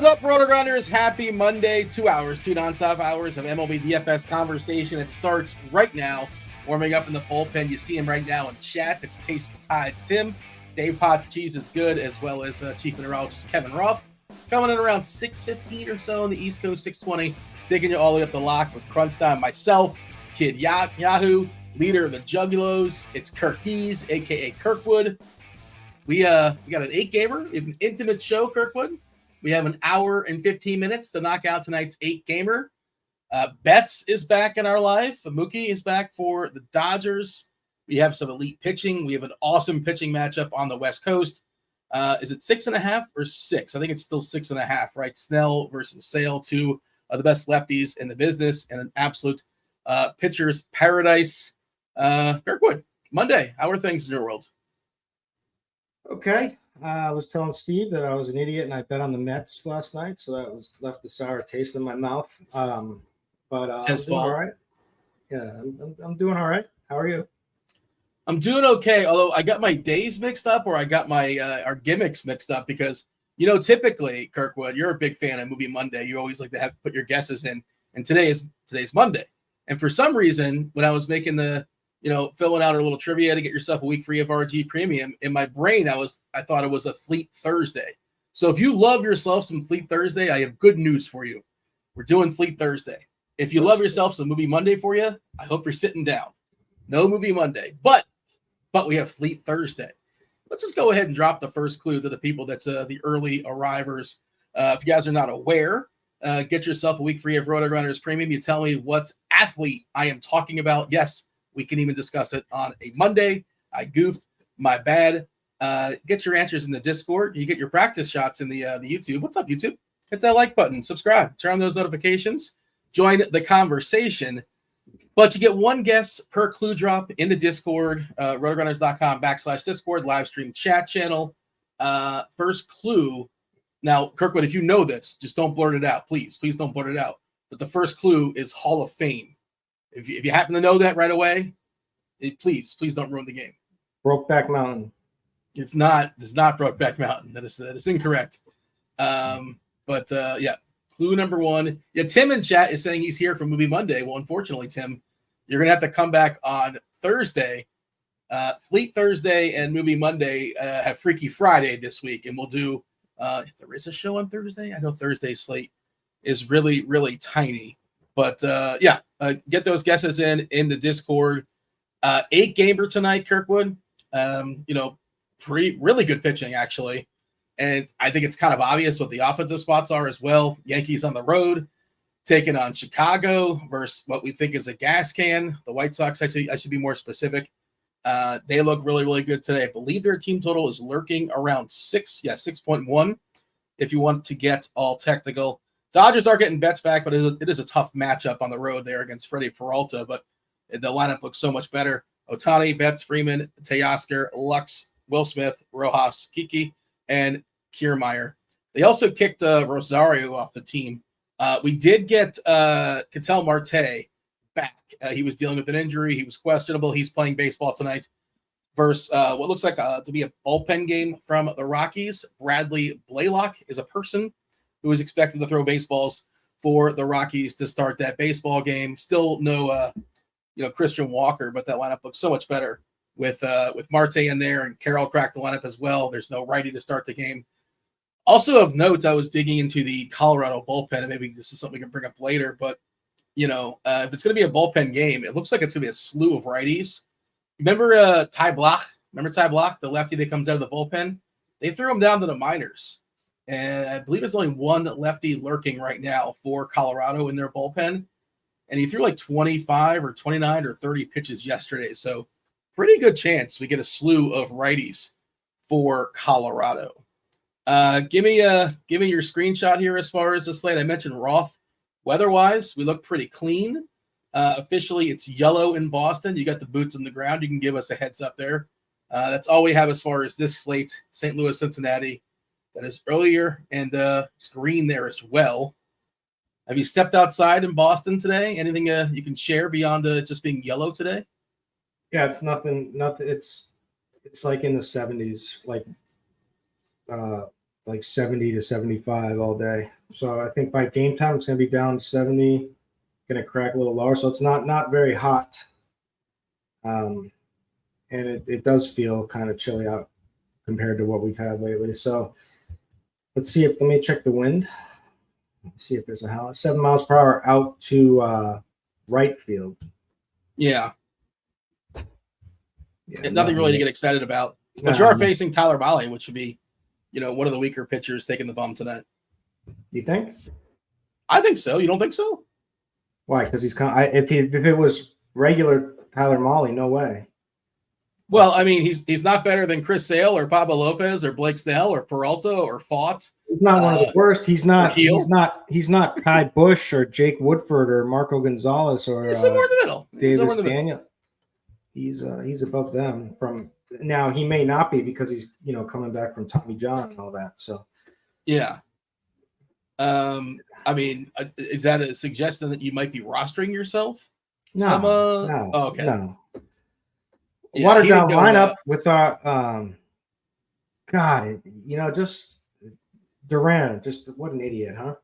up, RotoGrinders? Happy Monday. 2 hours, 2 nonstop hours of MLB DFS conversation. It starts right now. Warming up in the bullpen. You see him right now in chat. It's TastefulTides Tim, Dave Potts, Cheeseisgood, as well as Chief Mineralogist Kevin Roth. Coming in around 6:15 or so on the East Coast, 6:20. Taking you all the way up the lock with Crunch Time. Myself, Kid Yahoo, leader of the Juggalos. It's Kirk Dees, a.k.a. Kirkwood. We got an 8-gamer, an intimate show, Kirkwood. We have an hour and 15 minutes to knock out tonight's 8-gamer. Betts is back in our life. Mookie is back for the Dodgers. We have some elite pitching. We have an awesome pitching matchup on the West Coast. Is it 6.5 or 6? I think it's still 6.5, right? Snell versus Sale, two of the best lefties in the business, and an absolute pitcher's paradise. Kirkwood, Monday, how are things in your world? Okay. I was telling Steve that I was an idiot and I bet on the Mets last night, so that left a sour taste in my mouth. But I'm doing all right. Yeah, I'm doing all right. How are you? I'm doing okay, although I got my days mixed up, or I got my our gimmicks mixed up because, typically, Kirkwood, you're a big fan of Movie Monday. You always like to put your guesses in, and today's Monday. And for some reason, when I was making the filling out a little trivia to get yourself a week free of RG Premium, in my brain, I thought it was a Fleet Thursday. So if you love yourself some Fleet Thursday, I have good news for you. We're doing Fleet Thursday. If you love yourself some Movie Monday for you, I hope you're sitting down. No Movie Monday, but we have Fleet Thursday. Let's just go ahead and drop the first clue to the people that's the early arrivers. If you guys are not aware, get yourself a week free of RotoGrinders Premium. You tell me what athlete I am talking about. Yes, we can even discuss it on a Monday. I goofed. My bad. Get your answers in the Discord. You get your practice shots in the YouTube. What's up, YouTube? Hit that like button. Subscribe. Turn on those notifications. Join the conversation. But you get one guess per clue drop in the Discord, rotogrinders.com/Discord, live stream chat channel. First clue. Now, Kirkwood, if you know this, just don't blurt it out. Please don't blurt it out. But the first clue is Hall of Fame. If you happen to know that right away, please don't ruin the game. Brokeback Mountain. It's not Brokeback Mountain. That is incorrect. Yeah. Clue number one. Yeah, Tim in chat is saying he's here for Movie Monday. Well, unfortunately, Tim, you're gonna have to come back on Thursday. Fleet Thursday and Movie Monday have Freaky Friday this week, and we'll do if there is a show on Thursday. I know Thursday's slate is really, really tiny. But get those guesses in the Discord. 8-gamer tonight, Kirkwood. Really good pitching, actually. And I think it's kind of obvious what the offensive spots are as well. Yankees on the road, taking on Chicago versus what we think is a gas can. The White Sox, actually, I should be more specific. They look really, really good today. I believe their team total is lurking around 6.1 if you want to get all technical. Dodgers are getting Betts back, but it is a tough matchup on the road there against Freddie Peralta, but the lineup looks so much better. Ohtani, Betts, Freeman, Teoscar, Lux, Will Smith, Rojas, Kiki, and Kiermaier. They also kicked Rosario off the team. We did get Ketel Marte back. He was dealing with an injury. He was questionable. He's playing baseball tonight versus what looks like to be a bullpen game from the Rockies. Bradley Blaylock is a person who is expected to throw baseballs for the Rockies to start that baseball game. Still no, Christian Walker, but that lineup looks so much better with Marte in there, and Carroll cracked the lineup as well. There's no righty to start the game. Also of note, I was digging into the Colorado bullpen, and maybe this is something we can bring up later, but if it's going to be a bullpen game, it looks like it's going to be a slew of righties. Remember Ty Block? Remember Ty Block, the lefty that comes out of the bullpen? They threw him down to the minors. And I believe there's only one lefty lurking right now for Colorado in their bullpen. And he threw like 25 or 29 or 30 pitches yesterday. So pretty good chance we get a slew of righties for Colorado. Give me your screenshot here as far as the slate. I mentioned Roth. Weather-wise, we look pretty clean. Officially, it's yellow in Boston. You got the boots on the ground. You can give us a heads up there. That's all we have as far as this slate. St. Louis, Cincinnati. That is earlier, and it's green there as well. Have you stepped outside in Boston today? Anything you can share beyond just being yellow today? Yeah, it's nothing. It's like in the 70s, like like 70 to 75 all day. So I think by game time, it's going to be down to 70, going to crack a little lower. So it's not very hot. And it does feel kind of chilly out compared to what we've had lately. So let me check the wind. Let's see if there's a howl. 7 miles per hour out to right field. Yeah. Nothing really to get excited about. But you are facing Tyler Mahle, which would be, one of the weaker pitchers taking the bump tonight. You think? I think so. You don't think so? Why? Because he's if it was regular Tyler Mahle, no way. Well, I mean, he's not better than Chris Sale or Pablo Lopez or Blake Snell or Peralta or Fott. He's not one of the worst. He's not Kai Bush or Jake Woodford or Marco Gonzalez or he's somewhere in the middle. Davis Daniel. He's above them. From now, he may not be because he's coming back from Tommy John and all that. So yeah. I mean, is that a suggestion that you might be rostering yourself? No. Oh, okay. No. Yeah, watered down lineup with our just Duran. Just what an idiot, huh?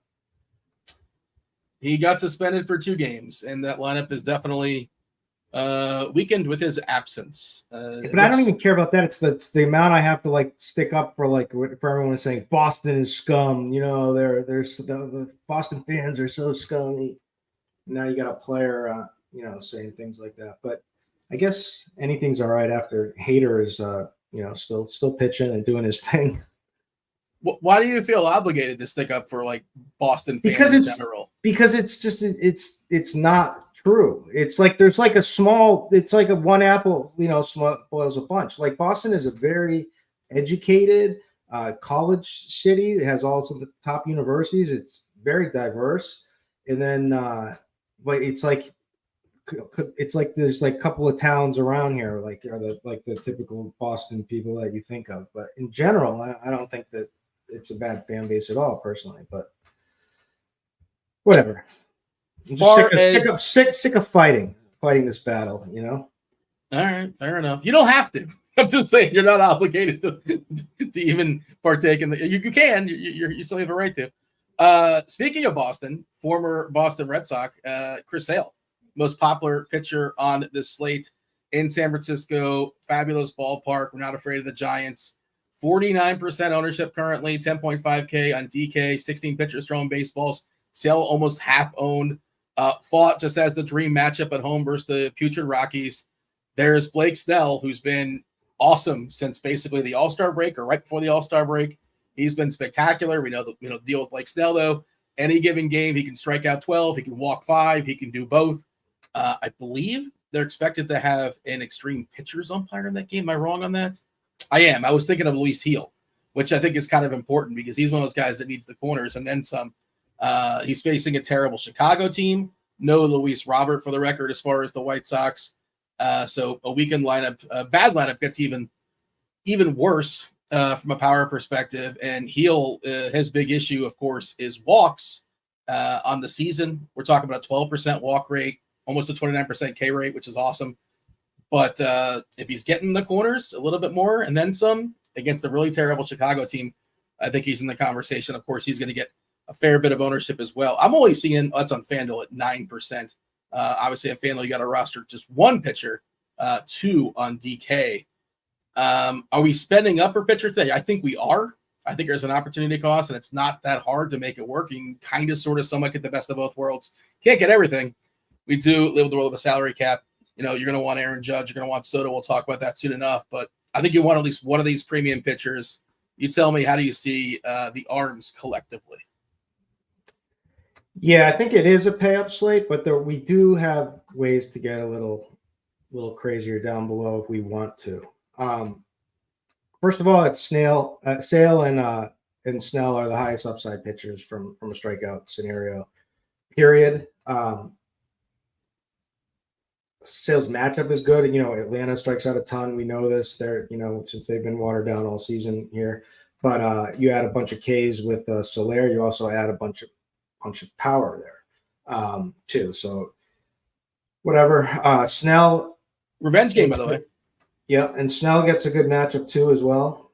He got suspended for 2 games, and that lineup is definitely weakened with his absence. But I don't even care about that. It's the amount I have to stick up for everyone saying Boston is scum. There's the Boston fans are so scummy. Now you got a player, saying things like that. But I guess anything's all right after Hader is, still pitching and doing his thing. Why do you feel obligated to stick up for Boston fans in general? Because it's just it's not true. It's like there's it's like a one apple spoils a bunch. Like Boston is a very educated college city. It has also the top universities. It's very diverse, and then but it's like there's a couple of towns around here are the typical Boston people that you think of. But in general, I don't think that it's a bad fan base at all, personally. But whatever. I'm just sick of fighting this battle. All right, fair enough. You don't have to. I'm just saying you're not obligated to even partake in the. You can. You still have a right to. Speaking of Boston, former Boston Red Sox, Chris Sale. Most popular pitcher on this slate in San Francisco. Fabulous ballpark. We're not afraid of the Giants. 49% ownership currently, 10.5K on DK, 16 pitchers throwing baseballs. Sale almost half owned. Fought just as the dream matchup at home versus the putrid Rockies. There's Blake Snell, who's been awesome since basically the All-Star break or right before the All-Star break. He's been spectacular. We know the deal with Blake Snell, though. Any given game, he can strike out 12. He can walk 5. He can do both. I believe they're expected to have an extreme pitchers umpire in that game. Am I wrong on that? I am. I was thinking of Luis Heel, which I think is kind of important because he's one of those guys that needs the corners and then some. He's facing a terrible Chicago team. No Luis Robert, for the record, as far as the White Sox. So a weakened lineup, a bad lineup gets even worse from a power perspective. And Heel, his big issue, of course, is walks on the season. We're talking about a 12% walk rate, almost a 29% K rate, which is awesome. But if he's getting the corners a little bit more and then some against a really terrible Chicago team, I think he's in the conversation. Of course, he's going to get a fair bit of ownership as well. I'm only seeing that's on FanDuel at 9%. Obviously, on FanDuel, you got to roster just one pitcher, 2 on DK. Are we spending up for pitcher today? I think we are. I think there's an opportunity cost, and it's not that hard to make it work. You can kind of, sort of, somewhat get the best of both worlds. Can't get everything. We do live in the world of a salary cap. You're going to want Aaron Judge. You're going to want Soto. We'll talk about that soon enough. But I think you want at least one of these premium pitchers. You tell me, how do you see the arms collectively? Yeah, I think it is a pay-up slate, but we do have ways to get a little crazier down below if we want to. First of all, it's Sale and Snell are the highest upside pitchers from a strikeout scenario, period. Sale's matchup is good. Atlanta strikes out a ton. We know this. They're, since they've been watered down all season here. But you add a bunch of Ks with Soler. You also add a bunch of power there, too. So whatever. Snell. Revenge game, by the way. Yeah, and Snell gets a good matchup, too, as well.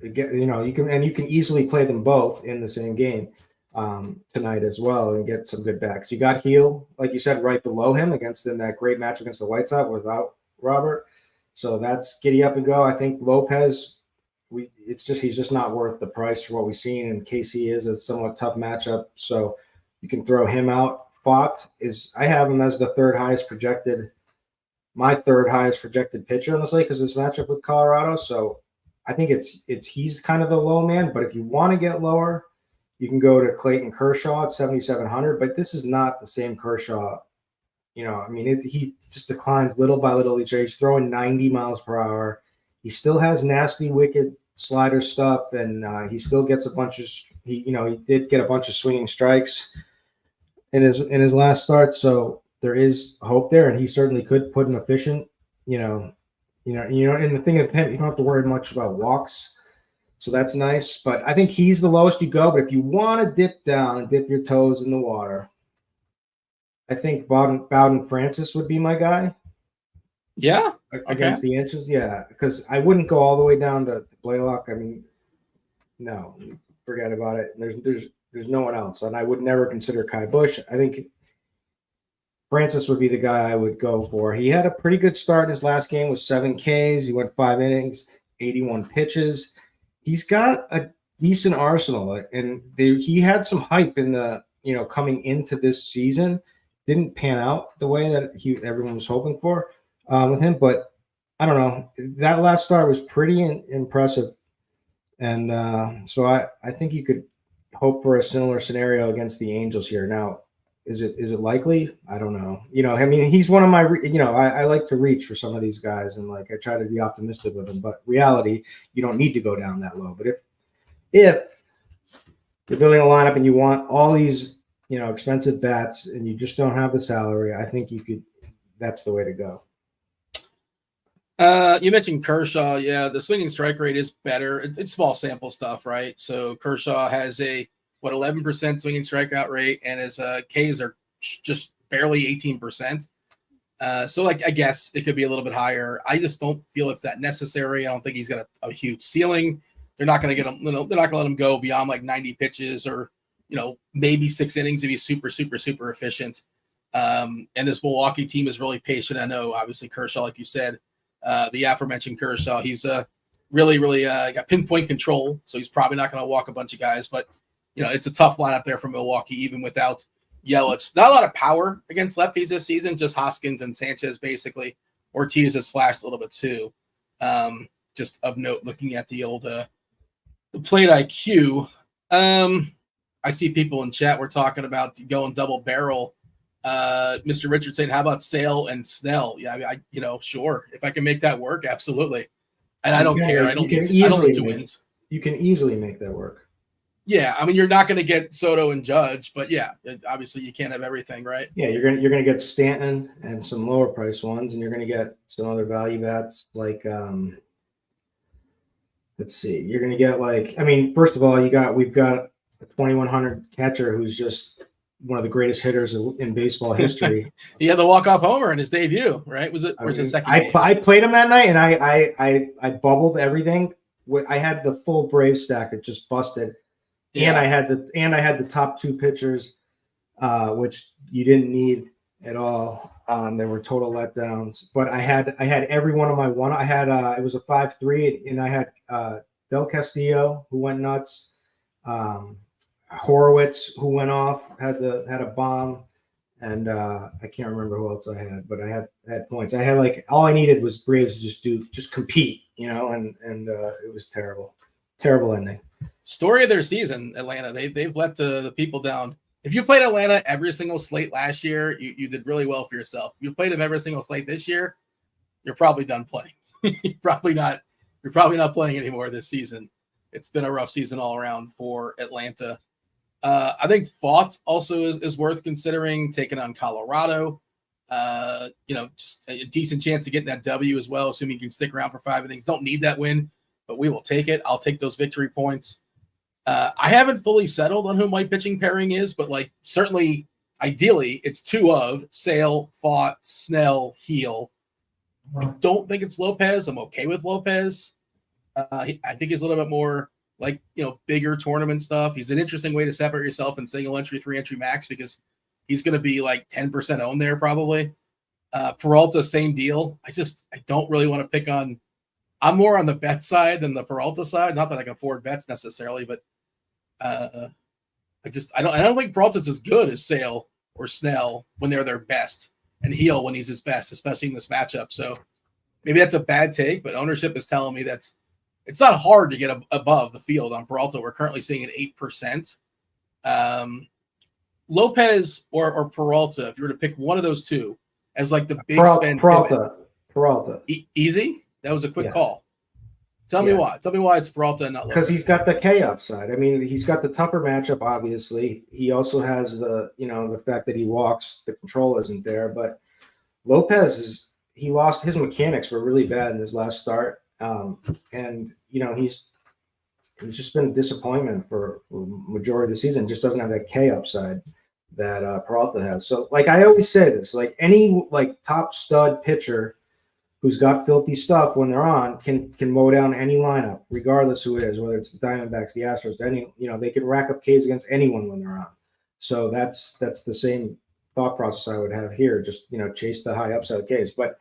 You know, you can easily play them both in the same game tonight as well and get some good backs. You got Heel, like you said, right below him in that great match against the White Sox without Robert. So that's giddy up and go. I think Lopez, he's just not worth the price for what we've seen. And KC is a somewhat tough matchup, so you can throw him out. I have him as the my third highest projected pitcher in this league because this matchup with Colorado. So I think he's kind of the low man. But if you want to get lower, you can go to Clayton Kershaw at 7,700. But this is not the same Kershaw. You know, I mean, he just declines little by little each year. He's throwing 90 miles per hour. He still has nasty, wicked slider stuff, and he still gets a bunch of. He did get a bunch of swinging strikes in his last start. So there is hope there, and he certainly could put an efficient. And the thing of him, you don't have to worry much about walks. So that's nice. But I think he's the lowest you go. But if you want to dip down and dip your toes in the water, I think Bowden Francis would be my guy. Yeah. Against the Inches. Yeah. Because I wouldn't go all the way down to Blaylock. I mean, no, forget about it. There's no one else. And I would never consider Kai Bush. I think Francis would be the guy I would go for. He had a pretty good start in his last game with 7 Ks. He went 5 innings, 81 pitches. He's got a decent arsenal, and he had some hype in the coming into this season. Didn't pan out the way that everyone was hoping for with him, but I don't know. That last start was pretty impressive, and so I think you could hope for a similar scenario against the Angels here. Now, is it likely? I don't know. I mean, he's one of my. I like to reach for some of these guys, and I try to be optimistic with them. But reality, you don't need to go down that low. But if you're building a lineup and you want all these expensive bats, and you just don't have the salary, I think you could. That's the way to go. You mentioned Kershaw. Yeah, the swinging strike rate is better. It's small sample stuff, right? So Kershaw has 11% swinging strikeout rate, and his Ks are just barely 18%. So I guess it could be a little bit higher. I just don't feel it's that necessary. I don't think he's got a huge ceiling. They're not going to get him. They're not going to let him go beyond 90 pitches or maybe 6 innings if he's super, super, super efficient. And this Milwaukee team is really patient. I know, obviously, Kershaw, like you said, the aforementioned Kershaw, he's really, really got pinpoint control. So he's probably not going to walk a bunch of guys. But, it's a tough lineup there for Milwaukee, even without Yelich. Not a lot of power against lefties this season, just Hoskins and Sanchez, basically. Ortiz has flashed a little bit, too. Just of note, looking at the old the plate IQ. I see people in chat. We're talking about going double barrel. Mr. Richard saying, "How about Sale and Snell?" Yeah, I sure. If I can make that work, absolutely. And I don't care. I don't need 2 wins. You can easily make that work. Yeah, I mean, you're not going to get Soto and Judge, but yeah, obviously you can't have everything, right? Yeah, you're gonna get Stanton and some lower price ones, and you're gonna get some other value bats like let's see, you're gonna get first of all, we've got a 2,100 catcher who's just one of the greatest hitters in baseball history. He had the walk-off homer in his debut, right? Was his second game? I played him that night, and I bubbled everything. I had the full Brave stack that just busted. Yeah. And I had the top 2 pitchers, which you didn't need at all. They were total letdowns. But I had every one of my one. I had it was a 5-3, and I had Del Castillo, who went nuts. Horowitz, who went off, had a bomb, and I can't remember who else I had, but I had points. I had all I needed was Braves to just compete, and it was terrible ending. Story of their season, Atlanta. They've let the people down. If you played Atlanta every single slate last year, you did really well for yourself. If you played them every single slate this year, you're probably done playing. You're probably not playing anymore this season. It's been a rough season all around for Atlanta. I think Fought also is worth considering, taking on Colorado. Just a decent chance of getting that W as well, assuming you can stick around for 5 innings. Don't need that win, but we will take it. I'll take those victory points. I haven't fully settled on who my pitching pairing is, but certainly, ideally, it's 2 of Sale, Fought, Snell, Heel. I don't think it's Lopez. I'm okay with Lopez. I think he's a little bit more like, bigger tournament stuff. He's an interesting way to separate yourself in single entry, 3-entry max, because he's going to be like 10% owned there probably. Peralta, same deal. I don't really want to pick on. I'm more on the bet side than the Peralta side. Not that I can afford bets necessarily, but I don't think Peralta's as good as Sale or Snell when they're their best, and Heel when he's his best, especially in this matchup. So maybe that's a bad take, but ownership is telling me it's not hard to get above the field on Peralta. We're currently seeing an 8%. Lopez or Peralta, if you were to pick one of those two as like the big spend. Peralta. Easy? That was a quick call. Tell me why. Tell me why it's Peralta and not Lopez. Because he's got the K upside. I mean, he's got the tougher matchup, obviously. He also has the fact that he walks, the control isn't there. But Lopez he lost, his mechanics were really bad in his last start. And he's just been a disappointment for majority of the season. Just doesn't have that K upside that Peralta has. So like I always say this, like any like top stud pitcher who's got filthy stuff when they're on can mow down any lineup, regardless who it is, whether it's the Diamondbacks, the Astros, they can rack up Ks against anyone when they're on. So that's the same thought process I would have here. Just chase the high upside Ks. But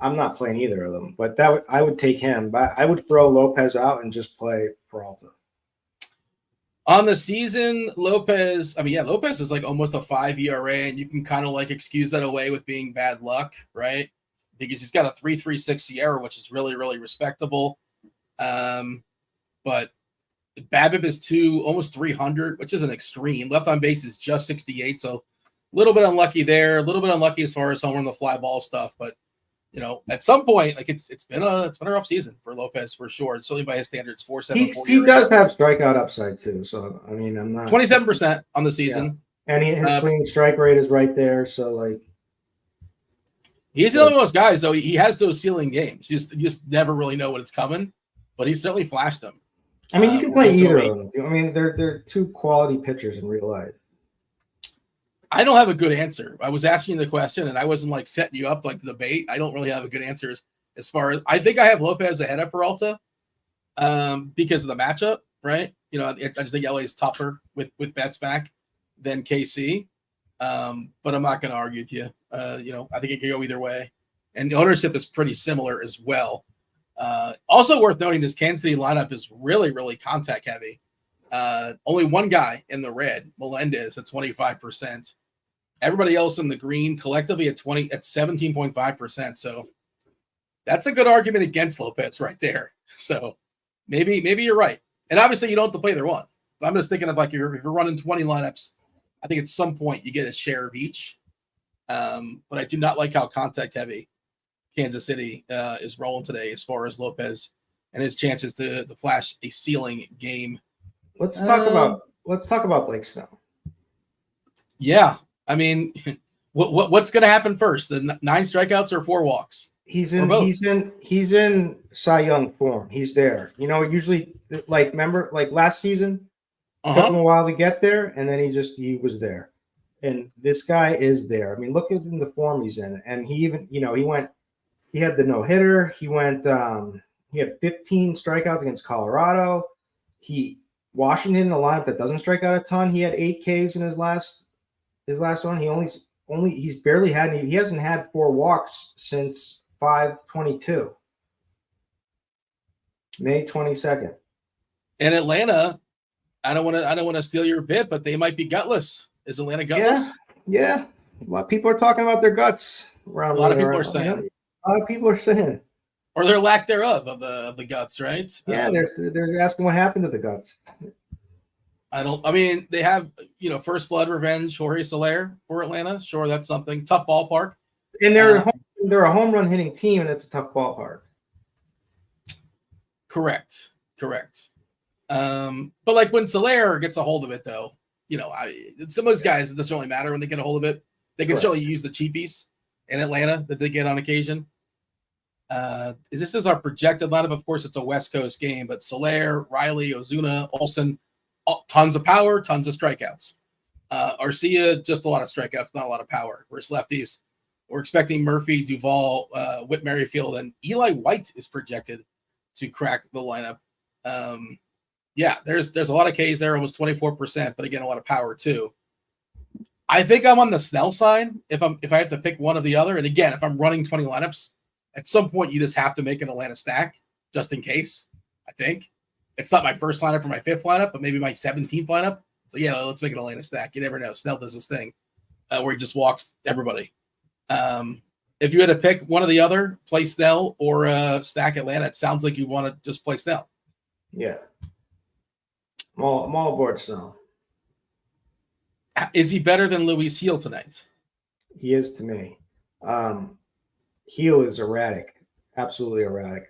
I'm not playing either of them. But I would take him. But I would throw Lopez out and just play Peralta. On the season, Lopez is like almost a 5 ERA, and you can kind of like excuse that away with being bad luck, right? Because he's got a 3.36 ERA, which is really, really respectable. But BABIP is almost 300, which is an extreme. Left on base is just 68, so a little bit unlucky there. A little bit unlucky as far as home run the fly ball stuff. But at some point, like it's been a rough season for Lopez for sure. And certainly by his standards, 4.74. He does have strikeout upside too. So I mean, I'm not 27% on the season, and his swing strike rate is right there. So like. He's one of those guys, though. He has those ceiling games. You just never really know when it's coming, but he certainly flashed them. I mean, you can play either of them. I mean, they're two quality pitchers in real life. I don't have a good answer. I was asking the question, and I wasn't like setting you up like the debate. I don't really have a good answer as far as I think I have Lopez ahead of Peralta because of the matchup, right? I just think LA is tougher with bets back than KC. But I'm not going to argue with you. I think it can go either way. And the ownership is pretty similar as well. Also worth noting, this Kansas City lineup is really, really contact heavy. Only one guy in the red, Melendez, at 25%. Everybody else in the green collectively at 17.5%. So that's a good argument against Lopez right there. So maybe you're right. And obviously you don't have to play either one. I'm just thinking of like if you're running 20 lineups, I think at some point you get a share of each. But I do not like how contact heavy Kansas City is rolling today as far as Lopez and his chances to flash a ceiling game. Let's talk about Blake Snell. Yeah. I mean, what's going to happen first? The 9 strikeouts or 4 walks? He's in Cy Young form. He's there. Usually remember last season, took him a while to get there, and then he was there. And this guy is there. I mean, look at the form he's in. And he even, he had the no-hitter. He had 15 strikeouts against Colorado. Washington in a lineup that doesn't strike out a ton. He had 8 Ks in his last one. He hasn't had 4 walks since 5/22. May 22nd. And Atlanta, I don't want to steal your bit, but they might be gutless. Is Atlanta gutless? Yeah. A lot of people are talking about their guts around. A lot of people are saying. A lot of people are saying. Or their lack thereof of the guts, right? Yeah, they're asking what happened to the guts. They have, first blood revenge, Jorge Soler for Atlanta. Sure, that's something. Tough ballpark. And they're a home run hitting team, and it's a tough ballpark. Correct. But like when Soler gets a hold of it, though, some of those guys, it doesn't really matter when they get a hold of it. They can certainly use the cheapies in Atlanta that they get on occasion. This is our projected lineup. Of course, it's a West Coast game, but Soler, Riley, Ozuna, Olsen, tons of power, tons of strikeouts. Arcia, just a lot of strikeouts, not a lot of power. Versus lefties, we're expecting Murphy, Duvall, Whit Merrifield, and Eli White is projected to crack the lineup. Yeah, there's a lot of Ks there, almost 24%, but again, a lot of power too. I think I'm on the Snell side if I have to pick one or the other. And again, if I'm running 20 lineups, at some point you just have to make an Atlanta stack just in case. I think it's not my first lineup or my fifth lineup, but maybe my 17th lineup. So yeah, let's make an Atlanta stack. You never know. Snell does this thing where he just walks everybody. If you had to pick one or the other, play Snell or stack Atlanta, it sounds like you want to just play Snell. Yeah. I'm all aboard Snell. Is he better than Luis Heel tonight? He is to me. Heel is erratic, absolutely erratic.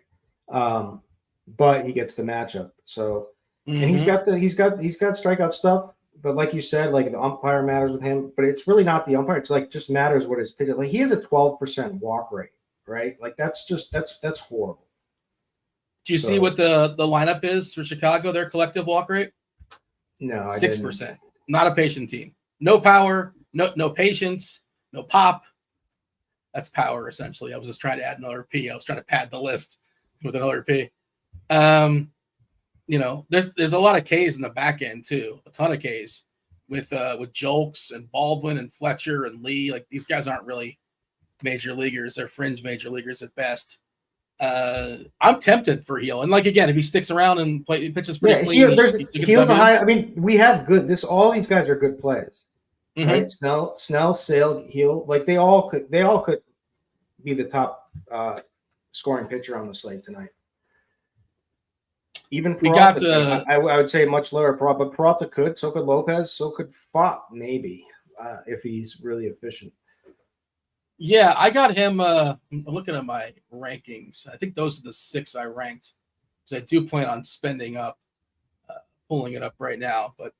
But he gets the matchup. So and he's got strikeout stuff. But like you said, like the umpire matters with him, but it's really not the umpire. It's like just matters what his pitch. Like he has a 12% walk rate, right? Like that's horrible. Do you see what the lineup is for Chicago? Their collective walk rate? No, 6%. Not a patient team. No power, no patience, no pop. That's power essentially. I was just trying to add another P. I was trying to pad the list with another P. You know, there's a lot of Ks in the back end too, a ton of Ks with Jolks and Baldwin and Fletcher and Lee. Like these guys aren't really major leaguers; they're fringe major leaguers at best. I'm tempted for Heel, and like again, if he sticks around and pitches pretty clean, Heel's a high. I mean, we have good. All these guys are good plays, right? Snell, Sale, Heel, like they all could be the top scoring pitcher on the slate tonight. Even Peralta, I would say much lower, but Peralta could. So could Lopez. So could Fott, maybe, if he's really efficient. Yeah, I got him. I'm looking at my rankings. I think those are the 6 I ranked because I do plan on spending up, pulling it up right now. But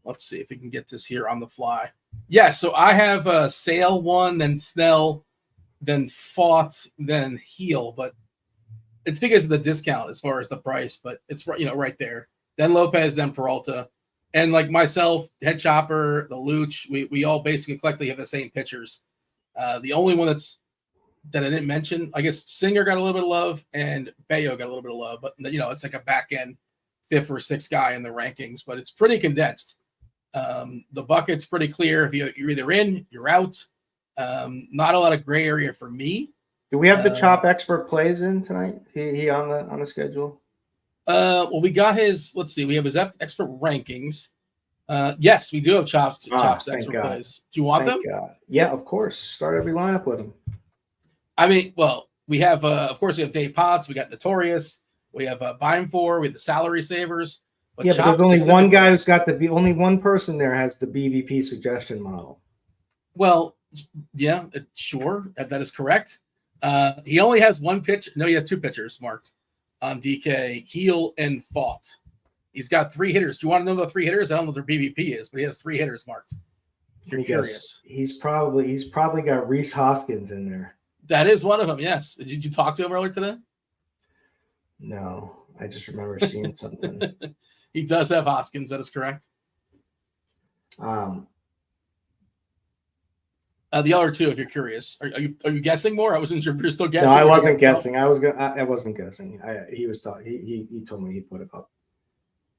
let's see if we can get this here on the fly. Yeah, so I have Sale 1, then Snell, then Fott, then Heel, but it's because of the discount as far as the price, but it's right there. Then Lopez, then Peralta, and like myself, Head Chopper, the Luch, we all basically collectively have the same pitchers. The only one that I didn't mention, I guess Singer got a little bit of love and Bayo got a little bit of love, but it's like a back end 5th or 6th guy in the rankings, but it's pretty condensed. The bucket's pretty clear. If you're either in, you're out. Not a lot of gray area for me. Do we have the Chop expert plays in tonight? He on the schedule? Well, we got his. Let's see. We have his expert rankings. Yes, we do have Chop's expert plays. Do you want them? God. Yeah, of course. Start every lineup with them. I mean, well, we have. Of course, we have Dave Potts. We got Notorious. We have Beimfor. We have the Salary Savers. But there's only one guy who's got only one person there has the BVP suggestion model. Well, yeah, sure, that is correct. He only has one pitch. No, he has 2 pitchers marked on DK, Heel and Fott. He's got 3 hitters. Do you want to know the 3 hitters? I don't know what their BVP is, but he has 3 hitters marked. If you're curious, he's probably got Reese Hoskins in there. That is one of them. Yes. Did you talk to him earlier today? No, I just remember seeing something. He does have Hoskins. That is correct. The other 2, if you're curious, are you guessing more? I wasn't sure if you're still guessing. No, I wasn't guessing. I wasn't guessing. He was talking. He told me he put it up.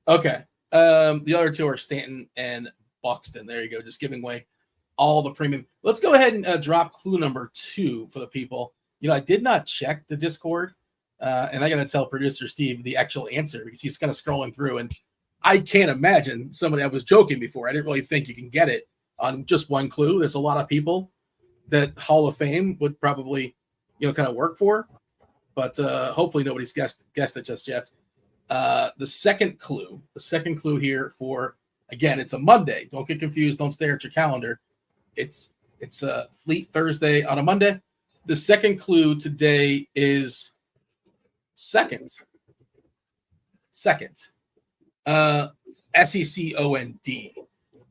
Okay. The other 2 are Stanton and Buxton. There you go. Just giving away all the premium. Let's go ahead and drop clue number 2 for the people. I did not check the Discord, and I got to tell producer Steve the actual answer because he's kind of scrolling through, and I can't imagine somebody. I was joking before. I didn't really think you can get it on just one clue. There's a lot of people that Hall of Fame would probably, kind of work for, but hopefully nobody's guessed it just yet. The second clue here for, again, it's a Monday. Don't get confused. Don't stare at your calendar. It's a Fleet Thursday on a Monday. The second clue today is second. SECOND.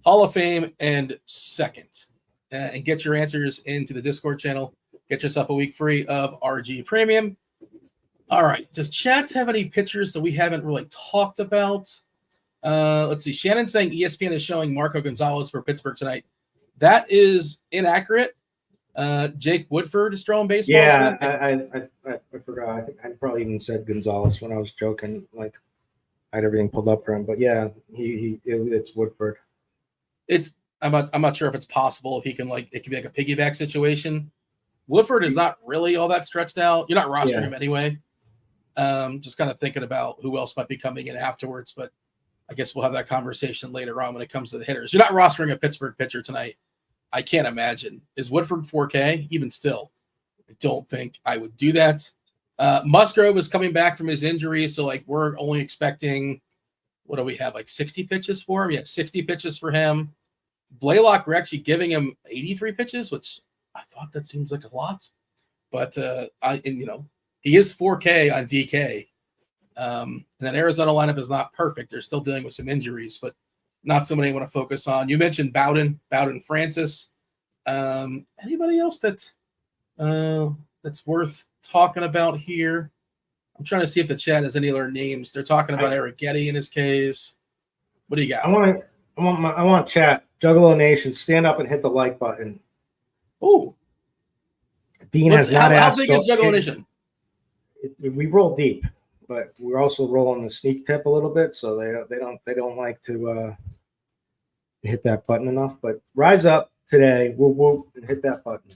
Hall of Fame and second. And get your answers into the Discord channel. Get yourself a week free of RG Premium. All right. Does chat have any pictures that we haven't really talked about? Let's see. Shannon's saying ESPN is showing Marco Gonzalez for Pittsburgh tonight. That is inaccurate. Jake Woodford is throwing baseballs. Yeah, I forgot. I think I probably even said Gonzalez when I was joking. Like I had everything pulled up for him, but yeah, it's Woodford. I'm not sure if it's possible. If he can it could be like a piggyback situation. Woodford is not really all that stretched out. You're not rostering him anyway. Just kind of thinking about who else might be coming in afterwards, but I guess we'll have that conversation later on when it comes to the hitters. You're not rostering a Pittsburgh pitcher tonight. I can't imagine. Is Woodford 4K? Even still, I don't think I would do that. Musgrove is coming back from his injury, so we're only expecting, what do we have, 60 pitches for him? Yeah, 60 pitches for him. Blaylock, we're actually giving him 83 pitches, which I thought that seems like a lot, but he is 4K on DK. And that Arizona lineup is not perfect. They're still dealing with some injuries, but not somebody I want to focus on. You mentioned Bowden Francis. Anybody else that's worth talking about here? I'm trying to see if the chat has any other names. They're talking about Eric Getty in his case. What do you got? I want chat. Juggalo Nation, stand up and hit the like button. Oh, Dean has not asked. How big is Juggalo Nation? We roll deep, but we're also rolling the sneak tip a little bit, so they don't like to hit that button enough. But rise up today, we'll hit that button.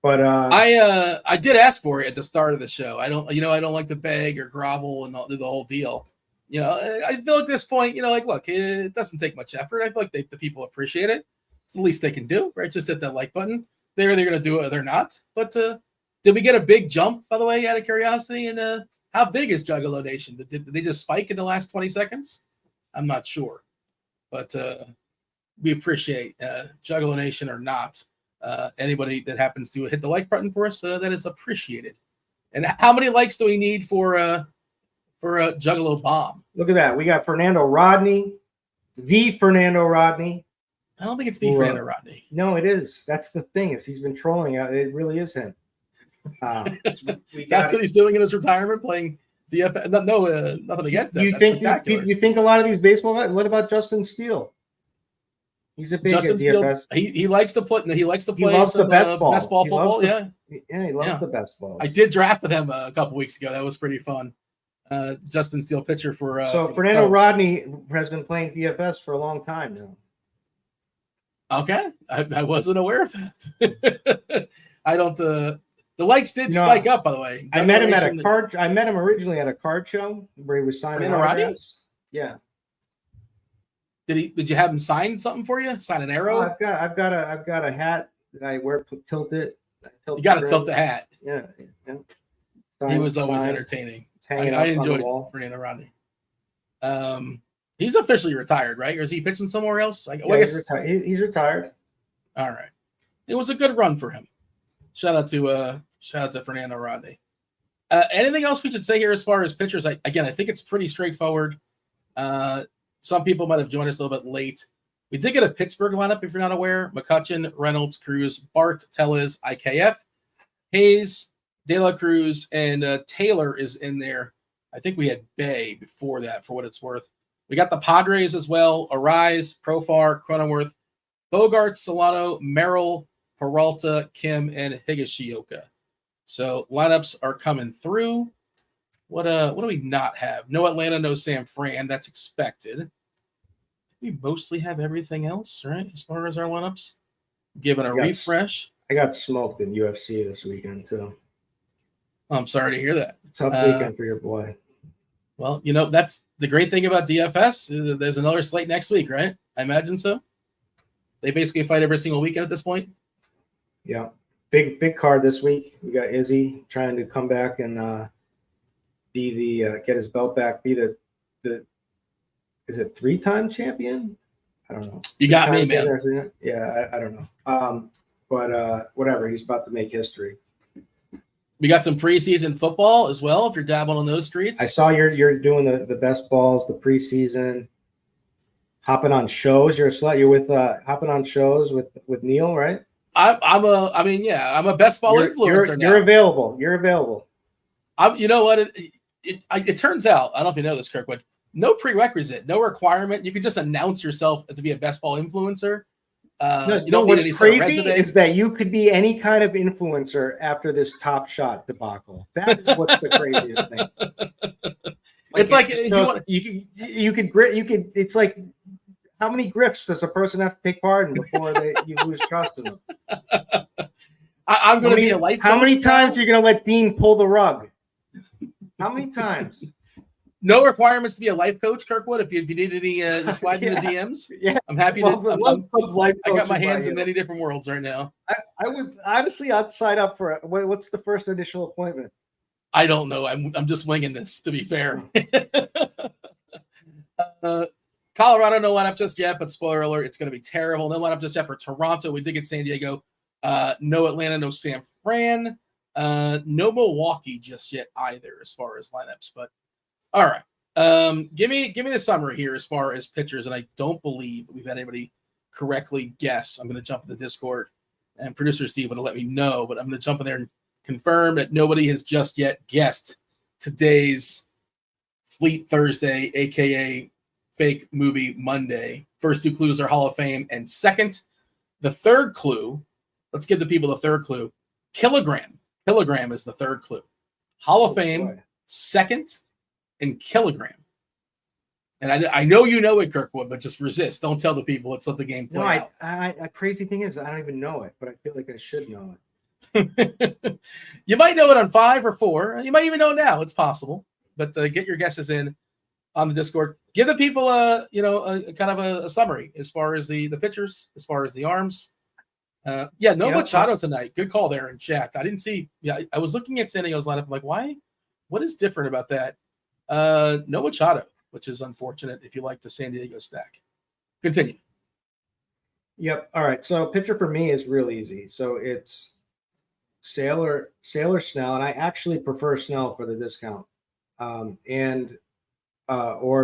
But I did ask for it at the start of the show. I don't like to beg or grovel and do the whole deal. I feel at this point, look, it doesn't take much effort. I feel like the people appreciate it. It's the least they can do, right? Just hit that like button. They're going to do it or they're not. But did we get a big jump, by the way, out of curiosity? And how big is Juggalo Nation? Did they just spike in the last 20 seconds? I'm not sure. But we appreciate Juggalo Nation or not. Anybody that happens to hit the like button for us, that is appreciated. And how many likes do we need for a Juggalo Bomb? Look at that. We got Fernando Rodney, the Fernando Rodney. I don't think it's the Fernando Rodney. No, it is. That's the thing, is he's been trolling. It really is him. That's what he's doing in his retirement, playing DFS. No, nothing against that. You think a lot of these baseball guys? What about Justin Steele? He's a big Justin DFS. Steele, he likes to play. He likes to play. He loves the best ball. Football. He loves the best balls. I did draft with him a couple weeks ago. That was pretty fun. Justin Steele pitcher for. So Fernando Rodney has been playing DFS for a long time now. Okay, I wasn't aware of that. I don't. The likes did spike up, by the way. I met him at a card. I met him originally at a card show where he was signing autographs. Yeah. Did you have him sign something for you? Sign an arrow? I've got a hat that I wear tilted. You got to tilt the hat. Yeah. He was always entertaining. I enjoyed Fernando Rodney. He's officially retired, right? Or is he pitching somewhere else? He's retired. All right. It was a good run for him. Shout out to Fernando Rodney. Anything else we should say here as far as pitchers? I think it's pretty straightforward. Some people might have joined us a little bit late. We did get a Pittsburgh lineup, if you're not aware. McCutchen, Reynolds, Cruz, Bart, Tellez, IKF, Hayes, De La Cruz, and Taylor is in there. I think we had Bay before that, for what it's worth. We got the Padres as well. Arise, Profar, Cronenworth, Bogart, Solano, Merrill, Peralta, Kim, and Higashioka. So lineups are coming through. What do we not have? No Atlanta, no Sam Fran. That's expected. We mostly have everything else, right? As far as our lineups. Given a refresh. I got smoked in UFC this weekend, too. I'm sorry to hear that. Tough weekend for your boy. Well, that's the great thing about DFS. There's another slate next week, right? I imagine so. They basically fight every single weekend at this point. Yeah. Big card this week. We got Izzy trying to come back and be the get his belt back, be the is it 3-time champion? I don't know. You got me, man. Yeah, I don't know. But whatever, he's about to make history. We got some preseason football as well, if you're dabbling on those streets. I saw you're doing the best balls, the preseason, hopping on shows. You're with hopping on shows with Neil, right? I'm a best ball influencer now. You're available. You know what? It turns out, I don't know if you know this, Kirkwood, no prerequisite, no requirement. You can just announce yourself to be a best ball influencer. You don't need what's any sort of crazy resume. is that you could be any kind of influencer after this Top Shot debacle. That is what's the craziest thing. It's like if you want, you could grit. You could. It's like, how many grifts does a person have to take part in before you lose trust in them? I'm going to be a life coach. How many times are you going to let Dean pull the rug? How many times? No requirements to be a life coach, Kirkwood. If you need any, slide in the DMs. Yeah, I'm happy to. I got my hands in many different worlds right now. I would honestly, I'd sign up for it. What's the first initial appointment? I don't know. I'm just winging this, to be fair. Colorado, no lineup just yet, but spoiler alert, it's going to be terrible. No lineup just yet for Toronto. We did get San Diego. No Atlanta, no San Fran. No Milwaukee just yet either, as far as lineups. But all right, give me the summary here as far as pitchers, and I don't believe we've had anybody correctly guess. I'm going to jump in the Discord, and producer Steve would let me know, but I'm going to jump in there and confirm that nobody has just yet guessed today's Fleet Thursday, aka Fake Movie Monday. First two clues are Hall of Fame and second. The third clue, let's give the people the third clue. Kilogram. Kilogram is the third clue. Hall of Fame, second, and kilogram. And I know you know it, Kirkwood, but just resist. Don't tell the people. Let's let the game play out. Crazy thing is, I don't even know it, but I feel like I should know it. You might know it on 5 or 4. You might even know it now. It's possible. But get your guesses in on the Discord. Give the people a kind of a summary as far as the pitchers, as far as the arms. No Machado tonight. Good call there in chat. I didn't see. Yeah, I was looking at San Diego's lineup. I'm like, why? What is different about that? No Machado, which is unfortunate if you like the San Diego stack. Continue. Yep. All right. So pitcher for me is real easy. So it's Sailor Snell, and I actually prefer Snell for the discount. Or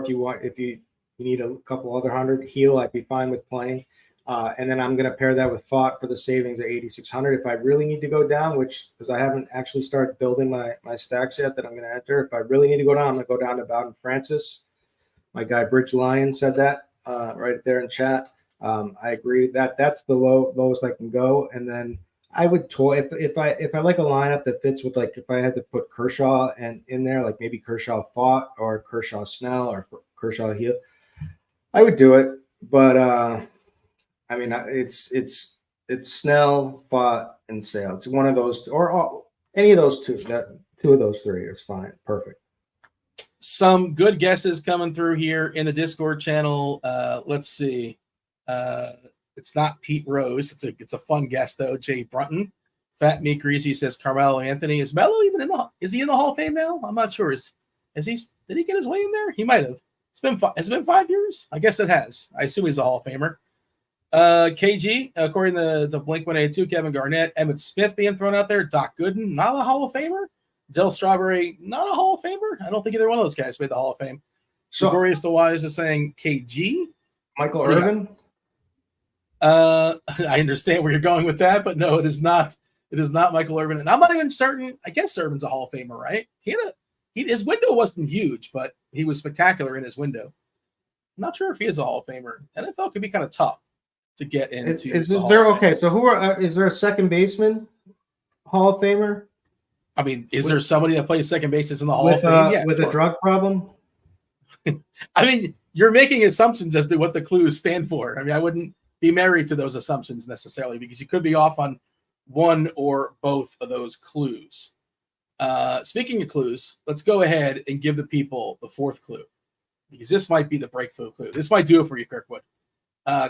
if you need a couple other hundred, Heel, I'd be fine with playing. And then I'm going to pair that with Fott for the savings at 8,600. If I really need to go down, because I haven't actually started building my stacks yet that I'm going to enter. If I really need to go down, I'm going to go down to Bowden Francis. My guy Bridge Lion said that right there in chat. I agree that that's the lowest I can go. And then I would toy if I like a lineup that fits with, like, if I had to put Kershaw and in there, like maybe Kershaw Fott or Kershaw Snell or Kershaw Heel, I would do it. But I mean, it's Snell, Fott, and Sale. It's one of those, or any of those two. Two of those three is fine. Perfect. Some good guesses coming through here in the Discord channel. Let's see. It's not Pete Rose. It's a fun guess though. Jay Brunton. Fat Meat Greasy says Carmelo Anthony. Is Melo even is he in the Hall of Fame now? I'm not sure. Did he get his way in there? He might have. Has it been 5 years? I guess it has. I assume he's a Hall of Famer. KG, according to Blink-182, Kevin Garnett, Emmitt Smith being thrown out there, Doc Gooden, not a Hall of Famer. Del Strawberry, not a Hall of Famer. I don't think either one of those guys made the Hall of Fame. So Glorious the Wise is saying KG. Michael Irvin. I understand where you're going with that, but no, it is not. It is not Michael Irvin, and I'm not even certain. I guess Irvin's a Hall of Famer, right? His window wasn't huge, but he was spectacular in his window. I'm not sure if he is a Hall of Famer. NFL could be kind of tough to get into. So is there a second baseman Hall of Famer? I mean, is there somebody that plays second base that's in the Hall of Fame? Yeah, with a drug problem? I mean, you're making assumptions as to what the clues stand for. I mean, I wouldn't be married to those assumptions necessarily, because you could be off on one or both of those clues. Speaking of clues, let's go ahead and give the people the fourth clue, because this might be the breakthrough clue. This might do it for you, Kirkwood.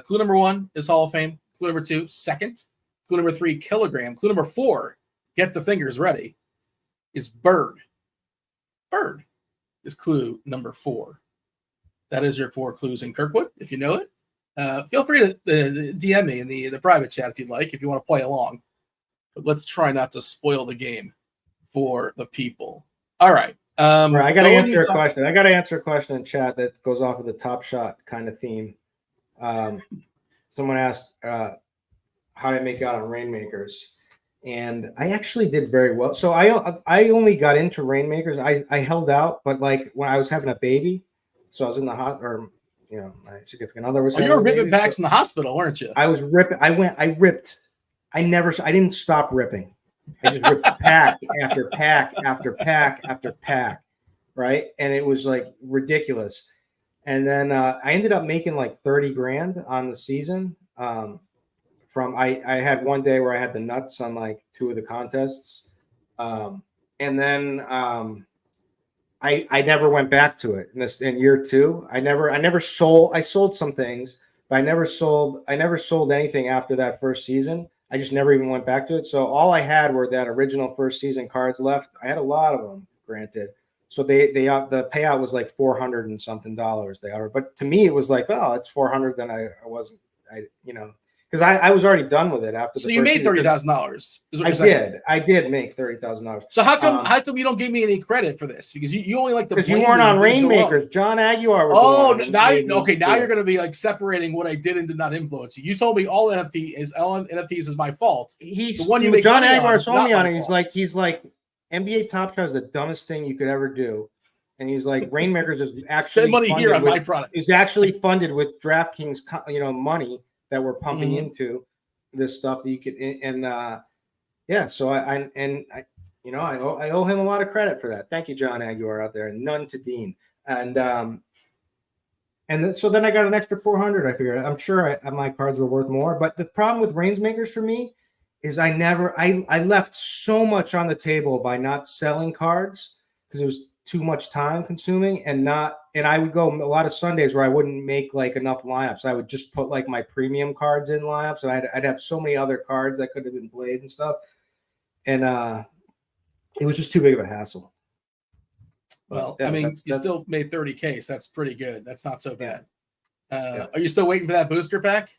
Clue number 1 is Hall of Fame. Clue number 2, second. Clue number 3, kilogram. Clue number 4, get the fingers ready, is bird. Bird is clue number 4. That is your 4 clues in Kirkwood. If you know it, feel free to DM me in the private chat if you'd like, if you want to play along. But let's try not to spoil the game for the people. All right. I got to answer a question. I got to answer a question in chat that goes off of the Top Shot kind of theme. Someone asked how did I make out on Rainmakers, and I actually did very well. So I only got into Rainmakers. I held out, but like when I was having a baby, so I was in the my significant other was. Oh, you were ripping packs in the hospital, weren't you? I was ripping. I ripped. I didn't stop ripping. I just ripped pack after pack after pack after pack, right? And it was like ridiculous. And then I ended up making like 30 grand on the season. I had one day where I had the nuts on like 2 of the contests. And then I never went back to it in year 2. I never sold. I sold some things, but I never sold anything after that first season. I just never even went back to it. So all I had were that original first season cards left. I had a lot of them, granted. So the payout was like $400 and something they offered. But to me, it was like, oh, it's $400. Then I wasn't, because I was already done with it after. So you made $30,000. I did make $30,000. So how come you don't give me any credit for this? Because you only like the, because you weren't on Rainmakers. John Aguilar. Now you're going to be like separating what I did and did not influence you. You told me all NFTs is my fault. He's the one you. John Aguilar told me on it. He's like NBA Top Shot is the dumbest thing you could ever do. And he's like, Rainmakers is actually spend money here on my product. Is actually funded with DraftKings, money that we're pumping into this stuff that you could. So I owe him a lot of credit for that. Thank you, John Aguilar out there, and none to Dean. So then I got an extra 400. I figured I'm sure my cards were worth more. But the problem with Rainmakers for me is I left so much on the table by not selling cards because it was too much time consuming and I would go a lot of Sundays where I wouldn't make like enough lineups. I would just put like my premium cards in lineups, and I'd have so many other cards that could have been played and stuff. And it was just too big of a hassle. Well, yeah, you still made 30K, so that's pretty good. That's not so bad. Are you still waiting for that booster pack?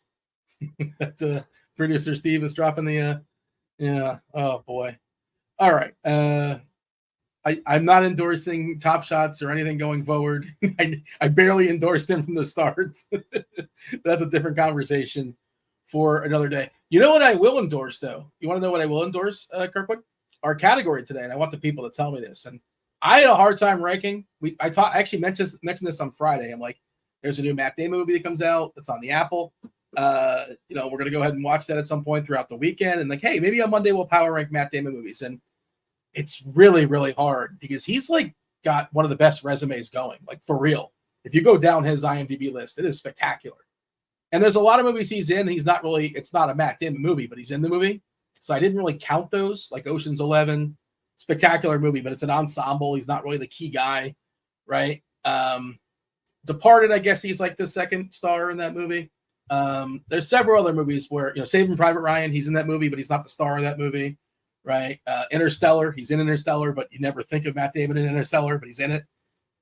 that producer Steve is dropping the oh boy. All right. I'm not endorsing Top Shots or anything going forward. I barely endorsed him from the start. That's a different conversation for another day. You know what I will endorse, though? You want to know what I will endorse, Kirkwood? Our category today, and I want the people to tell me this. And I had a hard time ranking. I actually mentioned this on Friday. I'm like, there's a new Matt Damon movie that comes out. It's on the Apple. We're going to go ahead and watch that at some point throughout the weekend. And like, hey, maybe on Monday we'll power rank Matt Damon movies. And it's really, really hard because he's like got one of the best resumes going, like for real. If you go down his IMDb list, it is spectacular. And there's a lot of movies he's in. It's not a Matt Damon movie, but he's in the movie. So I didn't really count those, like Ocean's 11, spectacular movie, but it's an ensemble. He's not really the key guy, right? Departed, I guess he's like the second star in that movie. There's several other movies where, Saving Private Ryan, he's in that movie, but he's not the star of that movie, right? Interstellar, he's in Interstellar, but you never think of Matt Damon in Interstellar, but he's in it.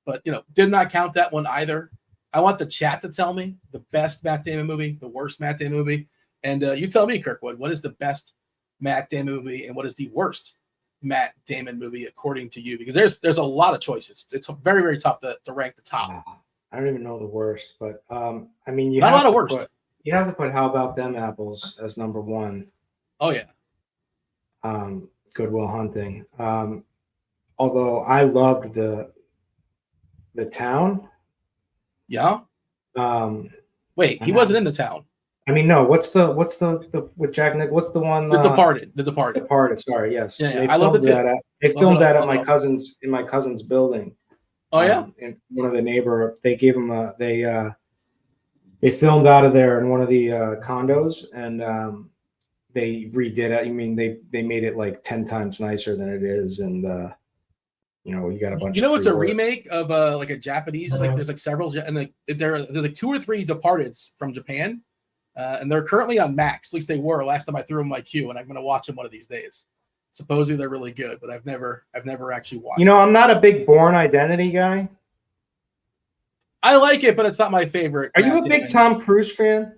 But, did not count that one either. I want the chat to tell me the best Matt Damon movie, the worst Matt Damon movie. And you tell me, Kirkwood, what is the best Matt Damon movie and what is the worst Matt Damon movie according to you? Because there's a lot of choices. It's very, very tough to rank the top. I don't even know the worst, but not a lot of worst. You have to put How About Them Apples as number one. Oh yeah. Good Will Hunting. Although I loved the Town. Yeah. Wait, he wasn't in The Town. No. What's the with Jack Nick? What's the one? The Departed. The Departed. Sorry. Yes. Yeah. I love it. They filmed that at my cousin's building. Oh yeah. And one of the neighbor, they gave him they filmed out of there in one of the condos, and they redid it. They made it like 10 times nicer than it is, and you got a bunch. It's a remake of like a Japanese. Like there's like several, and there's like 2 or 3 Departeds from Japan, and they're currently on Max. At least they were last time I threw them in my queue, and I'm going to watch them one of these days. Supposedly they're really good, but I've never actually watched. I'm not a big Bourne Identity guy. I like it, but it's not my favorite. Are you a big Tom Cruise fan?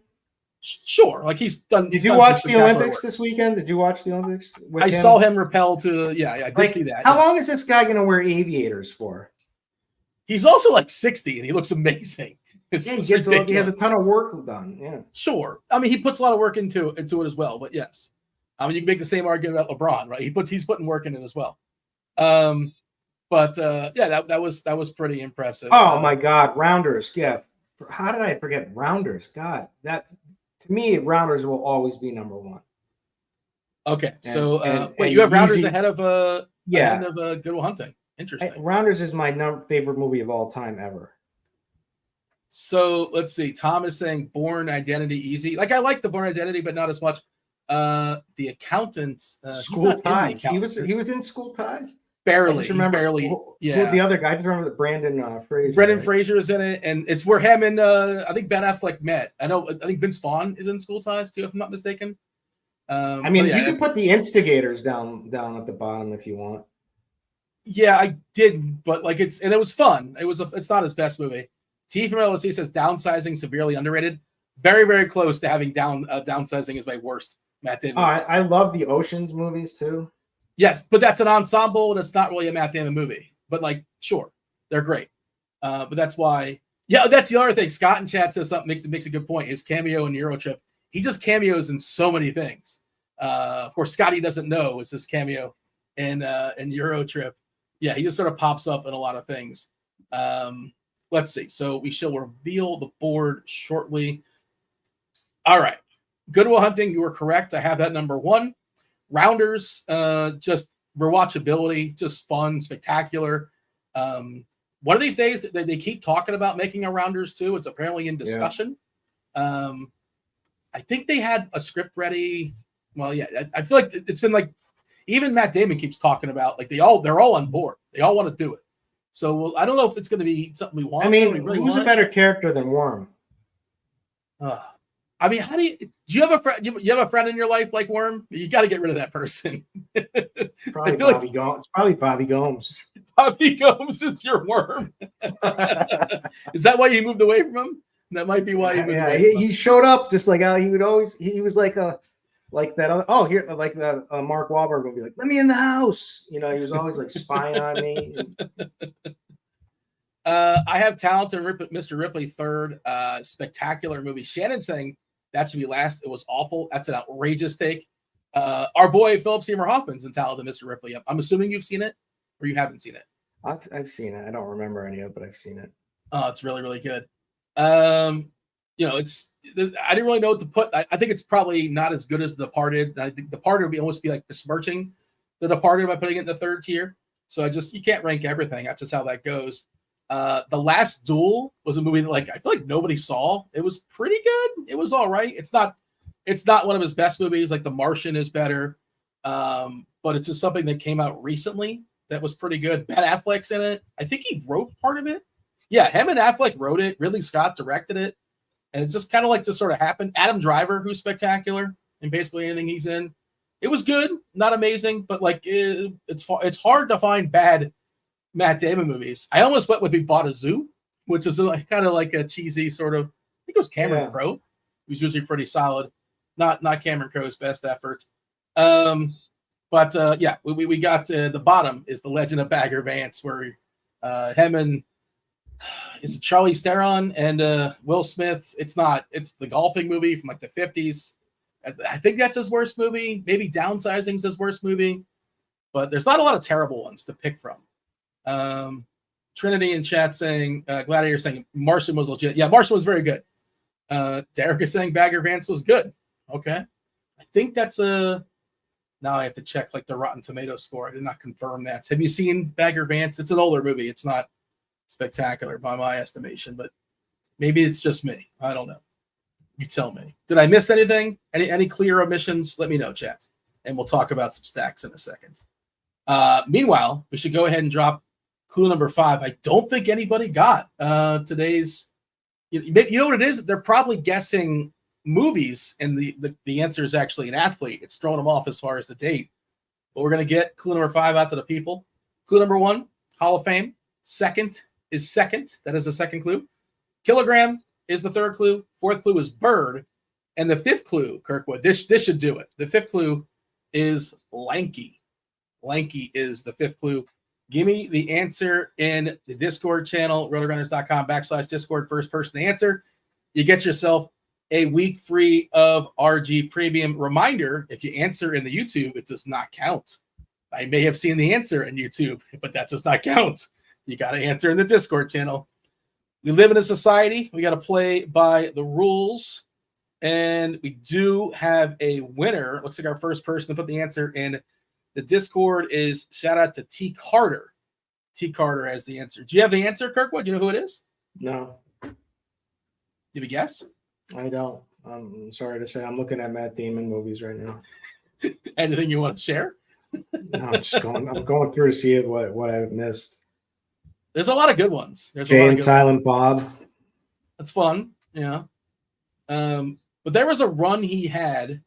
Sure. Like he's done. Did you watch the Olympics this weekend? Did you watch the Olympics? I saw him rappel to. Yeah, I did see that. How long is this guy going to wear aviators for? He's also like 60, and he looks amazing. He has a ton of work done. Yeah, sure. He puts a lot of work into it as well. But yes, you can make the same argument about LeBron, right? He's putting work in it as well. But that was pretty impressive. Oh my God, Rounders, yeah. how did I forget Rounders? God, that to me, Rounders will always be number one. Okay, so and wait, you have Rounders Easy, ahead of yeah, Good Will Hunting. Interesting. Rounders is my favorite movie of all time ever. So let's see. Tom is saying Born Identity easy. Like I like the Born Identity, but not as much. The Accountant. School Ties. He was in School Ties. Barely. I just remember, yeah. The other guy. I just remember that Brendan Fraser. Brendan Fraser is in it, and it's where him and I think Ben Affleck met. I think Vince Vaughn is in School Ties too, if I'm not mistaken. I mean, you can put The Instigators down at the bottom if you want. Yeah, I did, but like it was fun. It's not his best movie. T from LSC says Downsizing severely underrated. Very, very close to having Downsizing is my worst Matt Damon. I love the Oceans movies too. Yes, but that's an ensemble and it's not really a Matt Damon movie. But like, sure, they're great. But that's why. Yeah, that's the other thing. Scott in chat says something makes a good point. His cameo in Eurotrip. He just cameos in so many things. Of course, Scotty doesn't know it's his cameo in Eurotrip. Yeah, he just sort of pops up in a lot of things. Let's see. So we shall reveal the board shortly. All right. Good Will Hunting, you were correct. I have that number one. Rounders, just rewatchability, just fun, spectacular. One of these days, they keep talking about making a Rounders too. It's apparently in discussion. Yeah. I think they had a script ready. Well, yeah, I feel like it's been like even Matt Damon keeps talking about like they're all on board. They all want to do it. So I don't know if it's going to be something we want. I mean, who's a better character than Worm? I mean, do you have a friend? You have a friend in your life like Worm? You got to get rid of that person. Probably Bobby Gomes. It's probably Bobby Gomes. Bobby Gomes is your Worm. Is that why you moved away from him? That might be why you moved away. He showed up just like how he would always. He was like that. Oh, here, like that Mark Wahlberg would be like, "Let me in the house." You know, he was always like spying on me. I have Talented Mr. Ripley third. Spectacular movie. Shannon saying that should be last. It was awful. That's an outrageous take. Our boy Philip Seymour Hoffman's in Talented Mr. Ripley. I'm assuming you've seen it or you haven't seen it. I've seen it. I don't remember any of it, but I've seen it. Oh, it's really, really good. You know, I didn't really know what to put. I think it's probably not as good as The Departed. I think The Departed would almost be like besmirching The Departed by putting it in the third tier. So you can't rank everything. That's just how that goes. The Last Duel was a movie that I feel like nobody saw. It was pretty good. It was all right. It's not one of his best movies. Like The Martian is better. But it's just something that came out recently that was pretty good. Ben Affleck's in it. I think he wrote part of it. Yeah, him and Affleck wrote it. Ridley Scott directed it. And it's just kind of just sort of happened. Adam Driver, who's spectacular in basically anything he's in. It was good, not amazing, but it's hard to find bad Matt Damon movies. I almost went with We Bought a Zoo, which is kind of like a cheesy sort of. I think it was Cameron Crowe, who's usually pretty solid. Not Cameron Crowe's best effort. But we got the bottom is The Legend of Bagger Vance, where him and is it Charlize Theron and Will Smith? It's not. It's the golfing movie from the 50s. I think that's his worst movie. Maybe Downsizing's his worst movie. But there's not a lot of terrible ones to pick from. Trinity in chat saying, Gladiator saying Martian was legit. Yeah, Martian was very good. Derek is saying Bagger Vance was good. Okay. I think that's now I have to check the Rotten Tomato score. I did not confirm that. Have you seen Bagger Vance? It's an older movie. It's not spectacular by my estimation, but maybe it's just me. I don't know. You tell me. Did I miss anything? Any clear omissions? Let me know, chat. And we'll talk about some stacks in a second. Meanwhile, we should go ahead and drop clue number 5. I don't think anybody got today's. You know what it is? They're probably guessing movies, and the answer is actually an athlete. It's throwing them off as far as the date. But we're going to get clue number 5 out to the people. Clue number 1, Hall of Fame. Second is second. That is the second clue. Kilogram is the third clue. Fourth clue is bird. And the fifth clue, Kirkwood, this should do it. The fifth clue is lanky. Lanky is the fifth clue. Give me the answer in the Discord channel, RotoGrinders.com/Discord. First person to answer, you get yourself a week free of RG Premium. Reminder, if you answer in the YouTube, it does not count. I may have seen the answer in YouTube, but that does not count. You got to answer in the Discord channel. we live in a society. We got to play by the rules. And we do have a winner. Looks like our first person to put the answer in the Discord is shout out to T. Carter. T. Carter has the answer. Do you have the answer, Kirkwood? Do you know who it is? No. Do you have a guess? I don't. I'm sorry to say. I'm looking at Matt Damon movies right now. Anything you want to share? No, I'm going through to see what I've missed. There's a lot of good ones. There's Jay a lot and of good Silent ones. Bob. That's fun. Yeah. But there was a run he had,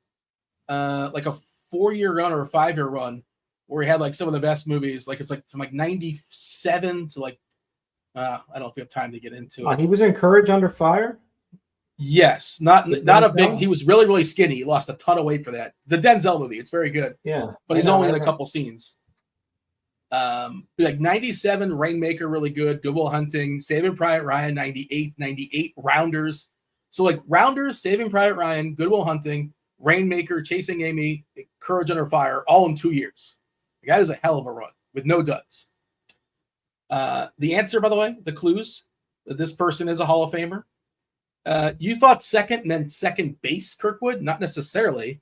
like a 4-year run or a 5-year run, where he had like some of the best movies. Like it's like from like 97 to like I don't know if we have time to get into it. He was in Courage Under Fire. Yes, not a big. He was really skinny. He lost a ton of weight for that. The Denzel movie. It's very good. Yeah, but he's only in a couple scenes. Like 97, Rainmaker, really good. Good Will Hunting, Saving Private Ryan, 98, Rounders. So like Rounders, Saving Private Ryan, Good Will Hunting, Rainmaker, Chasing Amy, Courage Under Fire, all in 2 years. The guy is a hell of a run with no duds. The answer, by the way, the clues, that this person is a Hall of Famer. You thought second meant second base, Kirkwood? Not necessarily.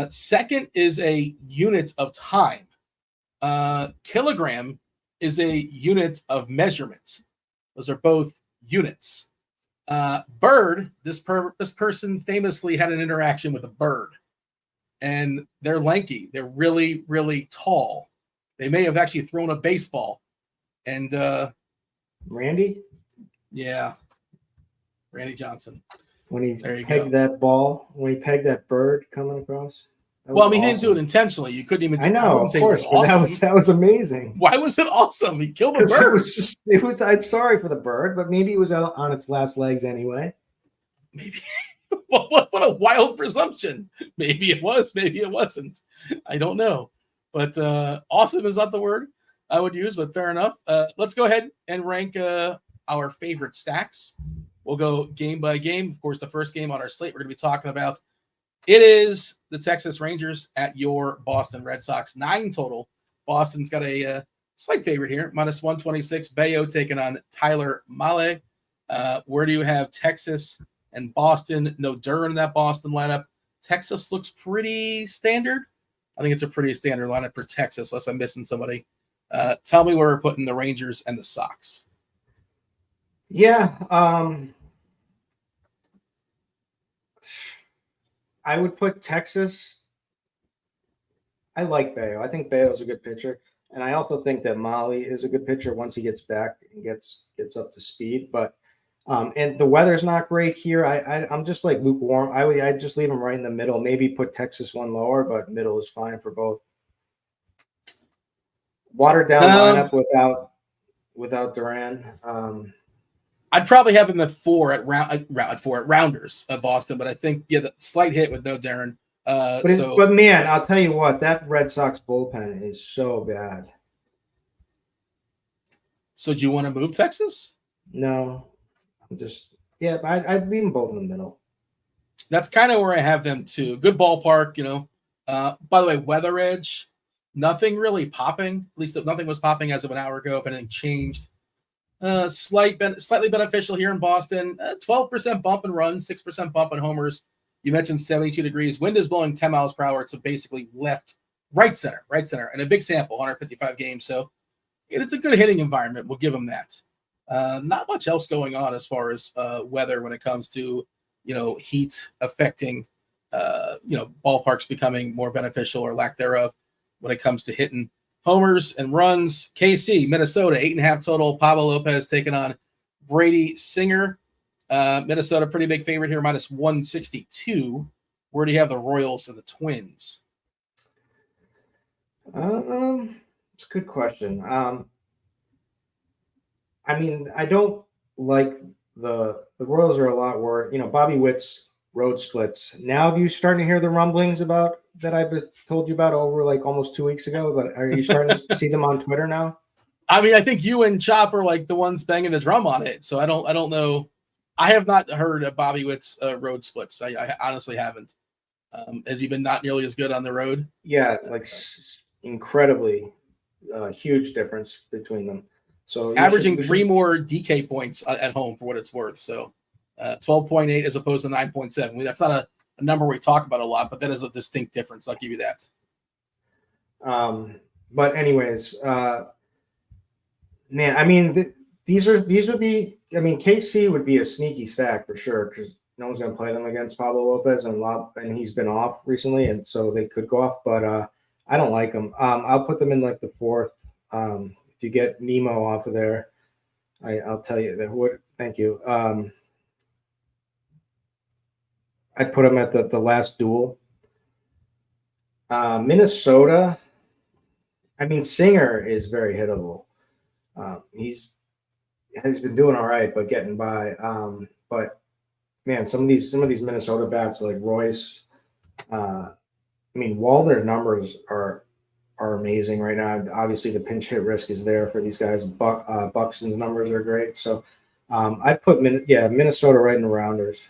Second is a unit of time. Kilogram is a unit of measurement. Those are both units. Bird, this person famously had an interaction with a bird. And they're lanky. They're really tall. They may have actually thrown a baseball. And Randy? Yeah. Randy Johnson. When he pegged that ball, when he pegged that bird coming across. Well, I mean, he didn't do it intentionally. You couldn't even. I know, of course, but that was amazing. Why was it awesome? He killed the bird. It was. I'm sorry for the bird, but maybe it was out on its last legs anyway. Maybe. What a wild presumption. Maybe it was. Maybe it wasn't. I don't know. But awesome is not the word I would use. But fair enough. Let's go ahead and rank our favorite stacks. We'll go game by game. Of course, the first game on our slate we're going to be talking about, it is the Texas Rangers at your Boston Red Sox. 9 total. Boston's got a slight favorite here, minus 126. Bayo taking on Tyler Mahle. Where do you have Texas and Boston? No Duran in that Boston lineup. Texas looks pretty standard. I think it's a pretty standard lineup for Texas, unless I'm missing somebody. Tell me where we're putting the Rangers and the Sox. Yeah, I would put Texas. I like Bayo. I think Bayo is a good pitcher, and I also think that Mahle is a good pitcher once he gets back and gets up to speed. But and the weather's not great here. I'm just like lukewarm. I'd just leave them right in the middle. Maybe put Texas one lower, but middle is fine for both. Watered down lineup without Duran. I'd probably have him at 4 at Rounders at Boston, but I think the slight hit with no Darren. But man, I'll tell you what, that Red Sox bullpen is so bad. So do you want to move Texas? No, I'd leave them both in the middle. That's kind of where I have them too. Good ballpark, By the way, weather edge, nothing really popping. At least nothing was popping as of an hour ago. If anything changed. Slightly beneficial here in Boston. 12% bump in runs, 6% bump in homers. You mentioned 72 degrees. Wind is blowing 10 miles per hour. So basically right center, and a big sample, 155 games. So it's a good hitting environment. We'll give them that. Not much else going on as far as weather when it comes to, heat affecting, ballparks becoming more beneficial or lack thereof when it comes to hitting. Homers and runs. KC, Minnesota, 8.5 total. Pablo Lopez taking on Brady Singer. Minnesota, pretty big favorite here, minus 162. Where do you have the Royals and the Twins? It's a good question. I mean, I don't like the Royals are a lot worse. Bobby Witt's road splits. Now have you starting to hear the rumblings about that I've told you about over like almost 2 weeks ago? But are you starting to see them on Twitter now? I mean, I think you and Chop are like the ones banging the drum on it. So I don't know. I have not heard of Bobby Witt's road splits. I honestly haven't. Has he been not nearly as good on the road? Yeah, like incredibly huge difference between them. So averaging 3 more DK points at home for what it's worth. So 12.8 as opposed to 9.7. I mean, that's not a number we talk about a lot, but that is a distinct difference. I'll give you that. But anyways, man, I mean, these would be. I mean, KC would be a sneaky stack for sure because no one's going to play them against Pablo Lopez and he's been off recently, and so they could go off. But I don't like them. I'll put them in like the 4th. If you get Nemo off of there, I'll tell you that. Thank you. I'd put him at the last duel. Minnesota. I mean, Singer is very hittable. He's been doing all right, but getting by. But man, some of these Minnesota bats like Royce. I mean, Waldner's numbers are amazing right now. Obviously, the pinch hit risk is there for these guys. Buxton's numbers are great. So I'd put Minnesota right in the rounders.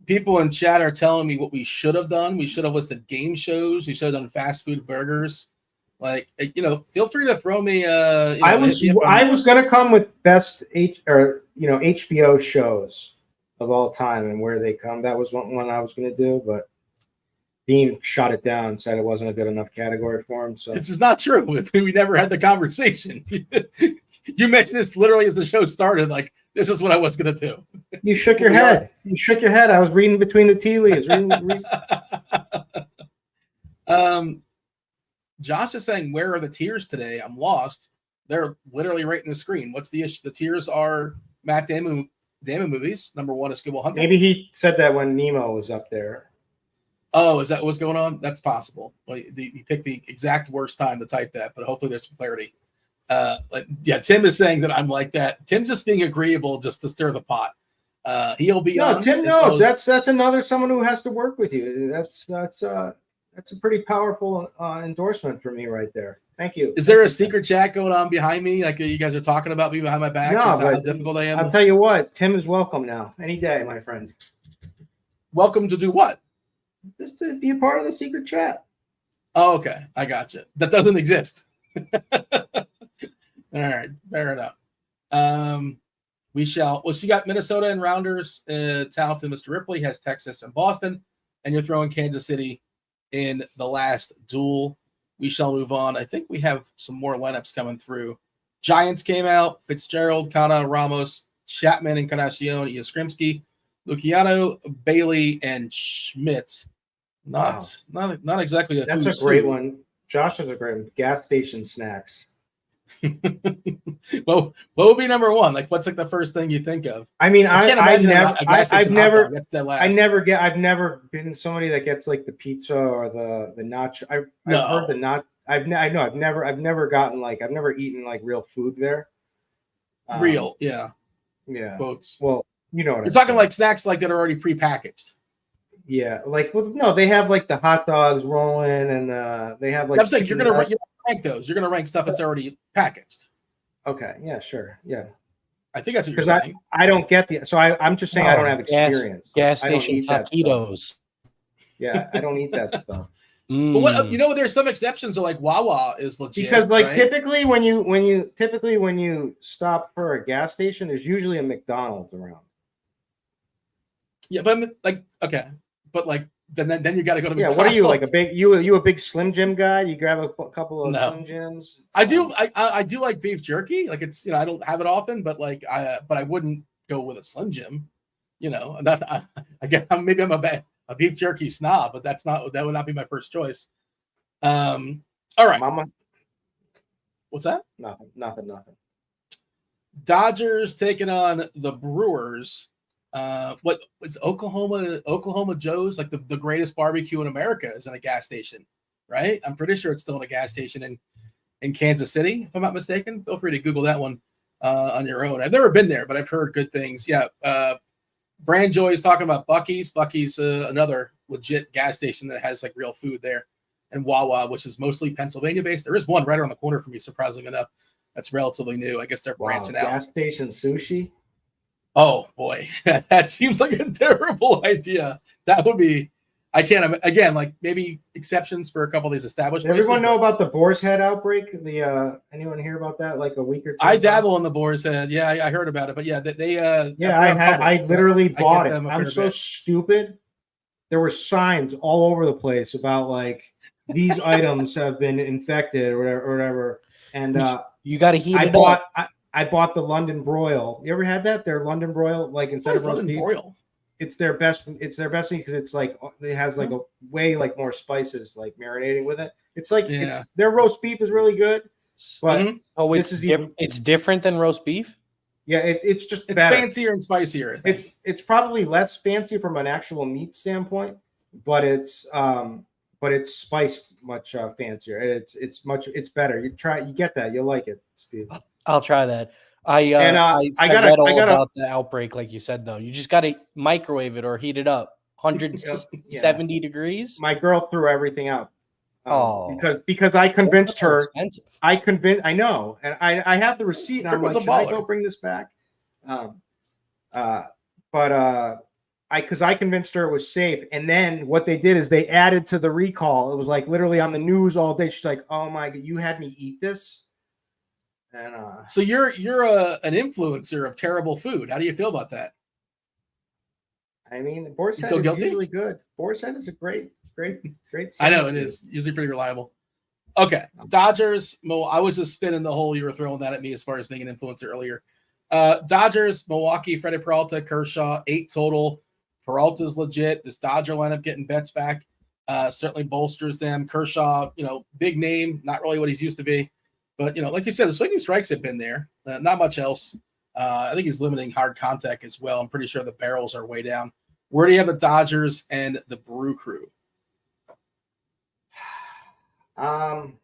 People in chat are telling me what we should have done. We should have listed game shows. We should have done fast food burgers. Like, feel free to throw me. I was gonna come with best HBO shows of all time and where they come. That was one I was gonna do, but Dean shot it down and said it wasn't a good enough category for him. So this is not true. We never had the conversation. You mentioned this literally as the show started. Like, this is what I was going to do. You shook your head. You shook your head. I was reading between the tea leaves. Josh is saying, where are the tiers today? I'm lost. They're literally right in the screen. What's the issue? The tiers are Matt Damon movies. Number 1 is Good Will Hunting. Maybe he said that when Nemo was up there. Oh, is that what's going on? That's possible. Well, he picked the exact worst time to type that, but hopefully there's some clarity. Tim is saying that I'm like that. Tim's just being agreeable just to stir the pot. He'll be on. Tim knows that's another someone who has to work with you. That's a pretty powerful endorsement for me right there. Thank you. Is there a secret chat going on behind me? Like you guys are talking about me behind my back? No, how but difficult I am. I'll tell you what, Tim is welcome now. Any day, my friend. Welcome to do what? Just to be a part of the secret chat. Oh, okay. I got you. That doesn't exist. All right, fair enough. So you got Minnesota and rounders. Talented Mr. Ripley has Texas and Boston, and you're throwing Kansas City in the last duel. We shall move on. I think we have some more lineups coming through. Giants came out. Fitzgerald, Kana, Ramos, Chapman, Encarnacion, Yastrzemski, Luciano, Bailey, and Schmidt. Not exactly. That's a great one. Josh is a great one. Gas station snacks. Well, what would be number 1? Like, what's like the first thing you think of? I mean, I've never been somebody that gets like the pizza or the nacho. I've heard the not. I've never gotten like I've never eaten like real food there. Yeah. Quotes. Well, you know what you're talking saying. Like snacks like that are already prepackaged. Yeah, like they have like the hot dogs rolling, and they have like. I'm saying you're gonna rank those. You're gonna rank stuff that's already packaged. Okay. Yeah. Sure. Yeah. I think that's what you're saying. I don't get the. So I'm just saying I don't have experience. Gas station taquitos. Yeah, I don't eat that stuff. But what there's some exceptions. So like Wawa is legit because like right? typically when you stop for a gas station, there's usually a McDonald's around. Yeah, but like okay, but like then you got to go to McDonald's. What are you like a big you a big Slim Jim guy? You grab a couple of Slim Jims. I do like beef jerky. Like it's I don't have it often, but like I wouldn't go with a Slim Jim. Maybe I'm a beef jerky snob, but that would not be my first choice. All right, Mama. What's that? Nothing. Dodgers taking on the Brewers. What was Oklahoma Joe's like the greatest barbecue in America is in a gas station, right? I'm pretty sure it's still in a gas station in Kansas City, if I'm not mistaken. Feel free to Google that one on your own. I've never been there, but I've heard good things. Yeah. Brand Joy is talking about Buc-ee's. Buc-ee's another legit gas station that has like real food there, and Wawa, which is mostly Pennsylvania based. There is one right around the corner for me, surprisingly enough. That's relatively new. I guess they're branching out. Gas station sushi. Oh boy, that seems like a terrible idea. That would be I can't again, like maybe exceptions for a couple of these established Did everyone places, know but about the boar's head outbreak? The anyone hear about that like a week or two I ago? dabble in the boar's head. Yeah, I heard about it, but yeah, they Yeah, they're on public, I so literally I bought get it. them a I'm fair so bit. stupid. There were signs all over the place about like these items have been infected or whatever. And You got to heat I it bought up. I bought the London broil. You ever had that? Their London broil, like instead What of is roast London beef, broil? it's their best. It's their best thing because it's like it has like a way like more spices like marinating with it. It's like Yeah. it's their roast beef is really good, but Oh, this is even it's different than roast beef. yeah. It's just It's better. fancier and spicier. I think. It's probably less fancy from an actual meat standpoint, but it's spiced much fancier. It's better. You get that. You'll like it, Steve. I'll try that. I read all about the outbreak, like you said, though. You just got to microwave it or heat it up, 170 degrees. My girl threw everything out. Oh, because I convinced her. Expensive. I know, and I have the receipt. And I'm like, should I go bring this back? Because I convinced her it was safe, and then what they did is they added to the recall. It was like literally on the news all day. She's like, "Oh my god, you had me eat this." And so you're an influencer of terrible food. How do you feel about that? I mean, boar's head is usually good. Boar's head is a great. I know it is usually pretty reliable. Okay, Dodgers. I was just spinning the hole you were throwing that at me as far as being an influencer earlier. Dodgers, Milwaukee, Freddie Peralta, Kershaw, 8 total. Peralta's legit. This Dodger lineup getting bets back certainly bolsters them. Kershaw, big name, not really what he's used to be. But, like you said, the swinging strikes have been there. Not much else. I think he's limiting hard contact as well. I'm pretty sure the barrels are way down. Where do you have the Dodgers and the Brew Crew? Again,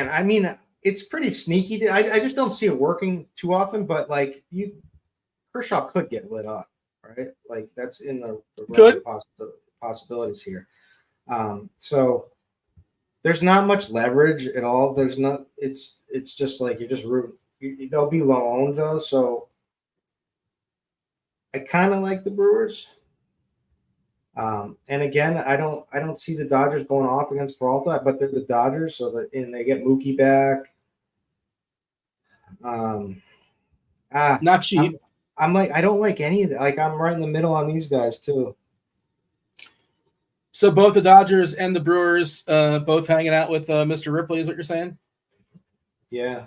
I mean, it's pretty sneaky. I just don't see it working too often, but like Kershaw could get lit up, right? Like that's in the realm of possibilities here. So there's not much leverage at all. It's just like you're just rooting. They'll be low owned though, so I kind of like the Brewers. And again, I don't see the Dodgers going off against Peralta, but they're the Dodgers, and they get Mookie back. Not cheap. I'm like, I don't like any of that. Like, I'm right in the middle on these guys too. So both the Dodgers and the Brewers, both hanging out with Mr. Ripley, is what you're saying? Yeah.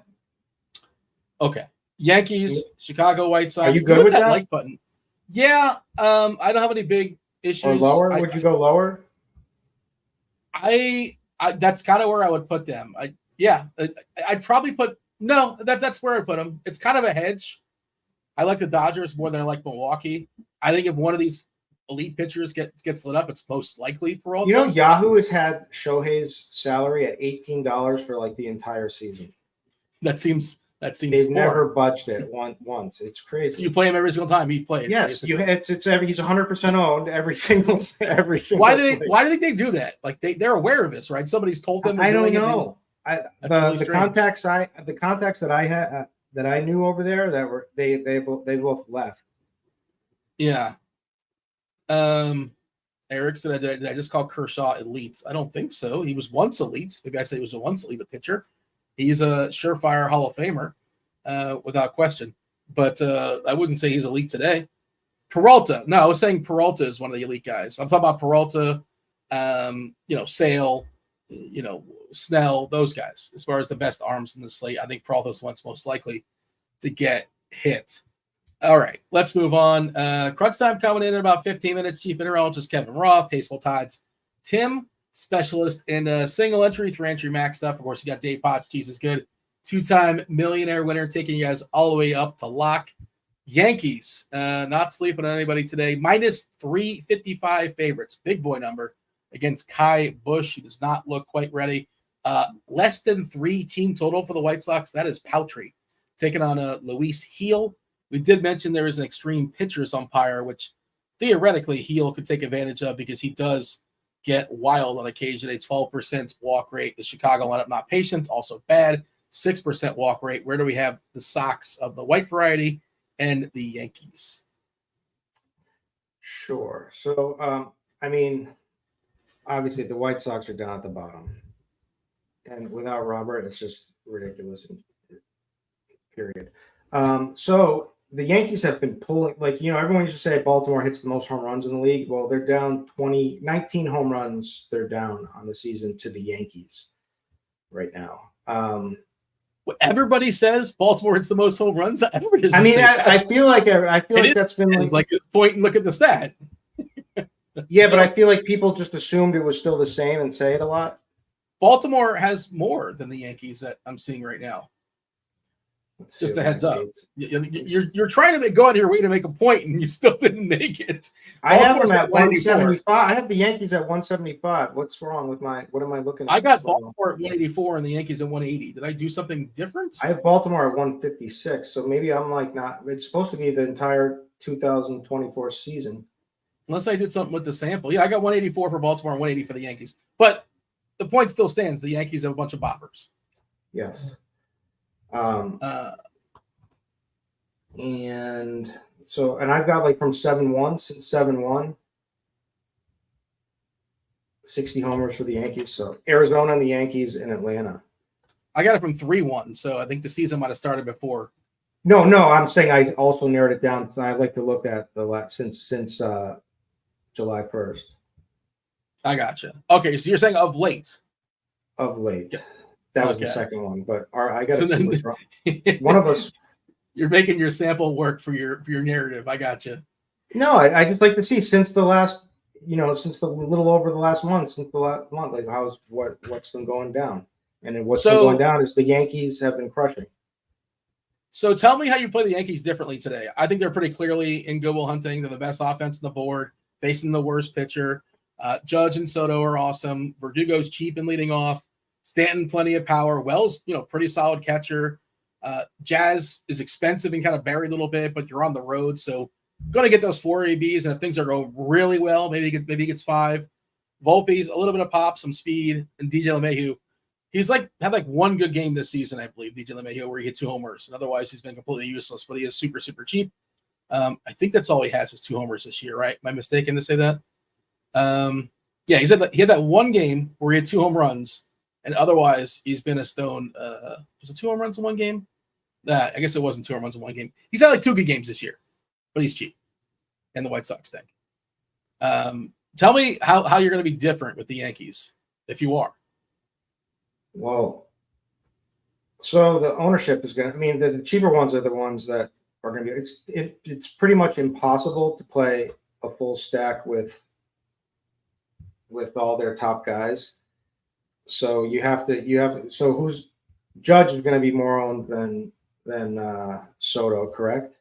Okay. Yankees, Chicago White Sox. Are you good with that like button? Yeah. I don't have any big issues. Or lower? Would you go lower? I that's kind of where I would put them. I'd probably put that's where I put them. It's kind of a hedge. I like the Dodgers more than I like Milwaukee. I think if one of these elite pitchers gets lit up, it's most likely Peralta. Yahoo has had Shohei's salary at $18 for like the entire season. That seems. They've never budged it once. It's crazy. So you play him every single time he plays. Yes, he's 100% owned every single. Why do you think they do that? Like they're aware of this, right? Somebody's told them. I don't know. The contacts that I had that I knew over there that were they both left. Yeah. Eric said, did I just call Kershaw elite? I don't think so. He was once elite. Maybe I said he was once elite pitcher. He's a surefire Hall of Famer, without question. But I wouldn't say he's elite today. Peralta. No, I was saying Peralta is one of the elite guys. I'm talking about Peralta, Sale, Snell, those guys. As far as the best arms in the slate, I think Peralta's one's most likely to get hit. All right, let's move on. Crunch time coming in about 15 minutes. Chief Mineralogist Kevin Roth, TastefulTides, Tim, specialist in single entry, 3-entry max stuff. Of course, you got Dave Potts, Cheeseisgood, 2-time millionaire winner, taking you guys all the way up to lock. Yankees, not sleeping on anybody today. Minus 355 favorites. Big boy number against Kai Busch. He does not look quite ready. Less than 3 team total for the White Sox. That is paltry. Taking on Luis Heel. We did mention there is an extreme pitchers umpire, which theoretically Heel could take advantage of because he does get wild on occasion. A 12% walk rate. The Chicago lineup not patient, also bad. 6% walk rate. Where do we have the Sox of the white variety and the Yankees? Sure. So, I mean, obviously the White Sox are down at the bottom, and without Robert, it's just ridiculous. Period. So the Yankees have been pulling, like, everyone used to say Baltimore hits the most home runs in the league. Well, they're down 19 home runs. They're down on the season to the Yankees right now. Everybody says Baltimore hits the most home runs. Everybody I mean, I feel like that's been like a point and look at the stat. Yeah, but I feel like people just assumed it was still the same and say it a lot. Baltimore has more than the Yankees that I'm seeing right now. Just a heads up. You're trying to go out of your way to make a point, and you still didn't make it. I have them at 175. I have the Yankees at 175. What's wrong with what am I looking at? I got Baltimore at 184 and the Yankees at 180. Did I do something different? I have Baltimore at 156. So maybe I'm like not. It's supposed to be the entire 2024 season. Unless I did something with the sample. Yeah, I got 184 for Baltimore and 180 for the Yankees. But the point still stands. The Yankees have a bunch of boppers. Yes. And so, and I've got like from 7-1 since 7-1, 60 homers for the Yankees. So Arizona and the Yankees in Atlanta. I got it from 3-1. So I think the season might have started before. No, I'm saying I also narrowed it down. I like to look at the last since July 1st. I gotcha. Okay, so you're saying of late. Of late. Yeah. That was the second one, but I got to see what's wrong. One of us. You're making your sample work for your narrative. I gotcha. No, I just like to see since the last, since the little over the last month, like what's been going down, and then what's been going down is the Yankees have been crushing. So tell me how you play the Yankees differently today. I think they're pretty clearly in Good Will Hunting. They're the best offense on the board, facing the worst pitcher. Judge and Soto are awesome. Verdugo's cheap and leading off. Stanton, plenty of power. Wells, pretty solid catcher. Jazz is expensive and kind of buried a little bit, but you're on the road, so going to get those 4 ABs. And if things are going really well, maybe he gets 5. Volpe's a little bit of pop, some speed, and DJ LeMahieu. He's had one good game this season, I believe, DJ LeMahieu, where he hit 2 homers. And otherwise, he's been completely useless, but he is super, super cheap. I think that's all he has is 2 homers this year, right? Am I mistaken to say that? Yeah, he had that one game where he had 2 home runs, and otherwise he's been a stone. Was it 2 home runs in one game? I guess it wasn't 2 home runs in one game. He's had 2 good games this year, but he's cheap, and the White Sox think. Tell me how you're going to be different with the Yankees, if you are. Well, so the ownership is going to. I mean, the cheaper ones are the ones that are going to be. It's pretty much impossible to play a full stack with all their top guys. So you have to. So who's Judge is going to be more owned than Soto, correct?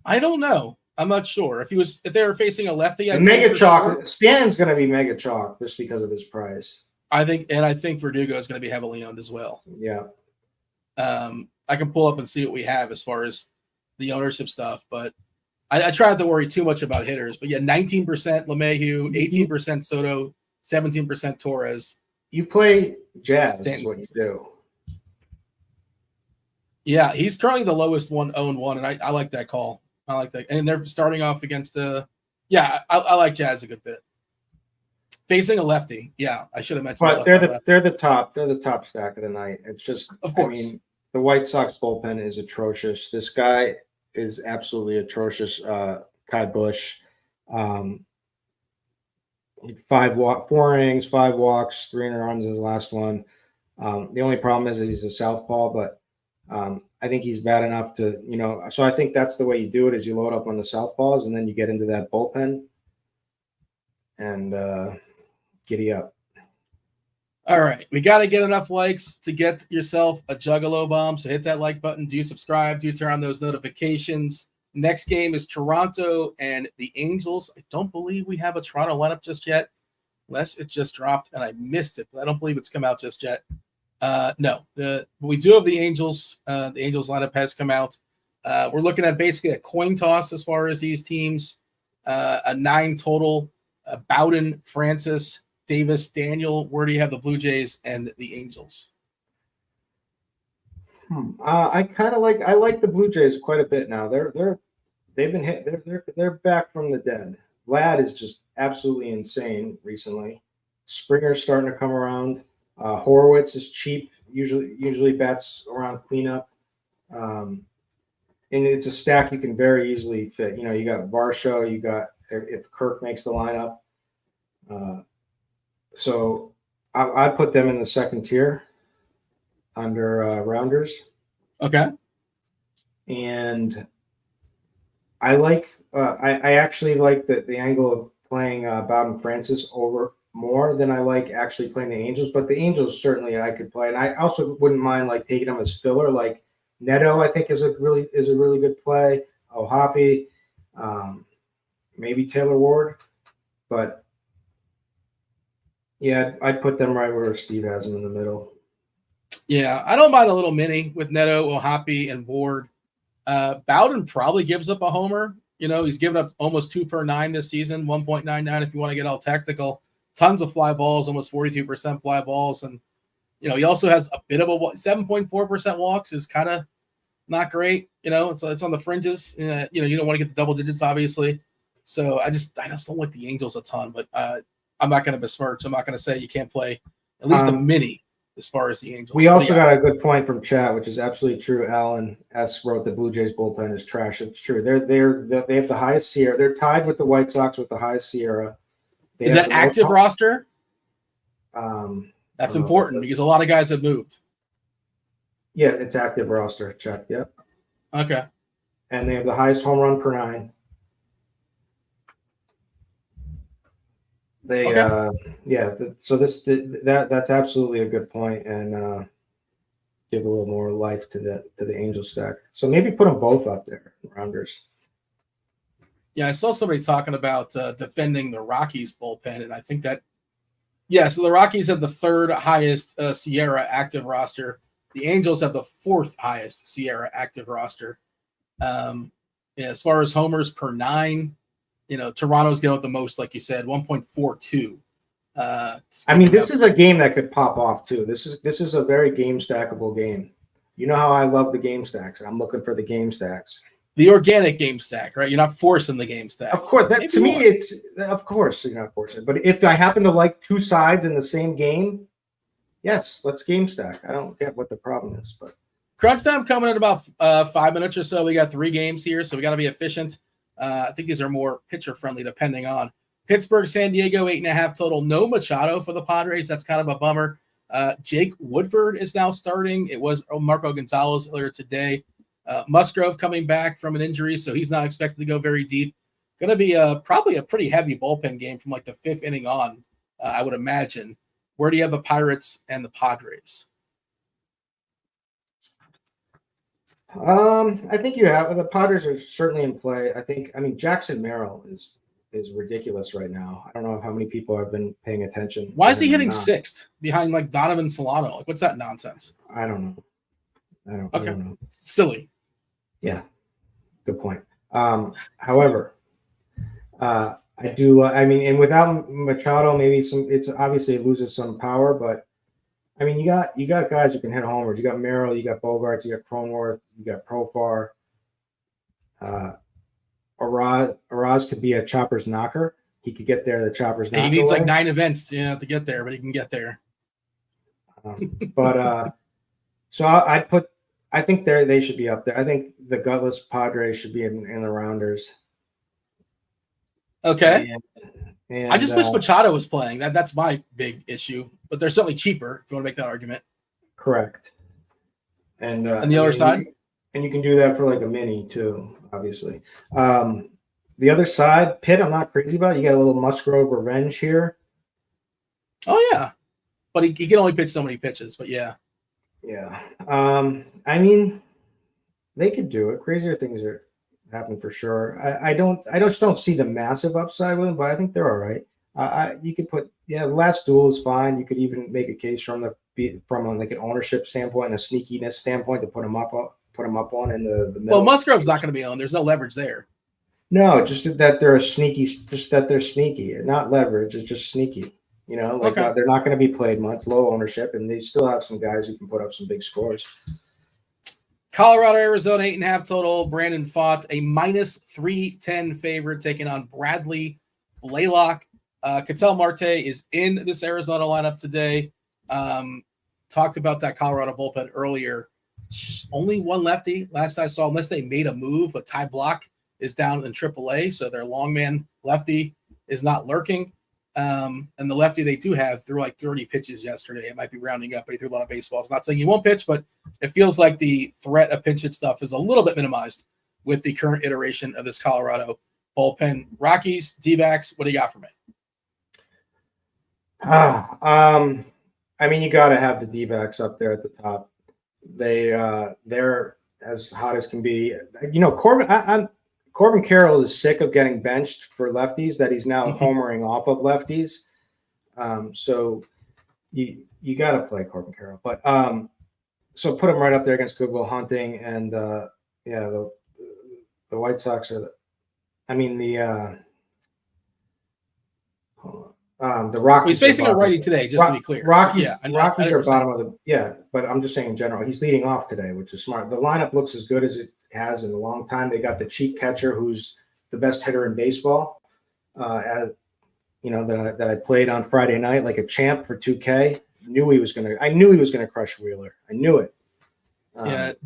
I don't know. I'm not sure. If they were facing a lefty, Mega Chalk. Sure. Stan's going to be Mega Chalk just because of his price. I think Verdugo is going to be heavily owned as well. Yeah. I can pull up and see what we have as far as the ownership stuff, but I try not to worry too much about hitters. But yeah, 19% LeMahieu, 18% Soto, 17% Torres. You play Jazz, is what you do. Yeah, he's currently the lowest owned one, and I like that call. I like that. And they're starting off against I like Jazz a good bit. Facing a lefty. Yeah, I should have mentioned that. But they're the top stack of the night. It's just, of course. I mean, the White Sox bullpen is atrocious. This guy is absolutely atrocious. Kai Bush. 4 innings, 5 walks, 300 runs in his last one. The only problem is that he's a southpaw, but I think he's bad enough to, so I think that's the way you do it is you load up on the southpaws and then you get into that bullpen and giddy up. All right. We got to get enough likes to get yourself a Juggalo bomb. So hit that like button. Do subscribe. Do turn on those notifications. Next game is Toronto and the Angels. I don't believe we have a Toronto lineup just yet, unless it just dropped and I missed it, but I don't believe it's come out just yet. No, we do have the Angels. The Angels lineup has come out. We're looking at basically a coin toss as far as these teams. A 9 total. Bowden, Francis, Davis, Daniel. Where do you have the Blue Jays and the Angels? I like the Blue Jays quite a bit now. They're they've been hit. They're back from the dead. Vlad is just absolutely insane recently. Springer's starting to come around. Horowitz is cheap. Usually bats around cleanup. And it's a stack you can very easily fit. You know, you got Varsho, you got if Kirk makes the lineup. So I'd put them in the second tier under rounders. Okay. And I like I actually like the angle of playing Bowden Francis over more than I like actually playing the Angels, but the Angels certainly I could play, and I also wouldn't mind like taking them as filler. Like Neto, I think is a really good play. O'Hoppe, maybe Taylor Ward, but yeah, I'd put them right where Steve has them in the middle. Yeah, I don't mind a little mini with Neto, O'Hoppe, and Ward. Bowden probably gives up a homer. You know, he's given up almost 2 per 9 this season, 1.99 if you want to get all technical. Tons of fly balls, almost 42% fly balls. And, you know, he also has a bit of a 7.4% walks is kind of not great. You know, it's on the fringes. You know, you don't want to get the double digits, obviously. So I just don't like the Angels a ton, but I'm not going to besmirch. I'm not going to say you can't play at least a mini as far as the Angels. We also got a good point from chat, which is absolutely true. Alan S. wrote the Blue Jays bullpen is trash. It's true. They have the highest SIERA. They're tied with the White Sox with the highest SIERA. Is that active roster? That's important because a lot of guys have moved. Yeah, it's active roster. Check. Yep. Okay. And they have the highest home run per 9. They so that's absolutely a good point, and give a little more life to the Angel stack. So maybe put them both up there, rounders. Yeah, I saw somebody talking about defending the Rockies bullpen, and I think that so the Rockies have the 3rd highest SIERA active roster. The Angels have the 4th highest SIERA active roster. As far as homers per 9. You know, Toronto's getting the most, like you said, 1.42. I mean, this is a game that could pop off too. This is a very game stackable game. You know how I love the game stacks. I'm looking for the game stacks. The organic game stack, right? You're not forcing the game stack. Of course, to me, it's of course you're not forcing. But if I happen to like 2 sides in the same game, yes, let's game stack. I don't get what the problem is, but crunch time coming in about 5 minutes or so. We got 3 games here, so we got to be efficient. I think these are more pitcher friendly, depending on Pittsburgh, San Diego, 8.5 total. No Machado for the Padres. That's kind of a bummer. Jake Woodford is now starting. It was Marco Gonzalez earlier today. Musgrove coming back from an injury, so he's not expected to go very deep. Going to be probably a pretty heavy bullpen game from like the 5th inning on, I would imagine. Where do you have the Pirates and the Padres? I think you have the Padres are certainly in play. I mean Jackson Merrill is ridiculous right now. I don't know how many people have been paying attention. Why is he hitting 6th behind like Donovan Solano? Like, what's that nonsense? I don't know. I don't know. Silly. Yeah, good point. However, I do. I mean, and without Machado, maybe it's obviously it loses some power, but I mean, you got guys who can hit homers. You got Merrill, you got Bogarts, you got Cronenworth, you got Profar. Araz could be a chopper's knocker. He could get there. The chopper's knocker. He needs like 9 events, to get there, but he can get there. So I'd put. I think they should be up there. I think the gutless Padres should be in the rounders. Okay. And I just wish Machado was playing. That's my big issue. But they're certainly cheaper if you want to make that argument. Correct. And the other side? And you can do that for like a mini too, obviously. The other side, Pitt, I'm not crazy about. You got a little Musgrove revenge here. Oh, yeah. But he can only pitch so many pitches, but yeah. Yeah. I mean, they could do it. Crazier things happen for sure. I just don't see the massive upside with them, but I think they're all right. You could put the last duel is fine. You could even make a case from like an ownership standpoint and a sneakiness standpoint to put them up on in the middle. Well, Musgrove's not going to be on. There's no leverage there. No, just that they're sneaky, not leverage. It's just sneaky. You know, like they're not going to be played much, low ownership, and they still have some guys who can put up some big scores. Colorado, Arizona, 8.5 total. Brandon Fott, a -310 favorite, taking on Bradley Blaylock. Ketel Marte is in this Arizona lineup today. Talked about that Colorado bullpen earlier. Only one lefty last I saw, unless they made a move, but Ty Block is down in AAA, so their long man lefty is not lurking. And the lefty they do have threw like 30 pitches yesterday. It might be rounding up, but he threw a lot of baseballs. Not saying he won't pitch, but it feels like the threat of pinch hit stuff is a little bit minimized with the current iteration of this Colorado bullpen. Rockies, D-backs, what do you got for me? I mean, you got to have the D-backs up there at the top. They're as hot as can be. You know, Corbin Carroll is sick of getting benched for lefties that he's now homering off of lefties. So you got to play Corbin Carroll, but so put him right up there against Good Will Hunting, and the White Sox are the Rockies. He's facing a righty today, just to be clear. Rockies are bottom of the but I'm just saying in general, he's leading off today, which is smart. The lineup looks as good as it has in a long time. They got the cheap catcher who's the best hitter in baseball. As you know, that I played on Friday night like a champ for 2K. I knew he was gonna crush Wheeler. I knew it.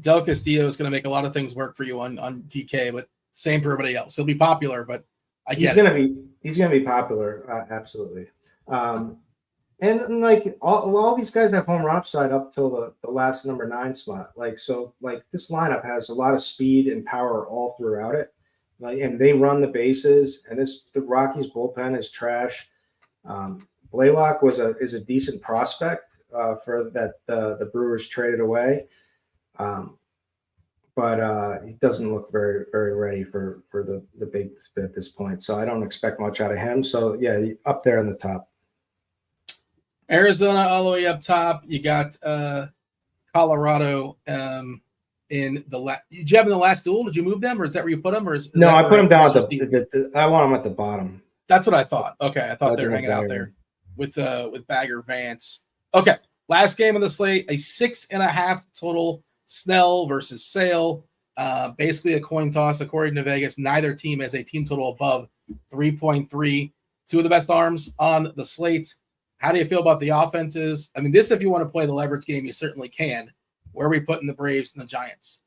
Del Castillo is going to make a lot of things work for you on DK, but same for everybody else. He'll be popular, but he's going to be popular, absolutely. And like all these guys have home run upside up till the last number 9 spot. Like this lineup has a lot of speed and power all throughout it. And they run the bases. And the Rockies bullpen is trash. Blaylock is a decent prospect for that the Brewers traded away. But he doesn't look very, very ready for the big at this point. So I don't expect much out of him. So yeah, up there in the top. Arizona all the way up top. You got Colorado in the did you have in the last duel? Did you move them, or is that where you put them? Or no, I put them down at I want them at the bottom. That's what I thought. Okay, I thought they were hanging out there with Bagger Vance. Okay, last game of the slate, a 6.5 total. Snell versus Sale. Basically a coin toss according to Vegas. Neither team has a team total above 3.3. Two of the best arms on the slate. How do you feel about the offenses? I mean, this, if you want to play the leverage game, you certainly can. Where are we putting the Braves and the Giants?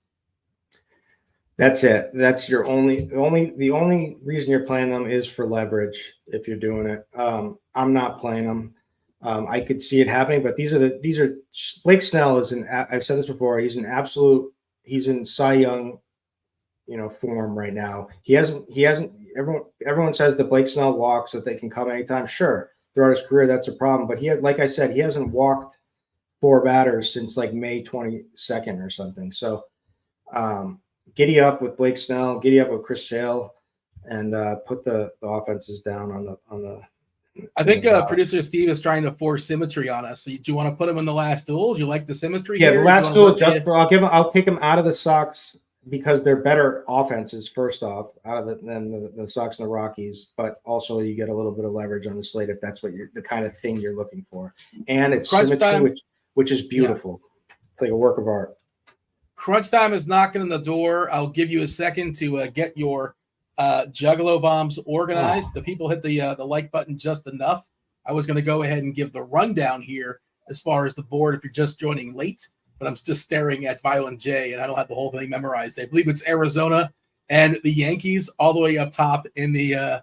That's it. That's the only reason you're playing them is for leverage if you're doing it. I'm not playing them. I could see it happening, but these are Blake Snell is I've said this before. He's in Cy Young, form right now. He hasn't, everyone says that Blake Snell walks, that they can come anytime. Sure. Throughout his career, that's a problem. But like I said, he hasn't walked 4 batters since like May 22nd or something. So giddy up with Blake Snell, giddy up with Chris Sale, and put the offenses down on the I think producer Steve is trying to force symmetry on us. So do you want to put him in the last duel? Do you like the symmetry? Yeah, the last duel. I'll take him out of the Sox because they're better offenses. First off, than the Sox and the Rockies, but also you get a little bit of leverage on the slate if that's what the kind of thing you're looking for. And it's crunch symmetry, time, which is beautiful. Yeah. It's like a work of art. Crunch time is knocking on the door. I'll give you a second to get your Juggalo bombs organized. The people hit the like button just enough. I was going to go ahead and give the rundown here as far as the board if you're just joining late, but I'm just staring at Violent J and I don't have the whole thing memorized. I believe it's Arizona and the Yankees all the way up top in the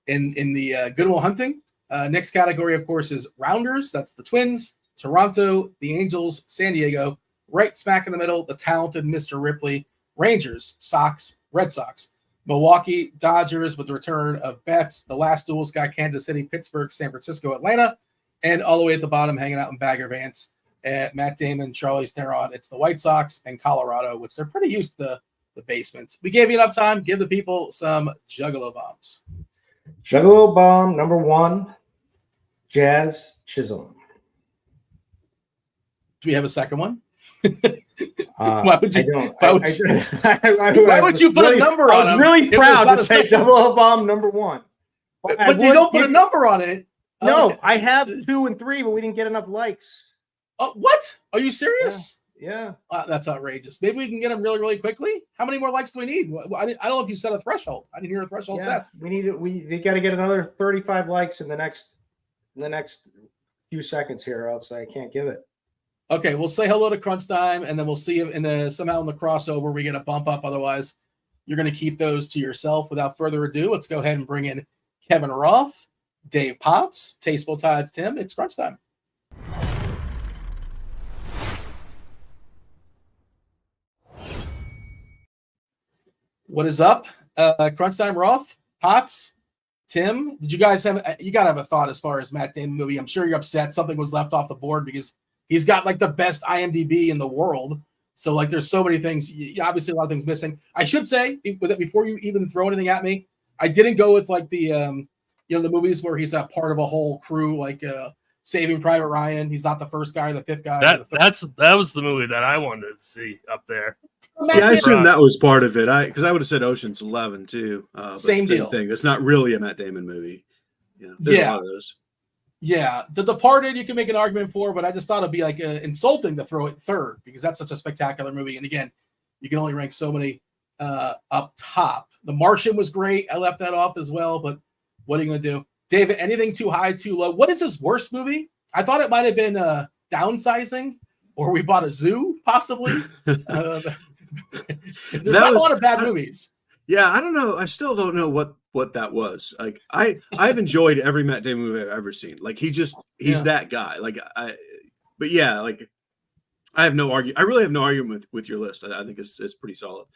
Good Will Hunting. Next category, of course, is Rounders. That's the Twins, Toronto, the Angels, San Diego. Right smack in the middle, the talented Mr. Ripley, Rangers, Sox, Red Sox. Milwaukee, Dodgers with the return of Betts. The last duel's got Kansas City, Pittsburgh, San Francisco, Atlanta. And all the way at the bottom, hanging out in Bagger Vance, Matt Damon, Charlie Steron. It's the White Sox and Colorado, which they're pretty used to the basement. We gave you enough time. Give the people some Juggalo bombs. Juggalo bomb number 1, Jazz Chisholm. Do we have a second one? Why would you put a number on it? I was really proud to say Juggalo bomb number 1. But you don't put a number on it. No, I have 2 and 3, but we didn't get enough likes. What? Are you serious? Yeah. That's outrageous. Maybe we can get them really, really quickly. How many more likes do we need? I don't know if you set a threshold. I didn't hear a threshold set. They got to get another 35 likes in the next few seconds here, else I can't give it. Okay, we'll say hello to Crunch Time, and then we'll see if somehow in the crossover we get a bump up. Otherwise, you're going to keep those to yourself. Without further ado, let's go ahead and bring in Kevin Roth, Dave Potts, TastefulTides Tim. It's Crunch Time. What is up? Crunch Time, Roth, Potts, Tim. Did you guys have? You gotta have a thought as far as Matt Damon movie. I'm sure you're upset something was left off the board because he's got like the best IMDb in the world. So like, there's so many things. Obviously, a lot of things missing. I should say before you even throw anything at me, I didn't go with like the the movies where he's a part of a whole crew, like Saving Private Ryan. He's not the first guy or the fifth guy. That was the movie that I wanted to see up there. Yeah, I assume that was part of it. Because I would have said Ocean's 11 too. Same deal. Thing. It's not really a Matt Damon movie. There's a lot of those. Yeah, The Departed you can make an argument for, but I just thought it'd be like insulting to throw it third because that's such a spectacular movie. And again, you can only rank so many up top. The Martian was great. I left that off as well, but what are you going to do? David, anything too high, too low? What is his worst movie? I thought it might have been Downsizing, or We Bought a Zoo, possibly. There's not a lot of bad movies. Yeah, I don't know. I still don't know what that was. Like I've enjoyed every Matt Damon movie I've ever seen. Like he's that guy. Like I have no argument. I really have no argument with your list. I think it's pretty solid.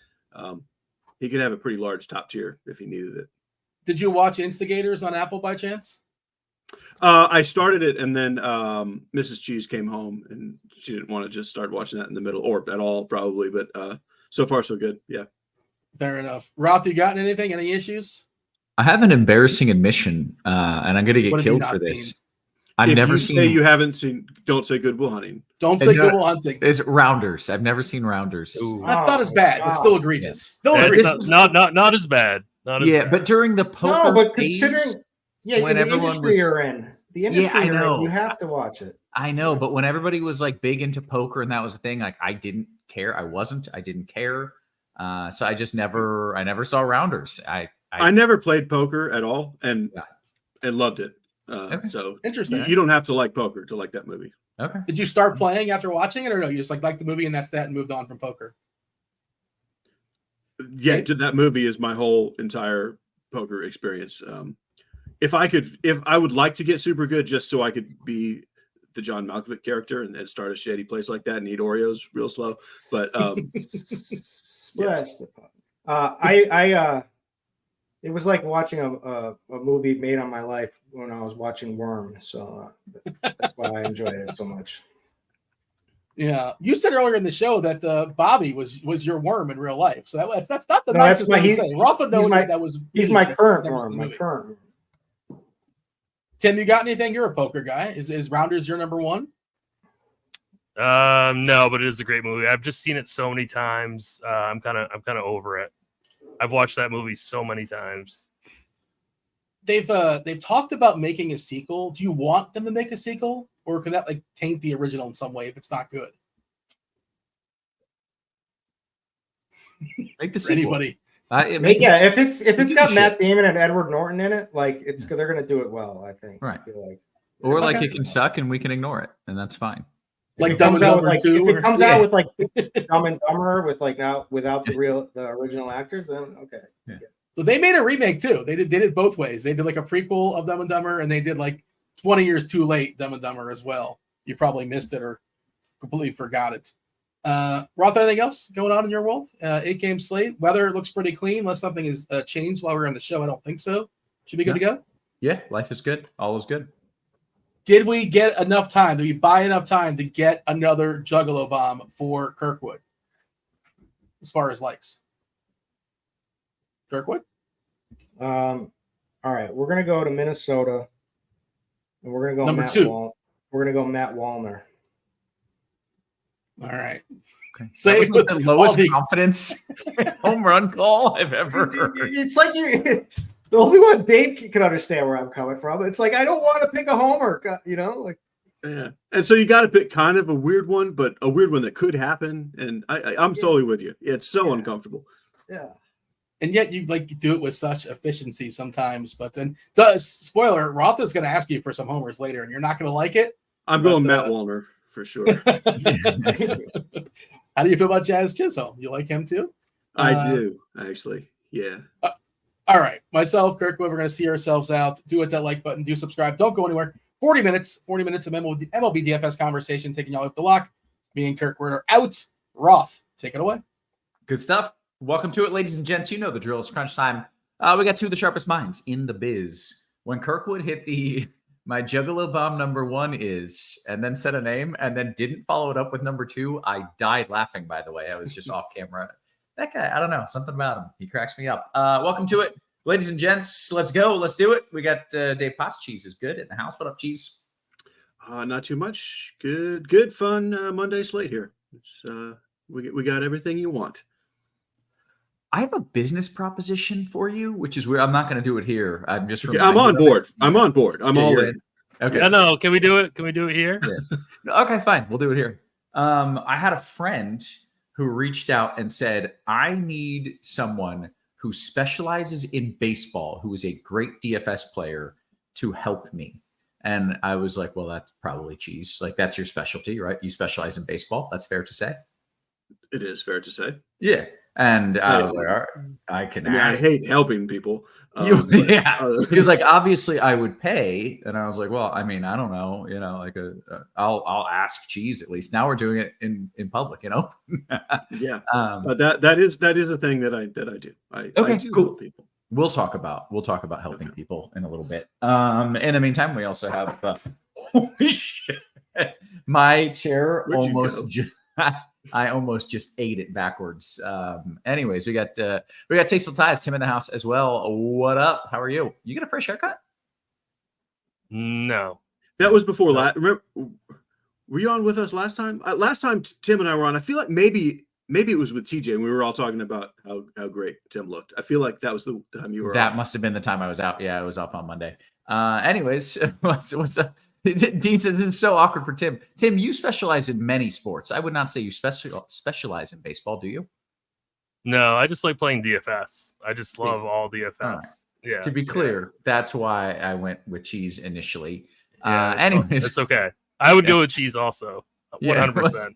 He could have a pretty large top tier if he needed it. Did you watch Instigators on Apple by chance? I started it, and then Mrs. Cheese came home, and she didn't want to just start watching that in the middle or at all, probably. But so far, so good. Yeah. Fair enough. Roth, you gotten anything? Any issues? I have an embarrassing admission, and I'm going to get killed for this. I've never seen. Say you haven't seen. Don't say Good Will Hunting. Don't say Good Will Hunting. It's Rounders. I've never seen Rounders. That's not as bad, but still egregious. Still egregious. Not as bad. But during the poker but considering when the industry you're in, you have to watch it. I know, but when everybody was like big into poker and that was a thing, like I didn't care. I didn't care. So I never saw Rounders. I never played poker at all and loved it. So interesting. You don't have to like poker to like that movie. Okay. Did you start playing after watching it, or no? You just like the movie and that's that, and moved on from poker? Yeah, that movie is my whole entire poker experience. If I would like to get super good just so I could be the John Malkovich character and start a shady place like that and eat Oreos real slow. But it was like watching a movie made on my life when I was watching Worm. So that's why I enjoyed it so much. Yeah, you said earlier in the show that Bobby was your worm in real life. So that's not the nicest thing to say. Roth would know that was. He's my current worm. My current. Tim, you got anything? You're a poker guy. Is Rounders your number one? No, but it is a great movie. I've just seen it so many times. I'm kind of over it. I've watched that movie so many times. They've talked about making a sequel. Do you want them to make a sequel, or can that like taint the original in some way if it's not good? Make the sequel. Anybody? If it's got Matt Damon and Edward Norton in it, like they're gonna do it well. I think. Right. Or like it can suck and we can ignore it, and that's fine. Like Dumb and Dumber 2. If it comes out with like Dumb and Dumber with like now without the original actors, then okay. Yeah. So they made a remake too. They did it both ways. They did like a prequel of Dumb and Dumber, and they did like 20 years too late Dumb and Dumber as well. You probably missed it or completely forgot it. Roth, anything else going on in your world? 8-game slate. Weather looks pretty clean unless something has changed while we're on the show. I don't think so. Should be good to go? Yeah, life is good. All is good. Did we get enough time? Did we buy enough time to get another Juggalo bomb for Kirkwood? As far as likes. Kirkwood? All right. We're going to go to Minnesota. And we're going to go number Matt 2. We're going to go Matt Wallner. All right. Okay. Say with the lowest confidence home run call I've ever heard. It's like the only one Dave can understand where I'm coming from. It's like I don't want to pick a homer, like Yeah, and so you got to pick kind of a weird one, but a weird one that could happen. And I'm totally with you. It's so uncomfortable. Yeah. And yet you do it with such efficiency sometimes. But then, spoiler, Roth is going to ask you for some homers later, and you're not going to like it. I'm going Matt Wallner for sure. How do you feel about Jazz Chisholm? You like him too? I do, actually. Yeah. All right. Myself, Kirkwood, we're going to see ourselves out. Do hit that like button. Do subscribe. Don't go anywhere. 40 minutes of MLB DFS conversation taking y'all up the lock. Me and Kirkwood are out. Roth, take it away. Good stuff. Welcome to it, ladies and gents. You know the drill. It's crunch time. We got two of the sharpest minds in the biz. When Kirkwood hit my Juggalo bomb number 1 is, and then said a name, and then didn't follow it up with number 2, I died laughing, by the way. I was just off camera. That guy, I don't know, something about him. He cracks me up. Welcome to it, ladies and gents. Let's go. Let's do it. We got Dave Potts. Cheeseisgood in the house. What up, Cheese? Not too much. Good, fun Monday slate here. It's we got everything you want. I have a business proposition for you, which is weird. I'm not going to do it here. I'm just. I'm on board. I'm on board. I'm all in. Okay. No. Can we do it? Can we do it here? Yeah. Okay, fine. We'll do it here. I had a friend who reached out and said, I need someone who specializes in baseball, who is a great DFS player, to help me. And I was like, well, that's probably Cheese. Like, that's your specialty, right? You specialize in baseball. That's fair to say. It is fair to say. Yeah. And I was like, all right, I can ask. I hate helping people. He was like, obviously I would pay. And I was like, well, I mean, I don't know, like I'll ask Cheese at least. Now we're doing it in public, Yeah. But that is a thing that I do. I do cool. help people. We'll talk about helping people in a little bit. In the meantime, we also have holy shit. My chair I almost just ate it backwards. Anyways, we got TastefulTides, Tim in the house as well. What up? How are you? You get a fresh haircut? No. That was before last. Remember, were you on with us last time? Last time Tim and I were on, I feel like maybe it was with TJ and we were all talking about how great Tim looked. I feel like that was the time you were That off. must have been the time I was out. Yeah, I was off on Monday. Anyways, what's up? Dean says this is so awkward for Tim. Tim, you specialize in many sports. I would not say you specialize in baseball, do you? No, I just like playing DFS. I just love all DFS. Right. Yeah. To be clear, that's why I went with Cheese initially. Yeah, anyways, it's okay. I would go with Cheese also. 100%.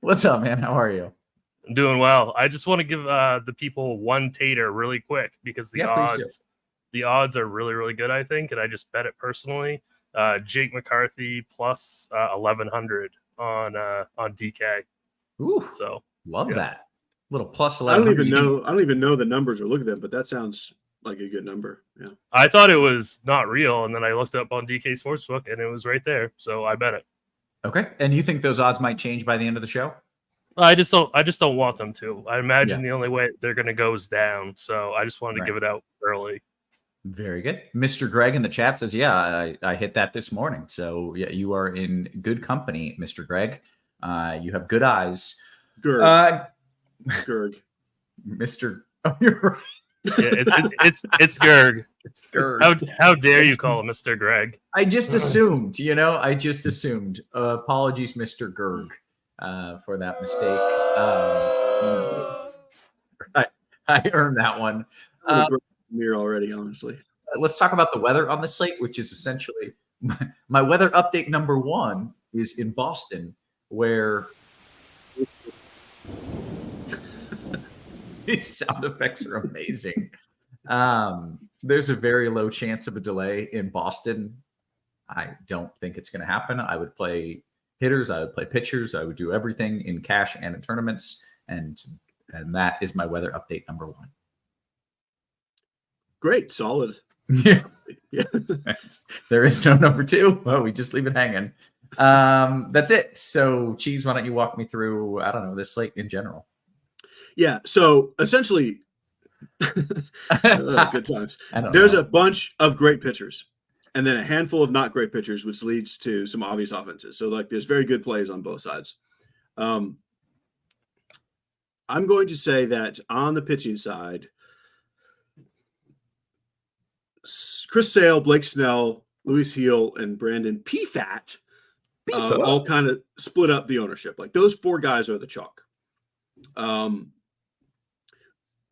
What's up, man? How are you? I'm doing well. I just want to give the people one tater really quick because the odds are really, really good, I think, and I just bet it personally. Jake McCarthy plus 1,100 on DK. Ooh, so love that little plus 11. I don't even know the numbers or look at them, but that sounds like a good number. Yeah, I thought it was not real, and then I looked up on DK Sportsbook, and it was right there. So I bet it. Okay, and you think those odds might change by the end of the show? I just don't want them to. I imagine the only way they're going to go is down. So I just wanted to give it out early. Very good. Mr. Greg in the chat says, I hit that this morning. So yeah, you are in good company, Mr. Greg. You have good eyes. Gerg. Mr. Oh, you're right. Yeah, it's Gerg. It's Gerg. How dare you call him Mr. Greg? I just assumed, apologies, Mr. Gerg, for that mistake. I earned that one. Mirror already, honestly. Let's talk about the weather on the slate, which is essentially my weather update number 1 is in Boston, where these sound effects are amazing. There's a very low chance of a delay in Boston. I don't think it's going to happen. I would play hitters. I would play pitchers. I would do everything in cash and in tournaments. And that is my weather update number 1. Great. Solid. Yeah. There is no number 2. Well, we just leave it hanging. That's it. So, Cheese, why don't you walk me through, I don't know, this slate in general? Yeah. So essentially, good times. There's a bunch of great pitchers and then a handful of not great pitchers, which leads to some obvious offenses. So there's very good plays on both sides. I'm going to say that on the pitching side, Chris Sale, Blake Snell, Luis Heel, and Brandon Pfaadt all kind of split up the ownership. Like those 4 guys are the chalk.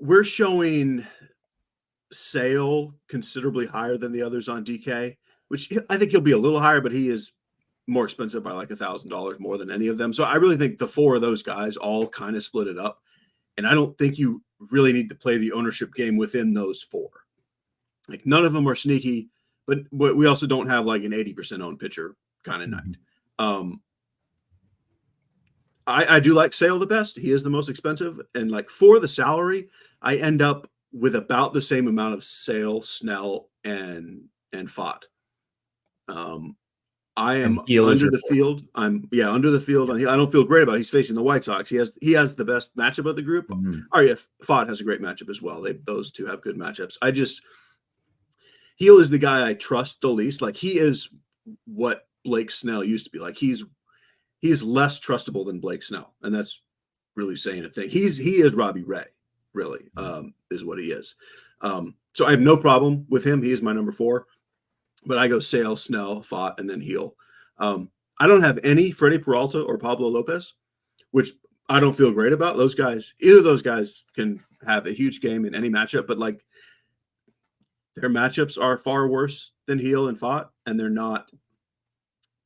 We're showing Sale considerably higher than the others on DK, which I think he'll be a little higher, but he is more expensive by like $1,000 more than any of them. So I really think the 4 of those guys all kind of split it up. And I don't think you really need to play the ownership game within those 4. Like none of them are sneaky, but we also don't have like an 80% owned pitcher kind of night. I do like Sale the best. He is the most expensive. And like for the salary, I end up with about the same amount of Sale, Snell, and Fott. I am under the field. Under the field. I don't feel great about it. He's facing the White Sox. He has the best matchup of the group. Fott has a great matchup as well. Those 2 have good matchups. Heel is the guy I trust the least. Like he is what Blake Snell used to be. Like he's less trustable than Blake Snell, and that's really saying a thing. He is Robbie Ray, really, is what he is. So I have no problem with him. He is my number 4, but I go Sale, Snell, Fott, and then Heel. I don't have any Freddie Peralta or Pablo Lopez, which I don't feel great about. Those guys, either of those guys can have a huge game in any matchup, but like their matchups are far worse than Heel and Fott, and they're not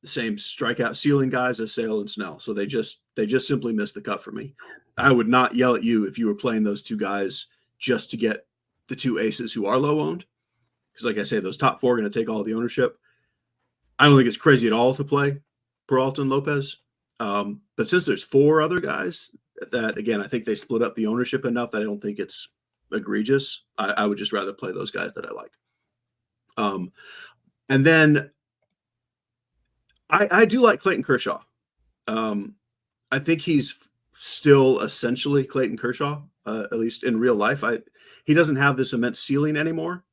the same strikeout ceiling guys as Sale and Snell. So they just simply missed the cut for me. I would not yell at you if you were playing those 2 guys just to get the 2 aces who are low owned. Because like I say, those top 4 are going to take all the ownership. I don't think it's crazy at all to play Peralta and Lopez. But since there's 4 other guys that, again, I think they split up the ownership enough that I don't think it's egregious. I would just rather play those guys that I like. And then I do like Clayton Kershaw. I think he's still essentially Clayton Kershaw, at least in real life. He doesn't have this immense ceiling anymore.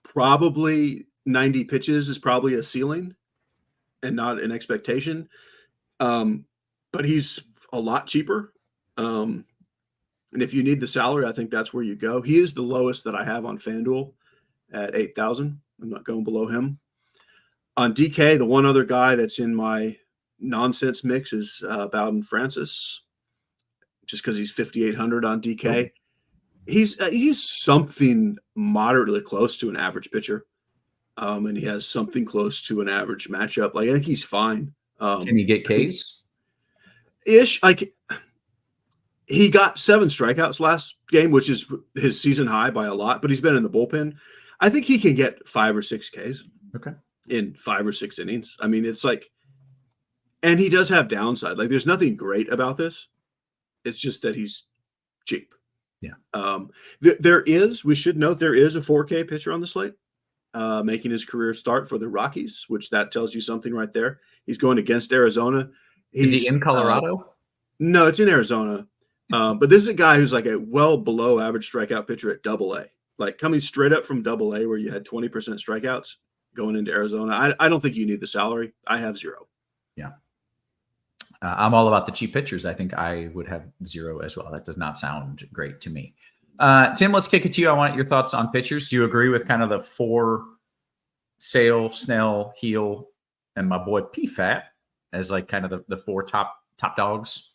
Probably 90 pitches is probably a ceiling and not an expectation. But he's a lot cheaper. And if you need the salary, I think that's where you go. He is the lowest that I have on FanDuel at 8,000. I'm not going below him. On DK, the one other guy that's in my nonsense mix is Bowden Francis, just because he's 5,800 on DK. He's something moderately close to an average pitcher, and he has something close to an average matchup. Like I think he's fine. Can he get Ks? Ish. Like he got 7 strikeouts last game, which is his season high by a lot. But he's been in the bullpen. I think he can get 5 or 6 Ks. Okay. In 5 or 6 innings. I mean, it's like, and he does have downside. Like, there's nothing great about this. It's just that he's cheap. Yeah. We should note there is a 4K pitcher on the slate, making his career start for the Rockies, which that tells you something right there. He's going against Arizona. Is he in Colorado? No, it's in Arizona. But this is a guy who's like a well below average strikeout pitcher at AA. Like coming straight up from AA where you had 20% strikeouts. Going into Arizona, I don't think you need the salary. I have 0. Yeah. I'm all about the cheap pitchers. I think I would have 0 as well. That does not sound great to me. Tim, let's kick it to you. I want your thoughts on pitchers. Do you agree with kind of the 4 Sale, Snell, Heel, and my boy PFAT as like kind of the 4 top dogs?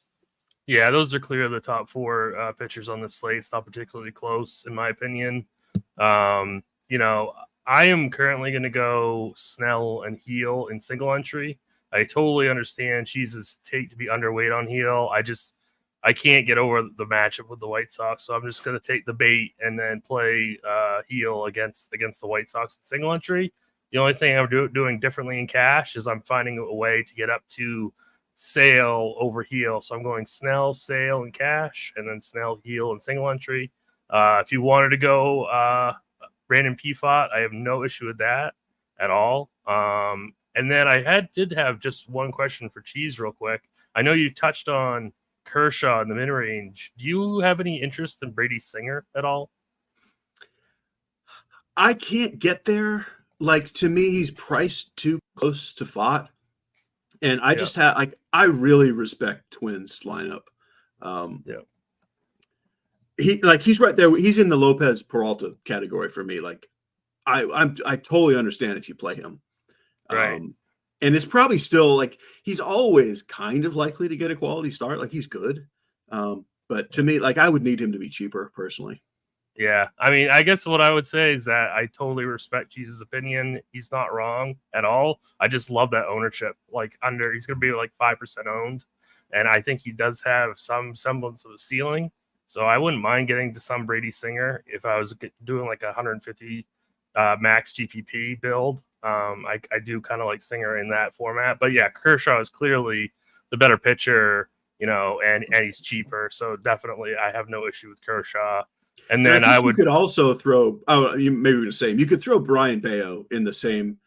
Yeah, those are clear the top 4 pitchers on the slate. It's not particularly close, in my opinion. I am currently going to go Snell and Heel in single entry. I totally understand Cheese's take to be underweight on Heel. I can't get over the matchup with the White Sox, so I'm just going to take the bait and then play Heel against the White Sox in single entry. The only thing I'm doing differently in cash is I'm finding a way to get up to Sale over Heel. So I'm going Snell, Sale, and cash, and then Snell, Heel, and single entry. If you wanted to go Brandon Pfott, I have no issue with that at all. And then I did have just one question for Cheese real quick. I know you touched on Kershaw in the mid-range. Do you have any interest in Brady Singer at all? I can't get there. Like, to me, he's priced too close to Fott. And I just have, like, I really respect Twins lineup. He's right there. He's in the Lopez Peralta category for me. Like, I totally understand if you play him. Right. And it's probably still like he's always kind of likely to get a quality start. Like he's good. But to me, like I would need him to be cheaper personally. Yeah. I mean, I guess what I would say is that I totally respect Cheese's opinion. He's not wrong at all. I just love that ownership. Like he's going to be like 5% owned. And I think he does have some semblance of a ceiling. So I wouldn't mind getting to some Brady Singer if I was doing like a 150 max GPP build. I do kind of like Singer in that format, but yeah, Kershaw is clearly the better pitcher, and he's cheaper. So definitely I have no issue with Kershaw. And then you could also throw, maybe the same. You could throw Brian Bayo in the same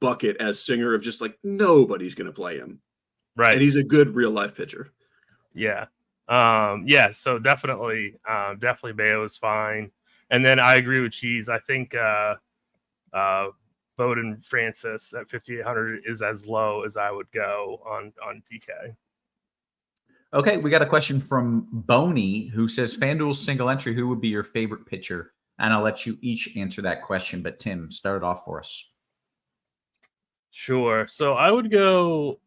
bucket as Singer of just like nobody's going to play him. Right. And he's a good real life pitcher. Yeah. So definitely Bayo is fine. And then I agree with Cheese. I think Bowden Francis at 5,800 is as low as I would go on DK. Okay, we got a question from Boney who says, FanDuel single entry, who would be your favorite pitcher? And I'll let you each answer that question. But Tim, start it off for us. Sure. So I would go,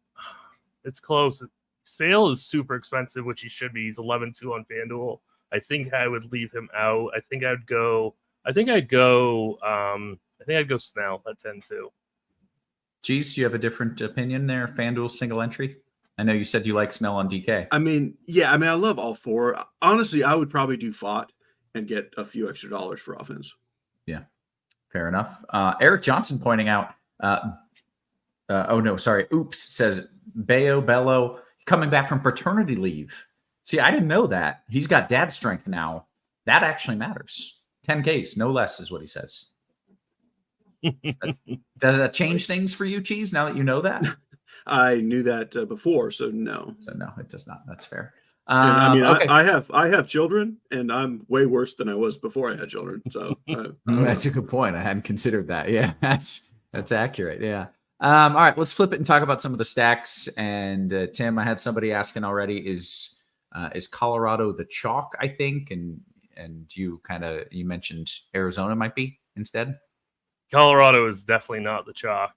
it's close. Sale is super expensive, which he should be. He's 11-2 on FanDuel. I think I would leave him out. I think I'd go Snell at 10-2. Cheese, do you have a different opinion there? FanDuel single entry? I know you said you like Snell on DK. I love all four. Honestly, I would probably do Fott and get a few extra dollars for offense. Yeah, fair enough. Eric Johnson pointing out, says Bayo Bello coming back from paternity leave. See, I didn't know that. He's got dad strength now. That actually matters. 10Ks, no less is what he says. Does that change things for you, Cheese, now that you know that? I knew that before, so no. So no, it does not. That's fair. Okay. I have children, and I'm way worse than I was before I had children. So that's a good point. I hadn't considered that. Yeah, that's accurate. Yeah. All right, let's flip it and talk about some of the stacks. And Tim, I had somebody asking already: is Colorado the chalk? I think, and you mentioned Arizona might be instead. Colorado is definitely not the chalk.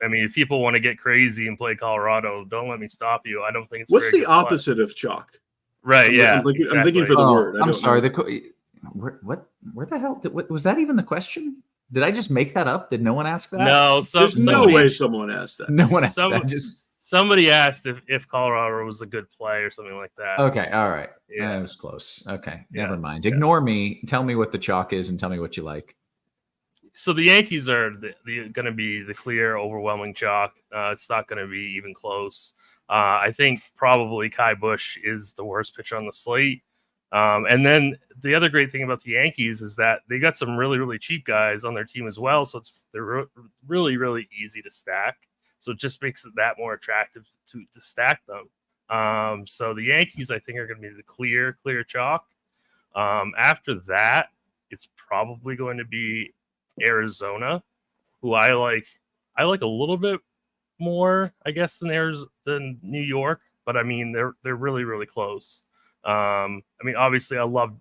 I mean, if people want to get crazy and play Colorado, don't let me stop you. I don't think it's. What's the opposite of chalk? Right. I'm thinking for the word. I'm sorry. Where the hell? Was that even the question? Did I just make that up? Did no one ask that? No. There's no way someone asked that. No one asked that. Somebody asked if Colorado was a good play or something like that. Okay. All right. Yeah. That was close. Okay. Yeah. Never mind. Ignore me. Tell me what the chalk is and tell me what you like. So the Yankees are going to be the clear, overwhelming chalk. It's not going to be even close. I think probably Kai Busch is the worst pitcher on the slate. And then the other great thing about the Yankees is that they got some really, really cheap guys on their team as well. So they're really, really easy to stack. So it just makes it that more attractive to stack them. So the Yankees, I think, are going to be the clear chalk. After that, it's probably going to be Arizona, who I like a little bit more, I guess, than New York, but I mean they're really, really close. I mean, obviously I love,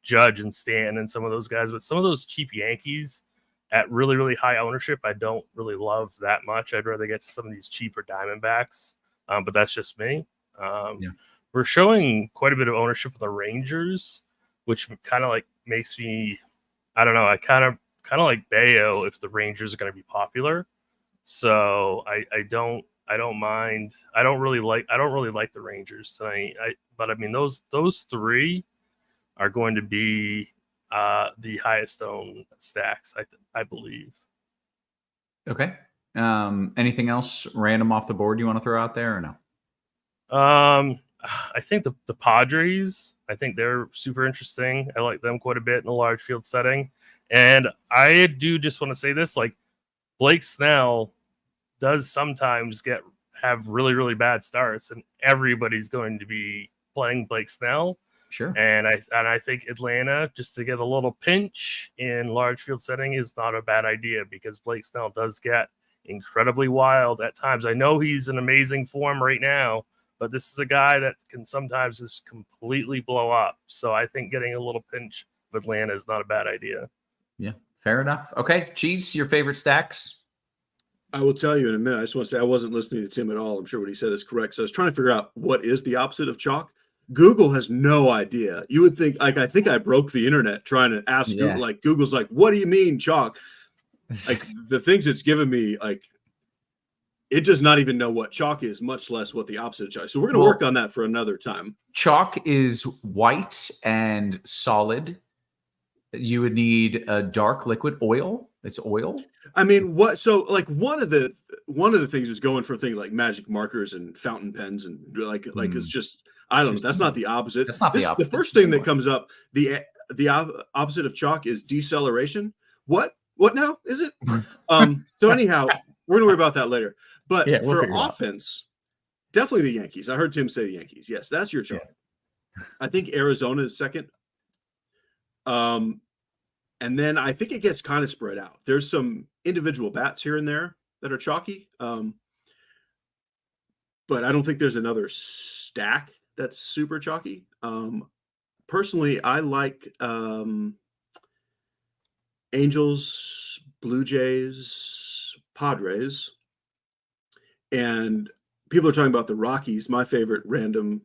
Judge and Stanton and some of those guys, but some of those cheap Yankees at really, really high ownership, I don't really love that much. I'd rather get to some of these cheaper Diamondbacks, but that's just me. We're showing quite a bit of ownership of the Rangers, which kind of like makes me, I don't know, I kind of like Bayo if the Rangers are going to be popular. So I don't mind. I don't really like the Rangers tonight. But I mean those three are going to be the highest owned stacks, I believe. Okay. Anything else random off the board you want to throw out there or no? I think the Padres, I think they're super interesting. I like them quite a bit in a large field setting. And I do just want to say this, like Blake Snell does sometimes have really, really bad starts, and everybody's going to be playing Blake Snell. Sure. And I think Atlanta, just to get a little pinch in large field setting, is not a bad idea because Blake Snell does get incredibly wild at times. I know he's in amazing form right now, but this is a guy that can sometimes just completely blow up. So I think getting a little pinch of Atlanta is not a bad idea. Yeah, fair enough. Okay, Cheese, your favorite stacks? I will tell you in a minute. I just want to say I wasn't listening to Tim at all. I'm sure what he said is correct. So I was trying to figure out what is the opposite of chalk. Google has no idea. You would think, like, I think I broke the internet trying to ask Google. Like, Google's like, what do you mean chalk? Like, the things it's given me, like, it does not even know what chalk is, much less what the opposite of chalk is. So we're going to work on that for another time. Chalk is white and solid. You would need a dark liquid oil. It's oil. I mean, what? So, like, one of the things is going for things like magic markers and fountain pens, and like it's just, I don't know. That's not the opposite. That's not the opposite. The first thing that comes up, the opposite of chalk is deceleration. What now? Is it? So anyhow, we're gonna worry about that later. But for offense, definitely the Yankees. I heard Tim say the Yankees. Yes, that's your chalk. Yeah. I think Arizona is second. And then I think it gets kind of spread out. There's some individual bats here and there that are chalky. But I don't think there's another stack that's super chalky. Personally, I like Angels, Blue Jays, Padres. And people are talking about the Rockies. My favorite random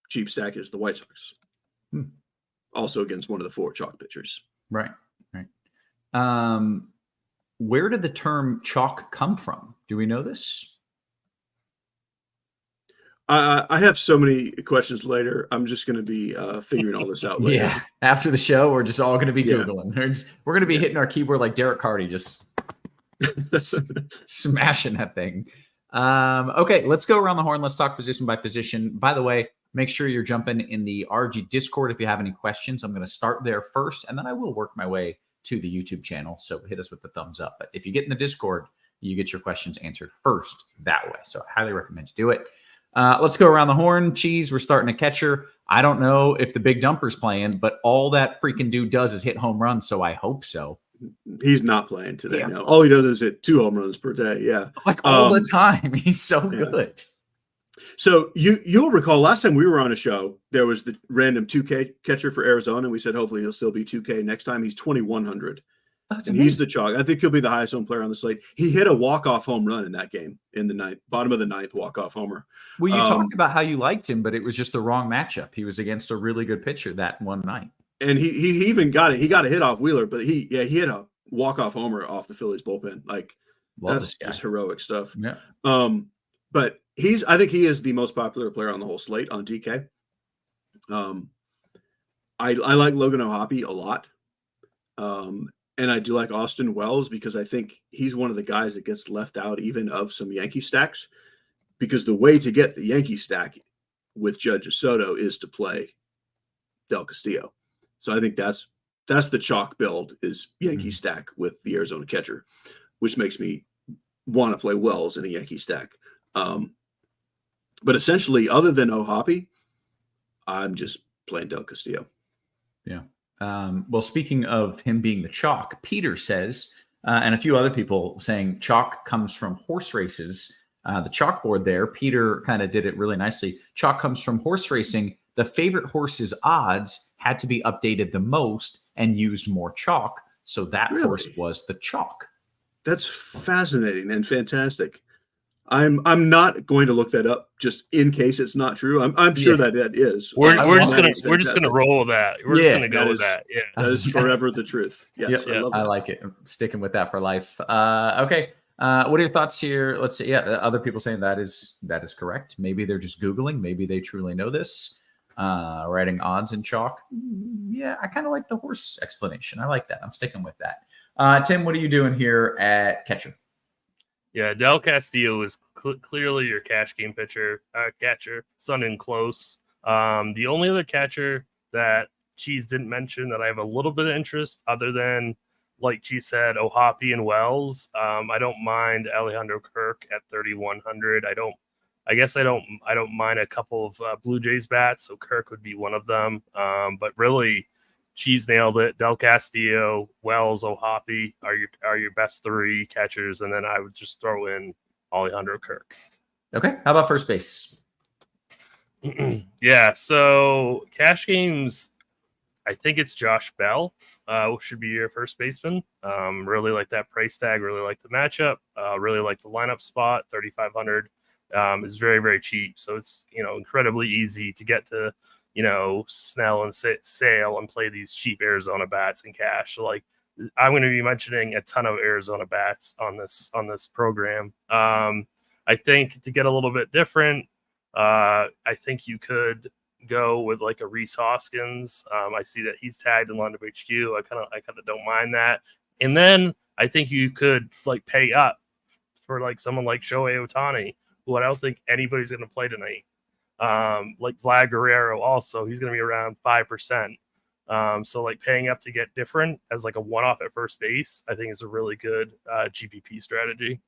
cheap stack is the White Sox. Also against one of the 4 chalk pitchers. Right. Where did the term chalk come from? Do we know this? I have so many questions later. I'm just going to be figuring all this out later. Yeah. After the show, we're just all going to be Googling. We're going to be hitting our keyboard like Derek Carty, just smashing that thing. Okay, let's go around the horn. Let's talk position by position. By the way, make sure you're jumping in the RG Discord if you have any questions. I'm going to start there first, and then I will work my way to the YouTube channel. So hit us with the thumbs up. But if you get in the Discord, you get your questions answered first that way. So I highly recommend you do it. Let's go around the horn. Cheese, we're starting a catcher. I don't know if the big dumper's playing, but all that freaking dude does is hit home runs, so I hope so. He's not playing today. No, all he does is hit 2 home runs per day. Yeah, like all the time. He's so good. So you'll recall last time we were on a show, there was the random 2K catcher for Arizona, and we said hopefully he'll still be 2K next time. He's 2,100. And he's the chalk. I think he'll be the highest owned player on the slate. He hit a walk-off home run in that game in the bottom of the 9th walk-off homer. Well, you talked about how you liked him, but it was just the wrong matchup. He was against a really good pitcher that one night. And he even got it. He got a hit off Wheeler, but he hit a walk-off homer off the Phillies bullpen. Like, that's just heroic stuff. Yeah. But I think he is the most popular player on the whole slate on DK. I like Logan O'Hoppe a lot. And I do like Austin Wells because I think he's one of the guys that gets left out even of some Yankee stacks, because the way to get the Yankee stack with Judge Soto is to play Del Castillo. So I think that's the chalk build is Yankee stack with the Arizona catcher, which makes me want to play Wells in a Yankee stack. But essentially, other than O'Hoppe, I'm just playing Del Castillo. Yeah. Well, speaking of him being the chalk, Peter says, and a few other people saying chalk comes from horse races. The chalkboard there, Peter kind of did it really nicely. Chalk comes from horse racing. The favorite horse's odds had to be updated the most and used more chalk. So that horse was the chalk. That's fascinating and fantastic. I'm not going to look that up just in case it's not true. I'm sure that is. We're just gonna roll with that. We're just gonna go with that. Yeah, that is forever the truth. Yes, I like it. I'm sticking with that for life. Okay. What are your thoughts here? Let's see. Yeah, other people saying that is correct. Maybe they're just Googling. Maybe they truly know this. Writing odds in chalk. Yeah, I kind of like the horse explanation. I like that. I'm sticking with that. Tim, what are you doing here at catcher? Yeah, Del Castillo is clearly your cash game catcher, Sun and close. The only other catcher that Cheese didn't mention that I have a little bit of interest, other than, like Cheese said, O'Hoppe and Wells. I don't mind Alejandro Kirk at 3,100. I don't mind a couple of Blue Jays bats, so Kirk would be one of them. But really, Cheese nailed it. Del Castillo, Wells, O'Hoppe are your best 3 catchers, and then I would just throw in Alejandro Kirk. Okay, how about first base? Yeah, so cash games, I think it's Josh Bell, should be your first baseman. Really like that price tag. Really like the matchup. Really like the lineup spot. 3,500 is very, very cheap. So it's, incredibly easy to get to, Snell and Sale and play these cheap Arizona bats in cash. So like, I'm going to be mentioning a ton of Arizona bats on this program. I think to get a little bit different, I think you could go with like a Reese Hoskins. I see that he's tagged in lineup HQ. I kind of don't mind that. And then I think you could like pay up for like someone like Shohei Ohtani, who I don't think anybody's going to play tonight. Like Vlad Guerrero also, he's going to be around 5%. So like paying up to get different as like a one-off at first base, I think is a really good GPP strategy.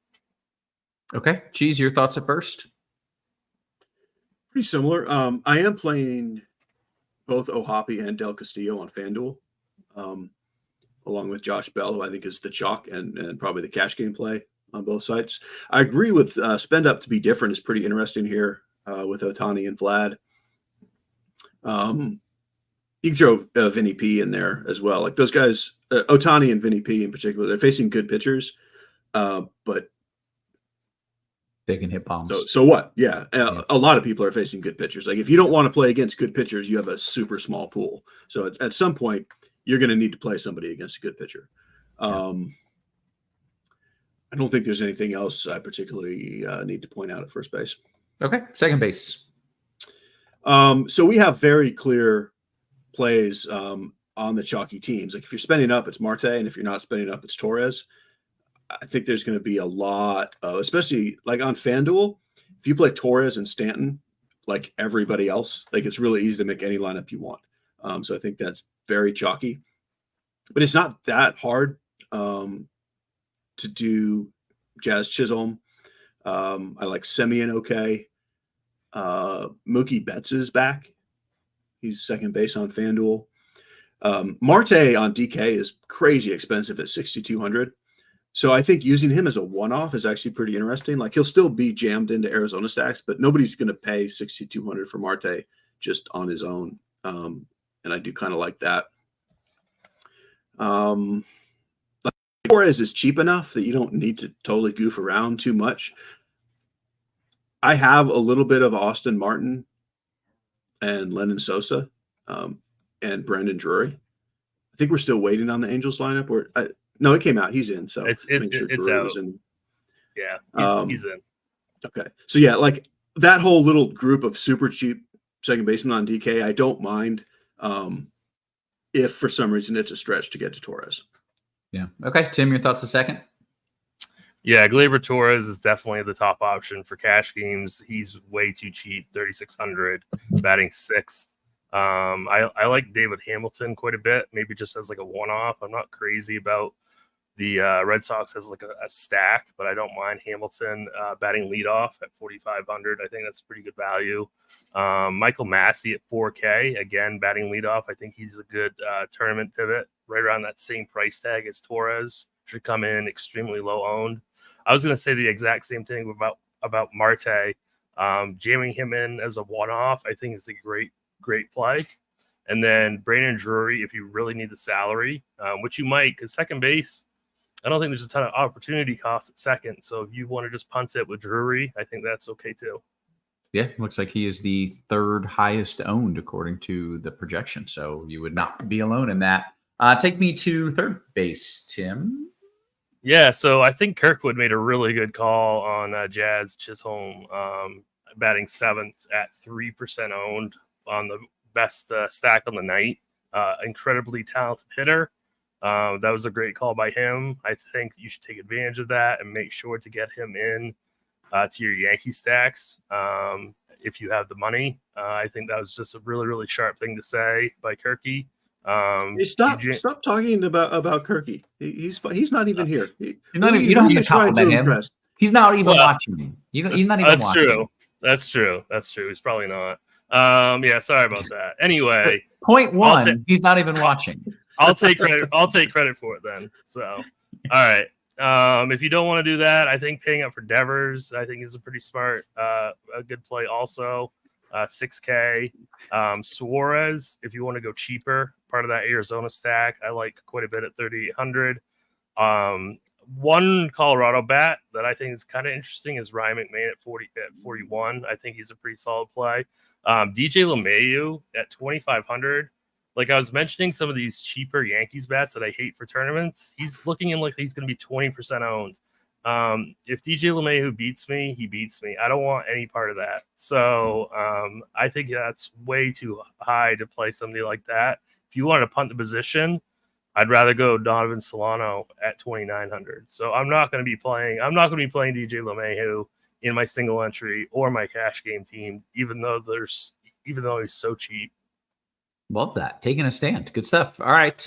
Okay. Cheese, your thoughts at first? Pretty similar. I am playing both Ohapi and Del Castillo on FanDuel, along with Josh Bell, who I think is the chalk and probably the cash game play on both sites. I agree with spend up to be different is pretty interesting here with Ohtani and Vlad. You can throw Vinny P in there as well. Like those guys, Ohtani and Vinny P in particular, they're facing good pitchers, but they can hit bombs. So what? Yeah. A lot of people are facing good pitchers. Like if you don't want to play against good pitchers, you have a super small pool. So at some point, you're going to need to play somebody against a good pitcher. I don't think there's anything else I particularly need to point out at first base. Okay. Second base. So we have very clear plays on the chalky teams. Like if you're spending up, it's Marte, and if you're not spending up, it's Torres. I think there's going to be a lot, especially like on FanDuel, if you play Torres and Stanton, like everybody else, like it's really easy to make any lineup you want. So I think that's very chalky, but it's not that hard to do Jazz Chisholm. I like Semien okay. Mookie Betts is back. He's second base on FanDuel. Marte on DK is crazy expensive at 6,200. So I think using him as a one-off is actually pretty interesting. Like he'll still be jammed into Arizona stacks, but nobody's going to pay 6,200 for Marte just on his own. And I do kind of like that. Torres is cheap enough that you don't need to totally goof around too much. I have a little bit of Austin Martin and Lennon Sosa and Brandon Drury. I think we're still waiting on the Angels lineup. No, it came out. He's in. So it's out. Yeah, he's in. Okay. So yeah, like that whole little group of super cheap second baseman on DK, I don't mind if for some reason it's a stretch to get to Torres. Yeah. Okay. Tim, your thoughts a second? Yeah, Gleyber Torres is definitely the top option for cash games. He's way too cheap, 3,600, batting sixth. I like David Hamilton quite a bit, maybe just as like a one-off. I'm not crazy about the Red Sox as like a stack, but I don't mind Hamilton batting leadoff at 4,500. I think that's pretty good value. Michael Massey at 4K, again, batting leadoff. I think he's a good tournament pivot, right around that same price tag as Torres. Should come in extremely low owned. I was going to say the exact same thing about Marte. Jamming him in as a one-off, I think is a great play. And then Brandon Drury, if you really need the salary, which you might, because second base, I don't think there's a ton of opportunity cost at second. So if you want to just punt it with Drury, I think that's okay too. Yeah, looks like he is the third highest owned according to the projection. So you would not be alone in that. Take me to third base, Tim. Yeah, so I think Kirkwood made a really good call on Jazz Chisholm, batting seventh at 3% owned on the best stack on the night. Incredibly talented hitter. That was a great call by him. I think you should take advantage of that and make sure to get him in to your Yankee stacks if you have the money. I think that was just a really, really sharp thing to say by Kirky. Hey, stop talking about Kirky. He's not even here. You don't have to compliment him. He's not even watching. He's not even that's watching. That's true. He's probably not. Yeah, sorry about that. Anyway, point one, he's not even watching. I'll take credit for it then. So, all right. If you don't want to do that, I think paying up for Devers, I think is a pretty smart, a good play also. 6K. Suarez, if you want to go cheaper, part of that Arizona stack, I like quite a bit at 3,800. One Colorado bat that I think is kind of interesting is Ryan McMahon at 41. I think he's a pretty solid play. DJ LeMahieu at 2,500. Like I was mentioning, some of these cheaper Yankees bats that I hate for tournaments, he's looking in like he's going to be 20% owned. If DJ LeMahieu beats me, he beats me. I don't want any part of that. So I think that's way too high to play somebody like that. If you want to punt the position, I'd rather go Donovan Solano at 2,900. So I'm not going to be playing DJ LeMahieu in my single entry or my cash game team, even though he's so cheap. Love that. Taking a stand. Good stuff. All right.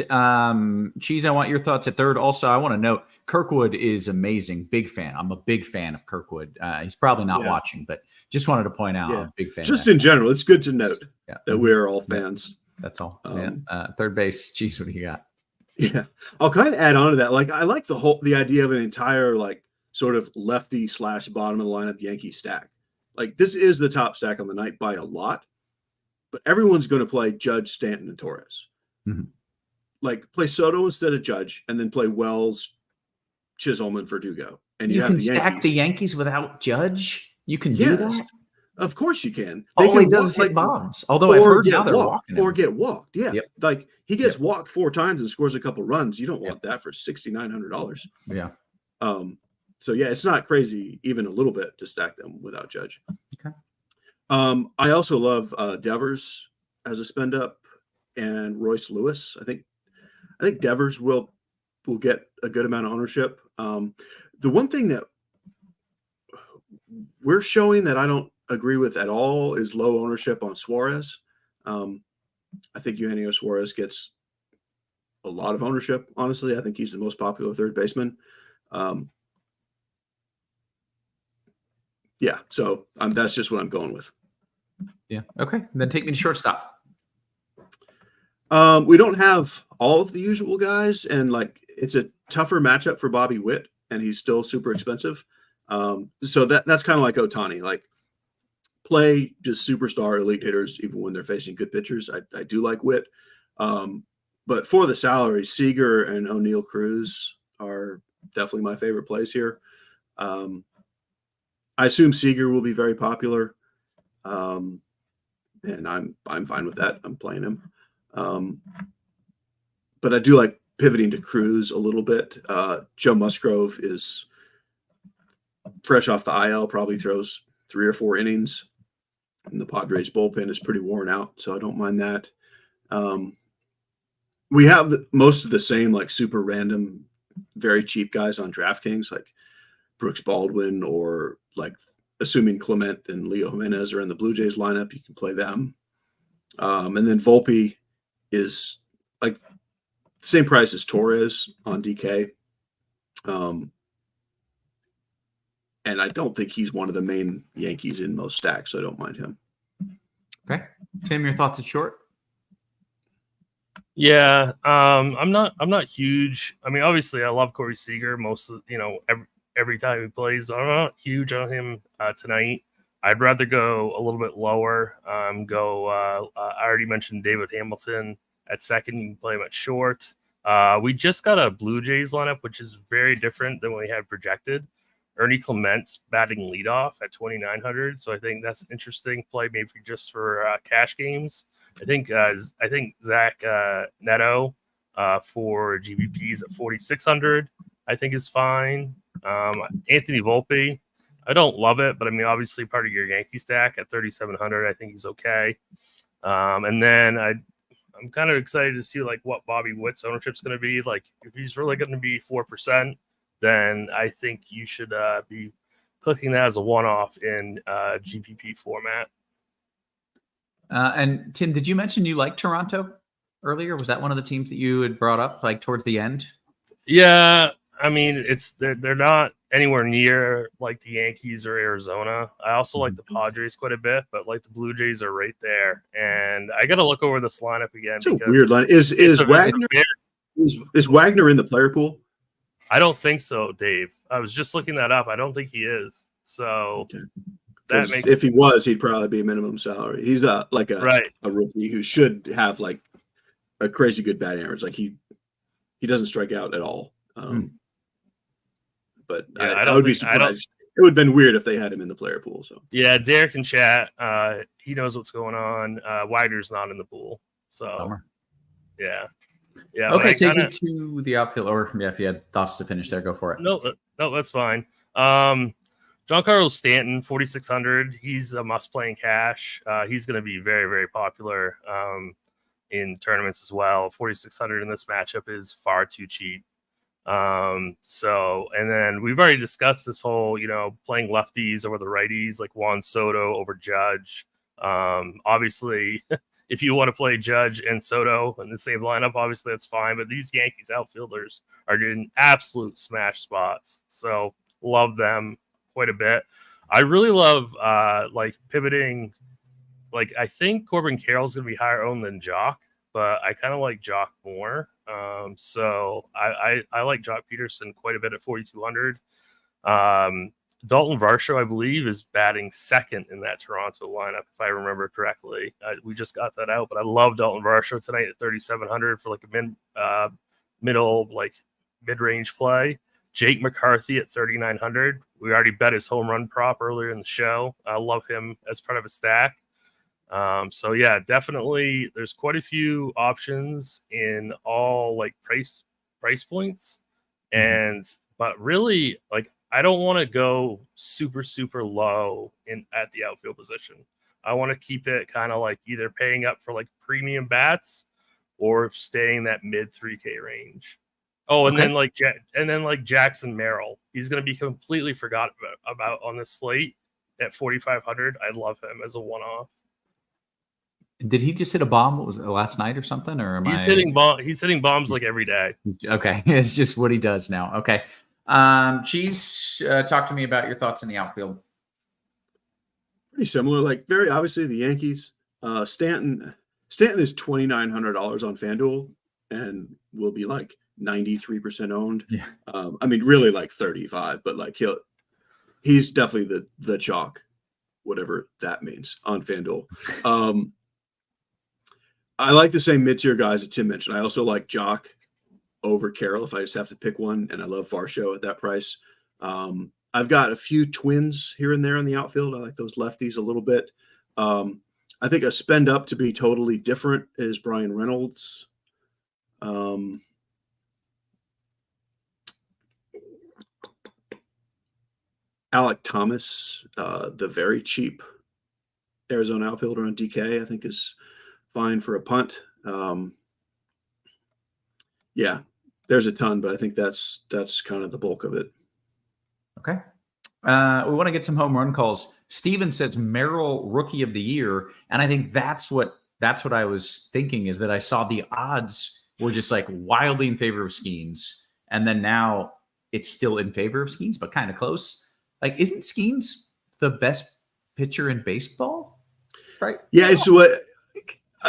Cheese, I want your thoughts at third. Also, I want to note Kirkwood is amazing. Big fan. I'm a big fan of Kirkwood. He's probably not watching, but just wanted to point out I'm a big fan. Just in general, it's good to note that we're all fans. That's all. Third base. Cheese, what do you got? Yeah. I'll kind of add on to that. Like, I like the idea of an entire, like, sort of lefty / bottom of the lineup Yankee stack. Like, this is the top stack on the night by a lot. But everyone's going to play Judge, Stanton, and Torres. Mm-hmm. Like, play Soto instead of Judge, and then play Wells, Chisholm, and Verdugo. And you have can the stack the Yankees without Judge? You can do that? Of course you can. All he does is hit bombs. Although I've heard now they're walking him. Or get walked. Yeah. Yep. Like, he gets walked 4 times and scores a couple runs. You don't want that for $6,900. Yeah. So, yeah, it's not crazy even a little bit to stack them without Judge. Okay. I also love Devers as a spend up and Royce Lewis. I think Devers will get a good amount of ownership. The one thing that we're showing that I don't agree with at all is low ownership on Suarez. I think Eugenio Suarez gets a lot of ownership. Honestly, I think he's the most popular third baseman. Yeah, so that's just what I'm going with. Yeah. Okay. Then take me to shortstop. We don't have all of the usual guys, and like it's a tougher matchup for Bobby Witt, and he's still super expensive. So that's kind of like Ohtani. Like, play just superstar elite hitters even when they're facing good pitchers. I do like Witt, but for the salary, Seager and O'Neal Cruz are definitely my favorite plays here. I assume Seager will be very popular, and I'm fine with that. I'm playing him, but I do like pivoting to Cruz a little bit. Joe Musgrove is fresh off the IL, probably throws 3 or 4 innings, and the Padres bullpen is pretty worn out, so I don't mind that. We have most of the same like super random, very cheap guys on DraftKings, like Brooks Baldwin, or like assuming Clement and Leo Jimenez are in the Blue Jays lineup, you can play them. And then Volpe is like same price as Torres on DK. And I don't think he's one of the main Yankees in most stacks, so I don't mind him. Okay. Tim, your thoughts at short? Yeah, I'm not huge. I mean, obviously I love Corey Seager most of, every time he plays. I'm not huge on him tonight. I'd rather go a little bit lower. I already mentioned David Hamilton at second. You can play him at short. We just got a Blue Jays lineup, which is very different than what we had projected. Ernie Clement's batting leadoff at 2,900. So I think that's an interesting play, maybe just for cash games. I think Zach Neto for GBPs at 4,600, I think is fine. Anthony Volpe, I don't love it, but I mean, obviously part of your Yankee stack at 3,700, I think he's okay. And then I'm kind of excited to see like what Bobby Witt's ownership's going to be. Like, if he's really going to be 4%, then I think you should be clicking that as a one-off in GPP format. And Tim, did you mention you liked Toronto earlier? Was that one of the teams that you had brought up like towards the end? Yeah, I mean, they're not anywhere near like the Yankees or Arizona. I also like the Padres quite a bit, but like the Blue Jays are right there. And I got to look over this lineup again. It's a weird line. Is Wagner in the player pool? I don't think so, Dave. I was just looking that up. I don't think he is. So, That makes if he was, he'd probably be minimum salary. He's not like a rookie who should have like a crazy good batting average. Like he doesn't strike out at all. But yeah, I would be surprised. It would have been weird if they had him in the player pool. So yeah, Derek in chat, he knows what's going on. Wider's not in the pool, so Bummer. Yeah. Okay, take me to the outfield, or if you had thoughts to finish there, go for it. No, that's fine. Giancarlo Stanton, 4,600. He's a must-play in cash. He's going to be very, very popular in tournaments as well. 4,600 in this matchup is far too cheap. And then we've already discussed this whole, playing lefties over the righties, like Juan Soto over Judge. Obviously, if you want to play Judge and Soto in the same lineup, obviously that's fine. But these Yankees outfielders are in absolute smash spots. So love them quite a bit. I really love pivoting. Like, I think Corbin Carroll's going to be higher owned than Jock, but I kind of like Jock more. So I like Jock Peterson quite a bit at 4,200. Dalton Varsho, I believe, is batting second in that Toronto lineup, if I remember correctly. We just got that out, but I love Dalton Varsho tonight at 3,700 for like a mid-range play. Jake McCarthy at 3,900. We already bet his home run prop earlier in the show. I love him as part of a stack. So yeah, definitely there's quite a few options in all like price points. But really, like, I don't want to go super, super low at the outfield position. I want to keep it kind of like either paying up for like premium bats or staying that mid 3K range. Oh, and then Jackson Merrill, he's going to be completely forgot about on this slate at 4,500. I love him as a one-off. Did he just hit a bomb? What was it, last night or something? Or He's hitting bombs like every day. Okay, it's just what he does now. Okay. Cheese, talk to me about your thoughts in the outfield. Pretty similar, like very obviously the Yankees. Stanton is $2,900 on FanDuel and will be like 93% owned. Yeah. I mean, really like 35, but like he's definitely the chalk, whatever that means, on FanDuel. I like the same mid-tier guys that Tim mentioned. I also like Jock over Carroll if I just have to pick one, and I love Varsho at that price. I've got a few twins here and there in the outfield. I like those lefties a little bit. I think a spend up to be totally different is Brian Reynolds. Alec Thomas, the very cheap Arizona outfielder on DK, I think is fine for a punt. Yeah, there's a ton, but I think that's kind of the bulk of it. Okay. We want to get some home run calls. Steven says Merrill Rookie of the Year, and I think that's what I was thinking, is that I saw the odds were just like wildly in favor of Skeens, and then now it's still in favor of Skeens, but kind of close. Like, isn't Skeens the best pitcher in baseball? Right? Yeah, it's what.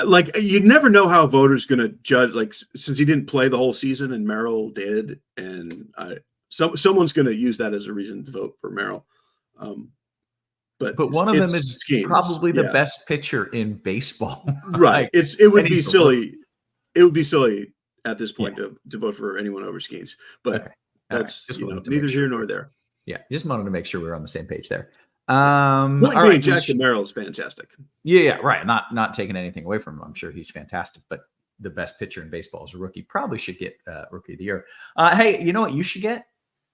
Like, you never know how voters going to judge. Like, since he didn't play the whole season and Merrill did, and someone's going to use that as a reason to vote for Merrill. But one of them is Skeens, probably the best pitcher in baseball. Right. Like, it would be silly. It would be silly at this point to vote for anyone over Skeens. But that's neither here nor there. Yeah, just wanted to make sure we were on the same page there. Jackson Merrill is fantastic. Yeah, right. Not taking anything away from him. I'm sure he's fantastic, but the best pitcher in baseball is a rookie. Probably should get Rookie of the Year. Hey, you know what you should get?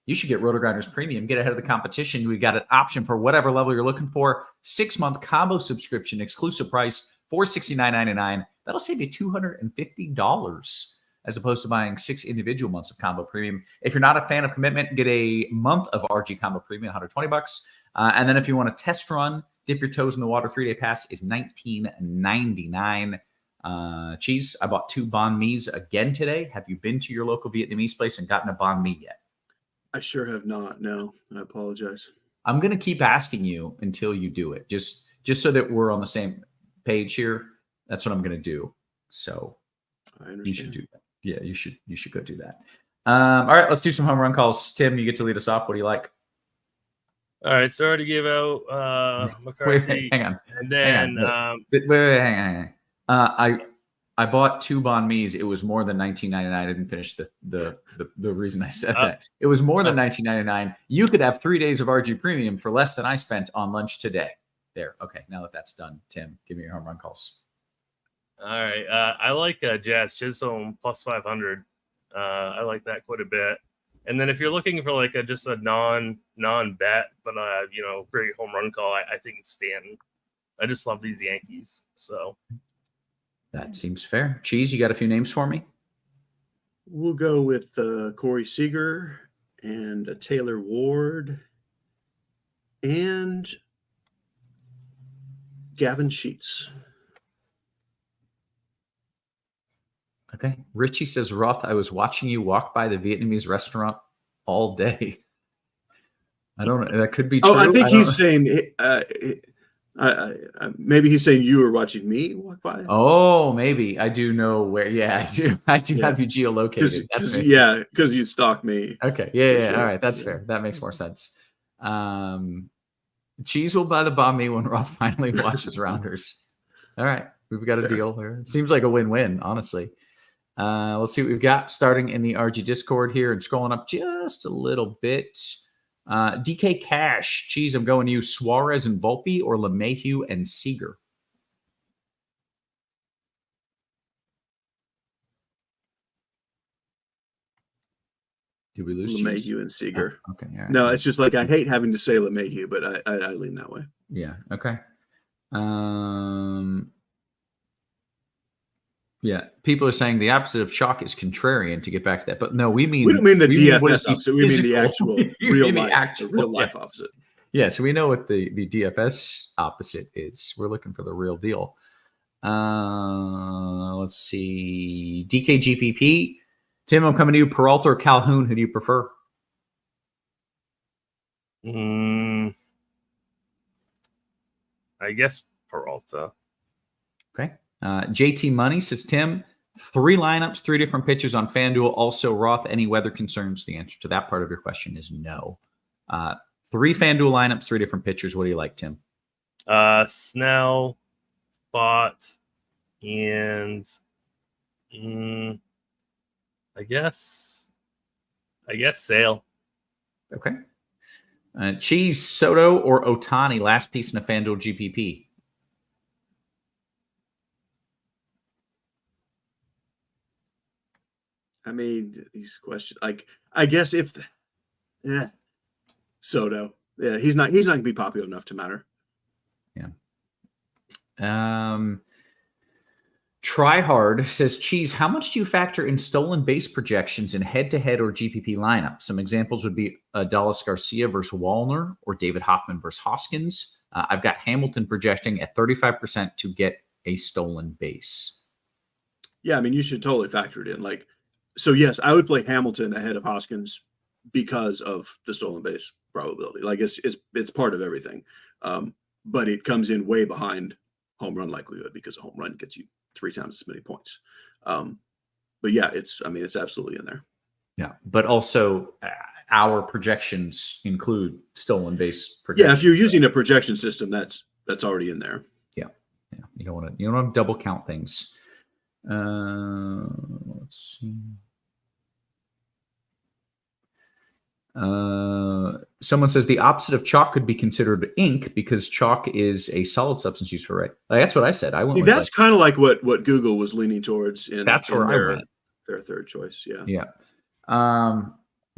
You should get RotoGrinders Premium. Get ahead of the competition. We got an option for whatever level you're looking for. 6-month combo subscription, exclusive price, $469.99. That'll save you $250 as opposed to buying 6 individual months of combo premium. If you're not a fan of commitment, get a month of RG combo premium, $120. And then if you want a test run, dip your toes in the water, 3-day pass is $19.99. Cheese, I bought 2 banh mi's again today. Have you been to your local Vietnamese place and gotten a banh mi yet? I sure have not. No, I apologize. I'm going to keep asking you until you do it, just so that we're on the same page here. That's what I'm going to do. So I understand. You should do that. Yeah, you should go do that. All right, let's do some home run calls. Tim, you get to lead us off. What do you like? All right, so I already gave out McCarthy. Wait, hang on. And then hang on. I bought 2 banh mi's. It was more than $19.99. I didn't finish the reason I said that. It was more than $19.99. You could have 3 days of RG Premium for less than I spent on lunch today. There. Okay, now that that's done, Tim, give me your home run calls. All right. I like Jazz Chisholm plus 500. I like that quite a bit. And then if you're looking for like just a non bet, but great home run call, I think it's Stanton. I just love these Yankees. So that seems fair. Cheese, you got a few names for me? We'll go with Corey Seager and Taylor Ward and Gavin Sheets. Okay. Richie says, Roth, I was watching you walk by the Vietnamese restaurant all day. I don't know. That could be true. Oh, I think he's saying maybe he's saying you were watching me walk by. Oh, maybe. I do know where. Yeah, I do have you geolocated. Because you stalked me. Okay. Yeah. Sure. All right. That's fair. That makes more sense. Cheese will buy the banh mi when Roth finally watches Rounders. All right. We've got a deal there. It seems like a win-win, honestly. Let's see what we've got starting in the RG Discord here and scrolling up just a little bit. DK Cash, Cheese, I'm going to you. Suarez and Volpe or LeMahieu and Seager? Did we lose LeMahieu and Seager? Oh, okay. Right. No, it's just like I hate having to say LeMahieu, but I lean that way. Yeah. Okay. Yeah, people are saying the opposite of chalk is contrarian. To get back to that, but no, we don't mean the DFS opposite. We mean the actual real life opposite. Yeah, so we know what the DFS opposite is. We're looking for the real deal. Let's see, DKGPP. Tim, I'm coming to you. Peralta or Calhoun? Who do you prefer? I guess Peralta. Okay. JT Money says, Tim, 3 lineups, 3 different pitchers on FanDuel. Also, Roth, any weather concerns? The answer to that part of your question is no. 3 FanDuel lineups, 3 different pitchers. What do you like, Tim? Snell, Bott, and I guess Sale. Okay. Cheese, Soto, or Ohtani, last piece in a FanDuel GPP. I mean, these questions, like, I guess Soto, he's not going to be popular enough to matter. Yeah. Tryhard says, Cheese, how much do you factor in stolen base projections in head-to-head or GPP lineups? Some examples would be Dallas Garcia versus Wallner or David Hoffman versus Hoskins. I've got Hamilton projecting at 35% to get a stolen base. Yeah, I mean, you should totally factor it in. Like, so yes, I would play Hamilton ahead of Hoskins because of the stolen base probability. Like it's part of everything. But it comes in way behind home run likelihood because a home run gets you 3 times as many points. But yeah, it's absolutely in there. Yeah. But also our projections include stolen base projections. Yeah. If you're using a projection system, that's already in there. Yeah. Yeah. You don't want to double count things. Let's see. Someone says the opposite of chalk could be considered ink because chalk is a solid substance used for writing. That's what I said. That's kind of like what Google was leaning towards. That's where I went. Their third choice. Yeah. Yeah.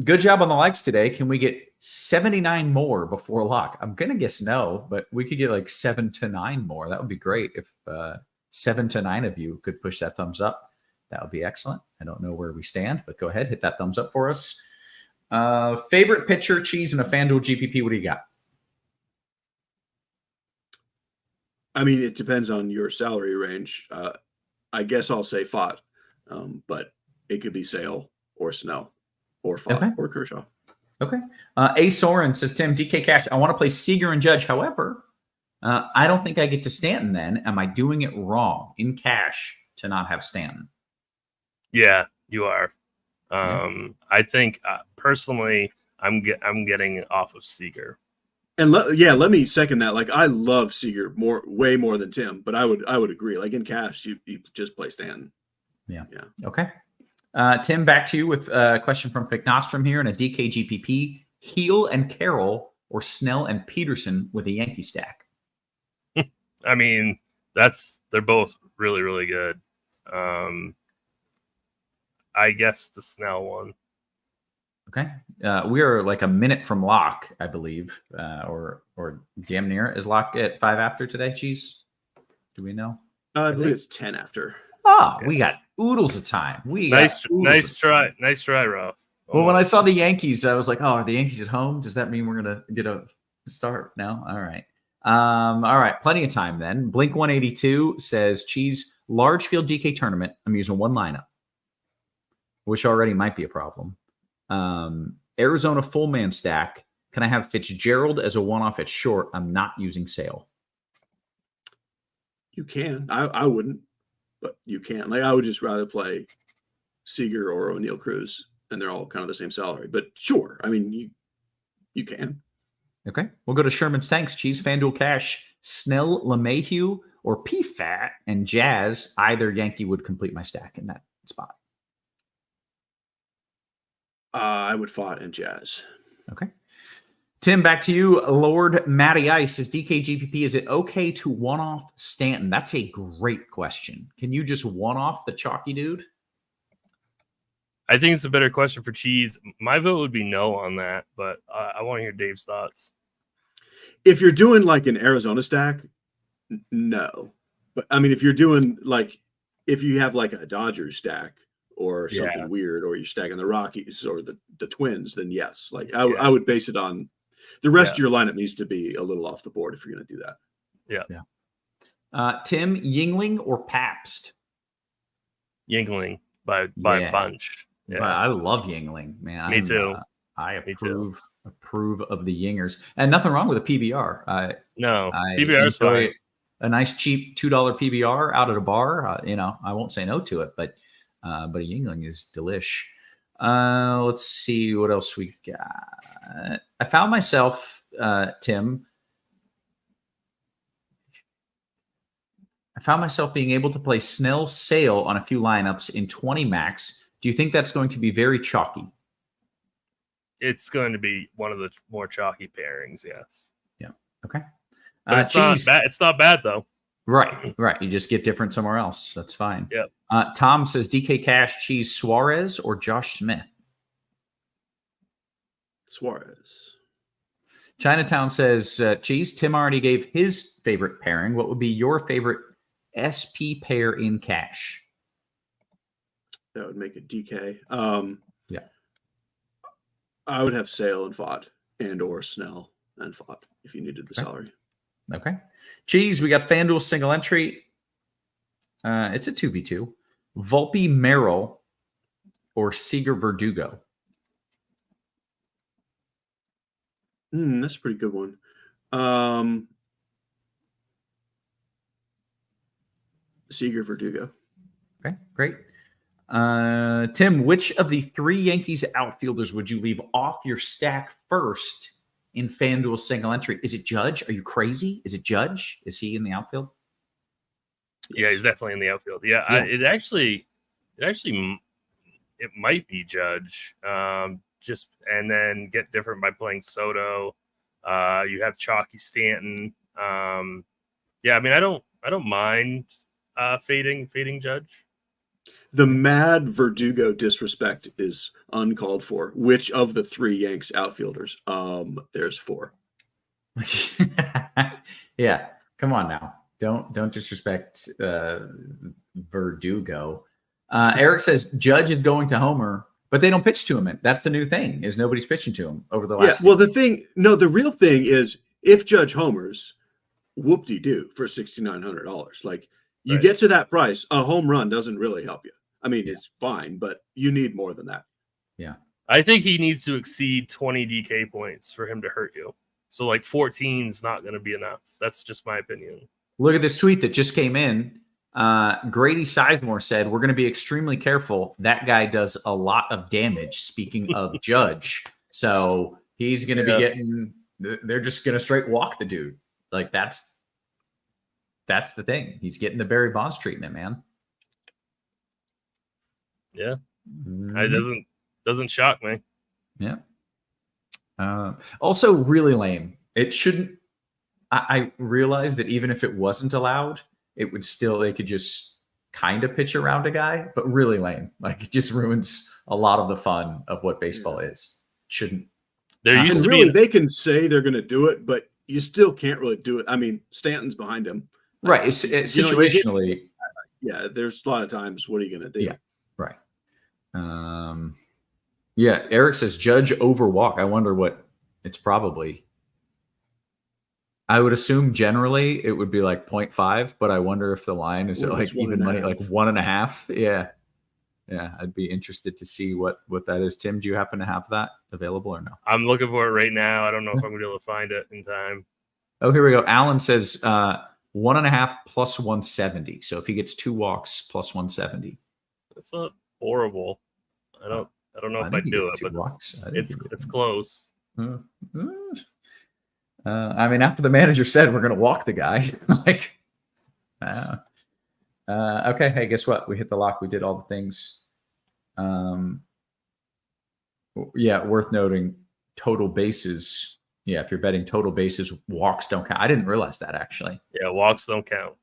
Good job on the likes today. Can we get 79 more before lock? I'm gonna guess no, but we could get like 7 to 9 more. That would be great if 7 to 9 of you could push that thumbs up. That would be excellent. I don't know where we stand, but go ahead, hit that thumbs up for us. Favorite pitcher, Cheese, in a FanDuel GPP. What do you got? I mean, it depends on your salary range. I guess I'll say Fott, but it could be Sale or Snell or Fott or Kershaw. Okay. A. Soren says, Tim, DK Cash, I want to play Seager and Judge. However, I don't think I get to Stanton then. Am I doing it wrong in cash to not have Stanton? Yeah, you are. I think personally, I'm getting off of Seager. And let me second that. Like, I love Seager way more than Tim, but I would agree. Like in cash, you just play Stanton. Yeah. Okay. Tim, back to you with a question from Ficknostrom here in a DK GPP. Heel and Carroll or Snell and Peterson with a Yankee stack? I mean, they're both really, really good. I guess the Snell one. Okay. We are like a minute from lock, I believe, or damn near. Is lock at 5 after today, Cheese? Do we know? I believe it's 10 after. Oh, we got oodles of time. Nice try, Roth. Well, when I saw the Yankees, I was like, "Oh, are the Yankees at home? Does that mean we're gonna get a start?" No, all right, all right. Plenty of time then. Blink 182 says, "Cheese large field DK tournament. I'm using one lineup, which already might be a problem. Arizona full man stack. Can I have Fitzgerald as a one-off at short? I'm not using Sale." You can. I wouldn't, but you can. Like, I would just rather play Seager or O'Neal Cruz, and they're all kind of the same salary. But sure, I mean, you can. Okay, we'll go to Sherman's Tanks. Cheese, FanDuel Cash, Snell, LeMahieu, or PFAT and Jazz. Either Yankee would complete my stack in that spot. I would Fott and Jazz. Okay. Tim, back to you. Lord Matty Ice says, DK GPP, is it okay to one-off Stanton? That's a great question. Can you just one-off the chalky dude? I think it's a better question for Cheese. My vote would be no on that, but I want to hear Dave's thoughts. If you're doing like an Arizona stack, no. But I mean, if you're doing like, if you have like a Dodgers stack or something weird, or you're stacking the Rockies or the Twins, then yes. Like I would base it on the rest of your lineup needs to be a little off the board if you're going to do that. Yeah. Tim, Yingling or Pabst? Yingling by a bunch. Yeah, I love Yingling, man. Me too. I approve of the Yingers, and nothing wrong with a PBR. No, PBR is fine. A nice cheap $2 PBR out at a bar. I won't say no to it, but a Yingling is delish. Let's see what else we got. I found myself, Tim. I found myself being able to play Snell Sale on a few lineups in 20 max. Do you think that's going to be very chalky? It's going to be one of the more chalky pairings, yes. Yeah. Okay. But it's not bad. It's not bad though. Right. You just get different somewhere else. That's fine. Yep. Tom says DK Cash, Cheese, Suarez or Josh Smith? Suarez. Chinatown says, Cheese, Tim already gave his favorite pairing. What would be your favorite SP pair in cash? That would make it DK. Yeah. I would have Sale and Fott and or Snell and Fott if you needed the salary. Okay. Cheese, we got FanDuel single entry. It's a 2v2. Volpe Merrill or Seager Verdugo? That's a pretty good one. Seager Verdugo. Okay, great. Tim, which of the 3 Yankees outfielders would you leave off your stack first in FanDuel single entry? Is it Judge? Are you crazy? Is it Judge? Is he in the outfield? Yeah, he's definitely in the outfield. Yeah. It might be Judge. And then get different by playing Soto. You have chalky Stanton. I mean, I don't mind fading Judge. The mad Verdugo disrespect is uncalled for. Which of the 3 Yanks outfielders? There's 4. Yeah, come on now. Don't disrespect Verdugo. Eric says Judge is going to homer, but they don't pitch to him. That's the new thing, is nobody's pitching to him over the last. Yeah, well, the real thing is if Judge homers, whoop-de-doo for $6,900. Like, you get to that price, a home run doesn't really help you. I mean, it's fine, but you need more than that. Yeah. I think he needs to exceed 20 DK points for him to hurt you. So like 14 is not going to be enough. That's just my opinion. Look at this tweet that just came in. Grady Sizemore said, we're going to be extremely careful. That guy does a lot of damage. Speaking of Judge. So he's going to be getting they're just gonna straight walk the dude. Like that's the thing. He's getting the Barry Bonds treatment, man. Yeah, it doesn't shock me. Yeah. Also, really lame. It shouldn't. I realized that even if it wasn't allowed, it would still, they could just kind of pitch around a guy, but really lame. Like it just ruins a lot of the fun of what baseball is. Shouldn't. There used to really, be. They can say they're going to do it, but you still can't really do it. I mean, Stanton's behind him. Right. It's situationally. Yeah. There's a lot of times. What are you going to do? Yeah. Right. Yeah. Eric says judge over walk. I wonder what it's probably. I would assume generally it would be like 0.5, but I wonder if the line is like even money, like 1.5. Yeah. Yeah. I'd be interested to see what that is. Tim, do you happen to have that available or no? I'm looking for it right now. I don't know if I'm gonna be able to find it in time. Oh, here we go. Alan says 1.5 plus 170. So if he gets 2 walks plus 170. That's not horrible. I don't know if I do it, but it's close. I mean, after the manager said we're going to walk the guy, like, okay. Hey, guess what? We hit the lock. We did all the things. Yeah, worth noting. Total bases. Yeah, if you're betting total bases, walks don't count. I didn't realize that actually. Yeah, walks don't count.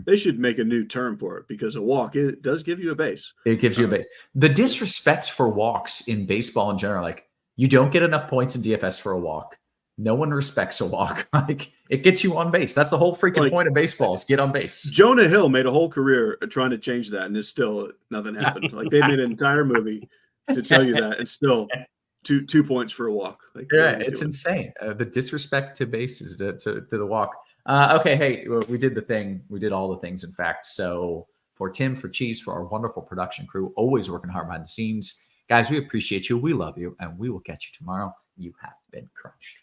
They should make a new term for it because a walk, it does give you a base. It gives you a base. The disrespect for walks in baseball in general, like you don't get enough points in DFS for a walk. No one respects a walk. Like it gets you on base. That's the whole freaking point of baseball is get on base. Jonah Hill made a whole career trying to change that, and it's still nothing happened. Like they made an entire movie to tell you that, and still 2 points for a walk. Like, yeah, it's insane. The disrespect to bases to the walk. Okay, hey, we did the thing. We did all the things, in fact. So for Tim, for Cheese, for our wonderful production crew, always working hard behind the scenes, guys, we appreciate you. We love you, and we will catch you tomorrow. You have been crunched.